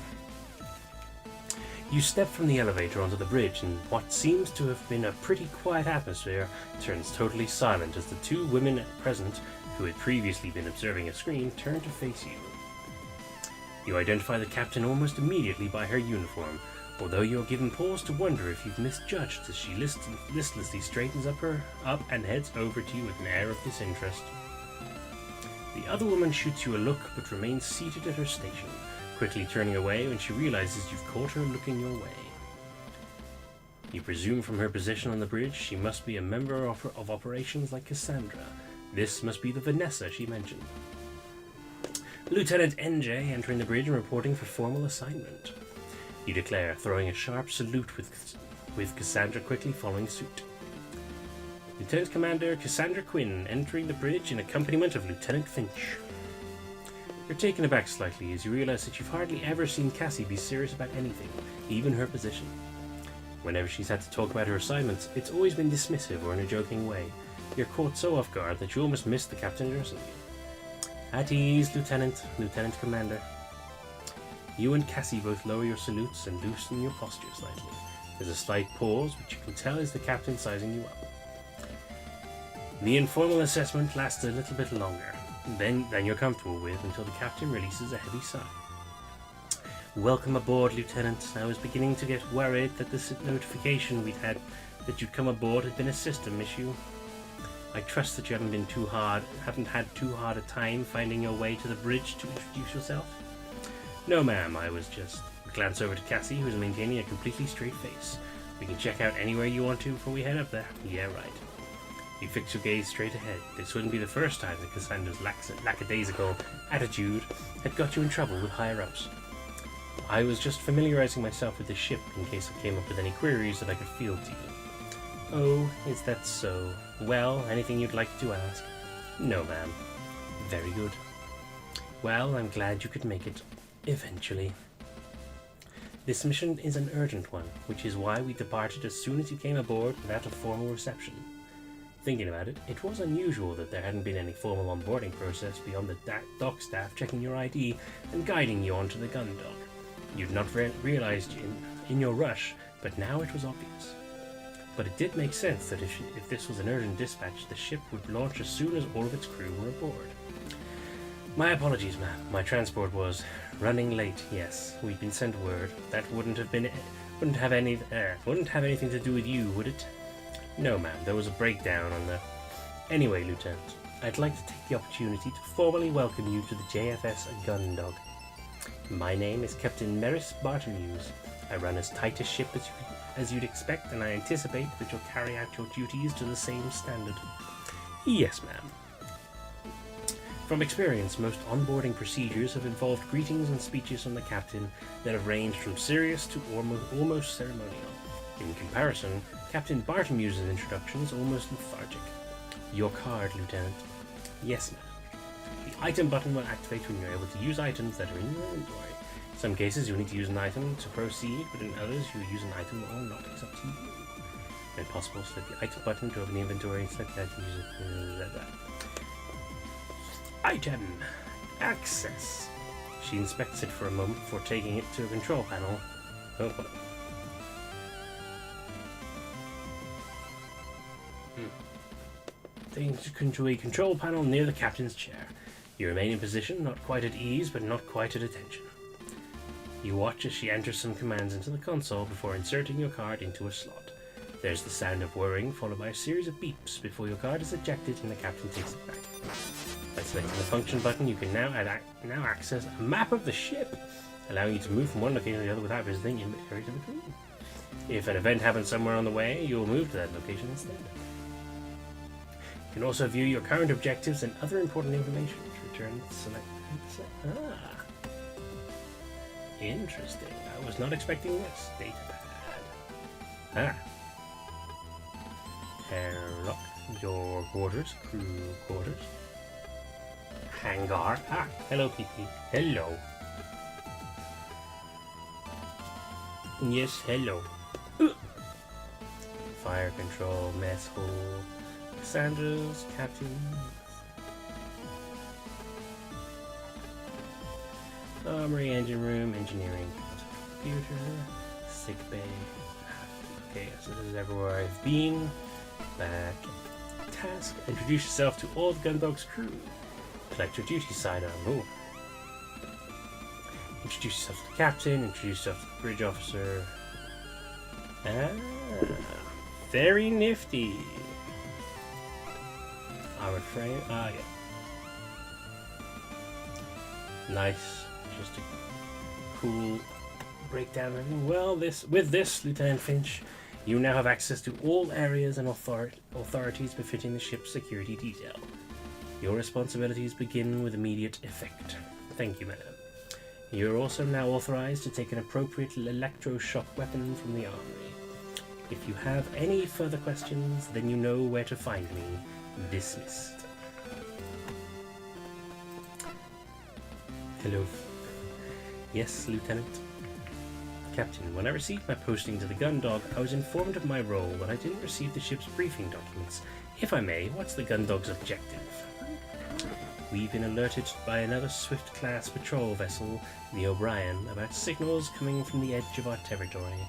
You step from the elevator onto the bridge, and what seems to have been a pretty quiet atmosphere turns totally silent as the 2 women present, who had previously been observing a screen, turn to face you. You identify the captain almost immediately by her uniform, although you're given pause to wonder if you've misjudged as she listlessly straightens up and heads over to you with an air of disinterest. The other woman shoots you a look but remains seated at her station, quickly turning away when she realizes you've caught her looking your way. You presume from her position on the bridge she must be a member of operations like Cassandra. This must be the Vanessa she mentioned. Lieutenant NJ entering the bridge and reporting for formal assignment. You declare, throwing a sharp salute with Cassandra quickly following suit. Lieutenant Commander Cassandra Quinn entering the bridge in accompaniment of Lieutenant Finch. You're taken aback slightly as you realize that you've hardly ever seen Cassie be serious about anything, even her position. Whenever she's had to talk about her assignments, it's always been dismissive or in a joking way. You're caught so off guard that you almost miss the captain addressing you. At ease, Lieutenant Commander. You and Cassie both lower your salutes and loosen your posture slightly. There's a slight pause, which you can tell is the captain sizing you up. The informal assessment lasts a little bit longer, than you're comfortable with, until the captain releases a heavy sigh. Welcome aboard, Lieutenant. I was beginning to get worried that the notification we'd had that you'd come aboard had been a system issue. I trust that you haven't had too hard a time finding your way to the bridge to introduce yourself. No, ma'am, I was just... Glance over to Cassie, who is maintaining a completely straight face. We can check out anywhere you want to before we head up there. Yeah, right. You fix your gaze straight ahead. This wouldn't be the first time that Cassandra's lackadaisical attitude had got you in trouble with higher-ups. I was just familiarizing myself with the ship in case I came up with any queries that I could field to you. Oh, is that so? Well, anything you'd like to ask? No, ma'am. Very good. Well, I'm glad you could make it. Eventually. This mission is an urgent one, which is why we departed as soon as you came aboard without a formal reception. Thinking about it, it was unusual that there hadn't been any formal onboarding process beyond the dock staff checking your ID and guiding you onto the gun dock. You'd not realized in your rush, but now it was obvious. But it did make sense that if this was an urgent dispatch, the ship would launch as soon as all of its crew were aboard. My apologies, ma'am. My transport was running late. Yes, we'd been sent word. That wouldn't have anything to do with you, would it? No, ma'am. There was a breakdown on the... Anyway, Lieutenant, I'd like to take the opportunity to formally welcome you to the JFS Gundog. My name is Captain Merys Bartolius. I run as tight a ship as you'd expect, and I anticipate that you'll carry out your duties to the same standard. Yes, ma'am. From experience, most onboarding procedures have involved greetings and speeches from the captain that have ranged from serious to almost ceremonial. In comparison, Captain Bartolius' introduction is almost lethargic. Your card, Lieutenant. Yes, ma'am. The item button will activate when you're able to use items that are in your inventory. Some cases you'll need to use an item to proceed, but in others you'll use an item or not. It's up to you. When possible, select the item button to open the inventory and select the item using Item. Access. She inspects it for a moment before taking it to a control panel. Oh, what? Taking it to a control panel near the captain's chair. You remain in position, not quite at ease, but not quite at attention. You watch as she enters some commands into the console before inserting your card into a slot. There's the sound of whirring, followed by a series of beeps before your card is ejected and the captain takes it back. By selecting the function button, you can now access a map of the ship, allowing you to move from one location to the other without visiting areas in between. If an event happens somewhere on the way, you will move to that location instead. You can also view your current objectives and other important information. Return, select. Interesting. I was not expecting this. Datapad. Airlock. Your quarters. Crew quarters. Hangar. Hello, PP. Hello. Yes, hello. Fire control, mess hall. Cassandra's captain. Armory, engine room, engineering, computer, sick bay. Okay, so this is everywhere I've been. Back. Task. Introduce yourself to all the Gundog's crew. Collect your duty sidearm. Ooh. Introduce yourself to the captain. Introduce yourself to the bridge officer. Very nifty. Armored frame. Yeah. Nice. Just a cool breakdown of everything. Well, with this, Lieutenant Finch, you now have access to all areas and authorities befitting the ship's security detail. Your responsibilities begin with immediate effect. Thank you, madam. You are also now authorized to take an appropriate electroshock weapon from the armory. If you have any further questions, then you know where to find me. Dismissed. Hello. Yes, Lieutenant. Captain, when I received my posting to the Gundog, I was informed of my role, but I didn't receive the ship's briefing documents. If I may, what's the Gundog's objective? We've been alerted by another Swift-class patrol vessel, the O'Brien, about signals coming from the edge of our territory.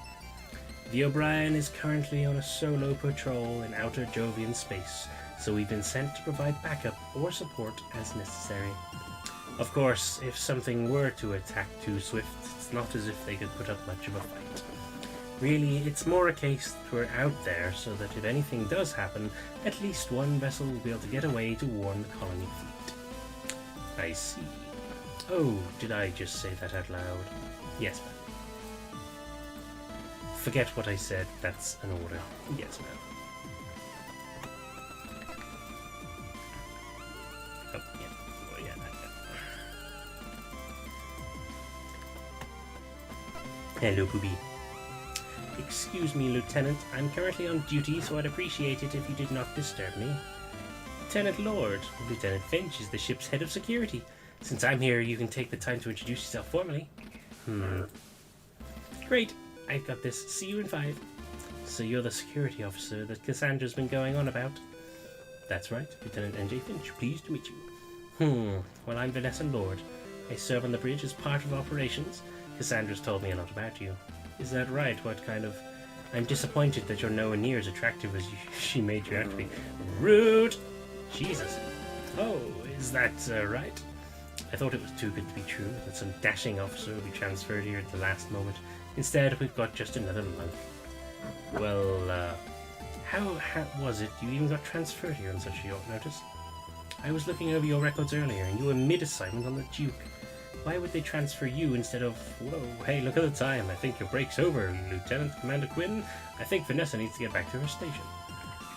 The O'Brien is currently on a solo patrol in outer Jovian space, so we've been sent to provide backup or support as necessary. Of course, if something were to attack Two Swift, it's not as if they could put up much of a fight. Really, it's more a case that we're out there so that if anything does happen, at least one vessel will be able to get away to warn the colony fleet. I see. Oh, did I just say that out loud? Yes, ma'am. Forget what I said, that's an order. Yes, ma'am. Oh, yeah. Oh, yeah, Hello, Booby. Excuse me, Lieutenant. I'm currently on duty, so I'd appreciate it if you did not disturb me. Lieutenant Lord, Lieutenant Finch is the ship's head of security. Since I'm here, you can take the time to introduce yourself formally. Great. I've got this. See you in 5. So you're the security officer that Cassandra's been going on about? That's right, Lieutenant N.J. Finch. Pleased to meet you. Well, I'm Vanessa Lord. I serve on the bridge as part of operations. Cassandra's told me a lot about you. Is that right? What kind of... I'm disappointed that you're nowhere near as attractive as she made you out to be. Rude! Jesus. Oh, is that right? I thought it was too good to be true, that some dashing officer would be transferred here at the last moment. Instead, we've got just another monk. Well, how was it you even got transferred here on such short notice? I was looking over your records earlier, and you were mid-assignment on the Duke. Why would they transfer you instead of... Whoa, hey, look at the time. I think your break's over, Lieutenant Commander Quinn. I think Vanessa needs to get back to her station.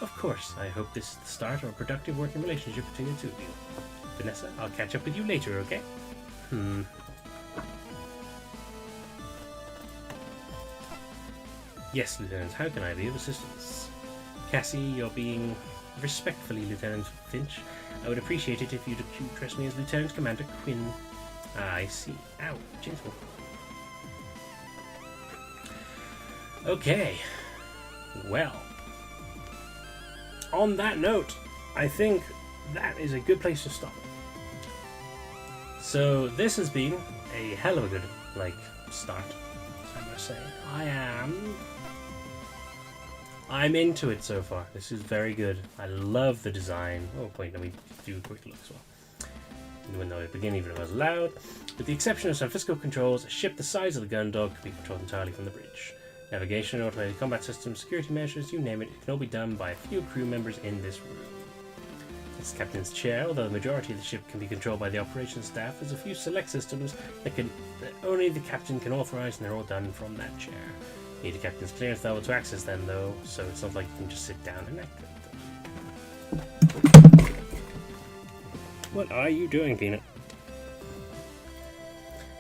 Of course, I hope this is the start of a productive working relationship between the two of you. Vanessa, I'll catch up with you later, okay? Yes, Lieutenant, how can I be of assistance? Cassie, you're being... Respectfully, Lieutenant Finch, I would appreciate it if you'd address me as Lieutenant Commander Quinn. Ah, I see. Ow, gentle. Okay, well, on that note, I think that is a good place to stop. So this has been a hell of a good, start, I must say. I'm into it so far. This is very good. I love the design. Oh, wait, let me do a quick look as well. Even though at the beginning it was loud. With the exception of some physical controls, a ship the size of the Gundog can be controlled entirely from the bridge. Navigation, automated combat systems, security measures, you name it, it can all be done by a few crew members in this room. It's the captain's chair. Although the majority of the ship can be controlled by the operations staff, there's a few select systems that only the captain can authorize, and they're all done from that chair. You need a captain's clearance level to access them, though, so it's not like you can just sit down and activate them. What are you doing, Peanut?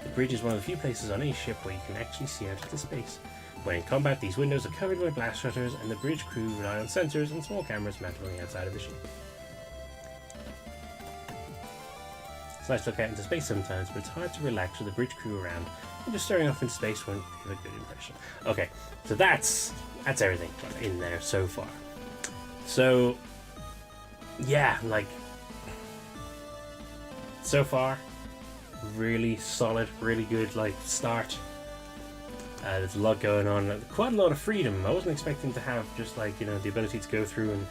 The bridge is one of the few places on any ship where you can actually see out into space. When in combat, these windows are covered by blast shutters, and the bridge crew rely on sensors and small cameras mounted on the outside of the ship. It's nice to look out into space sometimes, but it's hard to relax with the bridge crew around, and just staring off into space won't give a good impression. Okay, so that's everything in there so far. So, yeah, so far, really solid, really good, start. There's a lot going on, quite a lot of freedom. I wasn't expecting to have just the ability to go through and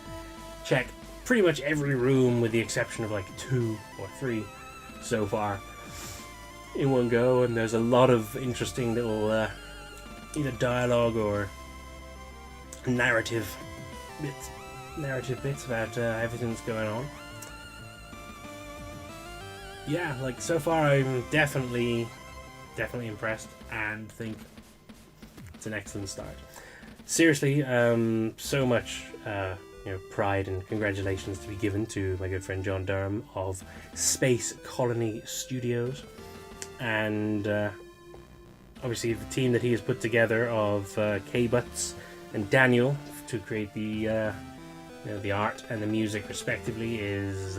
check pretty much every room with the exception of 2 or 3 so far in one go, and there's a lot of interesting little either dialogue or narrative bits about everything that's going on. Yeah, so far I'm definitely impressed and think it's an excellent start. Seriously, so much pride and congratulations to be given to my good friend John Durham of Space Colony Studios, and obviously the team that he has put together of K-Butts and Daniel to create the art and the music respectively is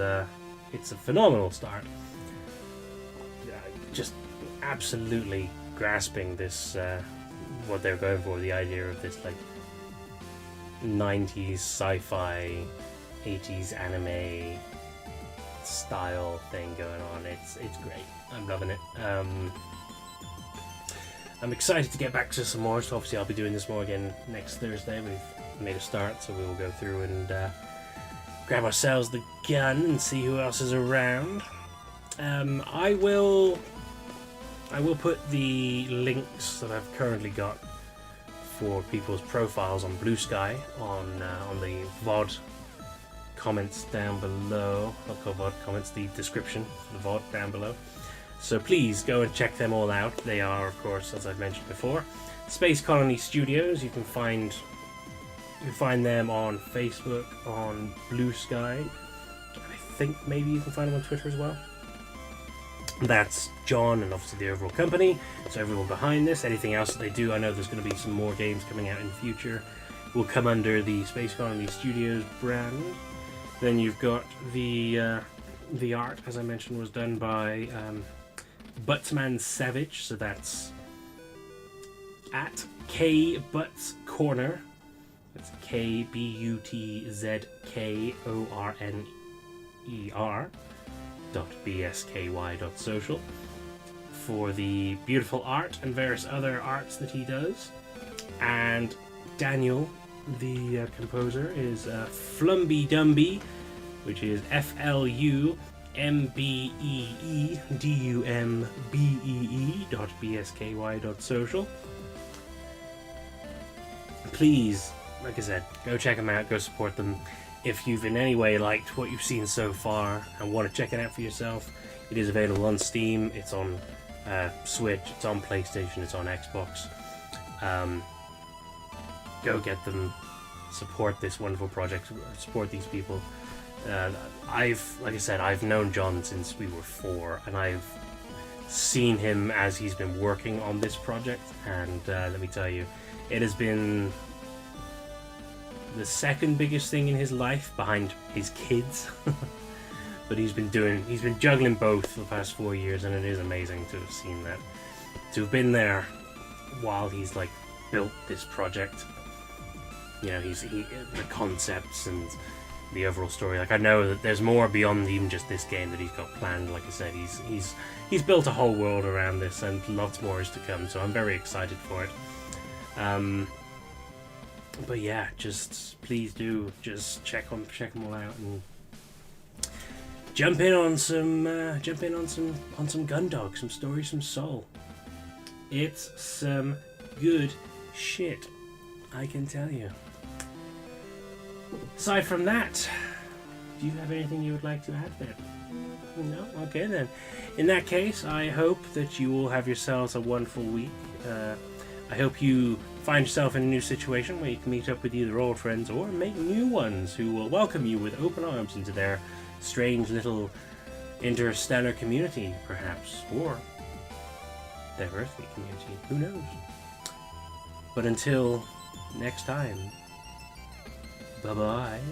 it's a phenomenal start. Just absolutely grasping this what they're going for, the idea of this 90s sci-fi 80s anime style thing going on. It's great. I'm loving it. I'm excited to get back to some more, so obviously I'll be doing this more again next Thursday. We've made a start, so we will go through and grab ourselves the gun and see who else is around. I will put the links that I've currently got for people's profiles on Blue Sky on the VOD comments down below. I'll call VOD comments the description for the VOD down below. So please go and check them all out. They are, of course, as I've mentioned before, Space Colony Studios. You can find them on Facebook, on Blue Sky. I think maybe you can find them on Twitter as well. That's John and obviously the overall company, so everyone behind this. Anything else that they do, I know there's going to be some more games coming out in the future, will come under the Space Colony Studios brand. Then you've got the art, as I mentioned, was done by Buttsman Savage, so that's at K Butts Corner. That's KBUTZKORNER. .bsky.social for the beautiful art and various other arts that he does. And Daniel, the composer, is Flumby Dumby, which is FLUMBEEDUMBEE.bsky.social. Please, like I said, go check them out, go support them. If you've in any way liked what you've seen so far and want to check it out for yourself, it is available on Steam, it's on Switch, it's on PlayStation, it's on Xbox. Go get them, support this wonderful project, support these people. Like I said, I've known John since we were 4, and I've seen him as he's been working on this project, and let me tell you, it has been the second biggest thing in his life behind his kids. But he's been juggling both for the past 4 years, and it is amazing to have seen that, to have been there while he's built this project. You know, the concepts and the overall story. Like, I know that there's more beyond even just this game that he's got planned. Like I said, he's built a whole world around this, and lots more is to come. So I'm very excited for it. But yeah, just please do just check them all out and jump in on some Gundog, some stories from Soul. It's some good shit, I can tell you. Aside from that, do you have anything you would like to add there? No? Okay then. In that case, I hope that you all have yourselves a wonderful week. I hope you find yourself in a new situation where you can meet up with either old friends or make new ones who will welcome you with open arms into their strange little interstellar community, perhaps, or their earthly community. Who knows? But until next time, bye-bye.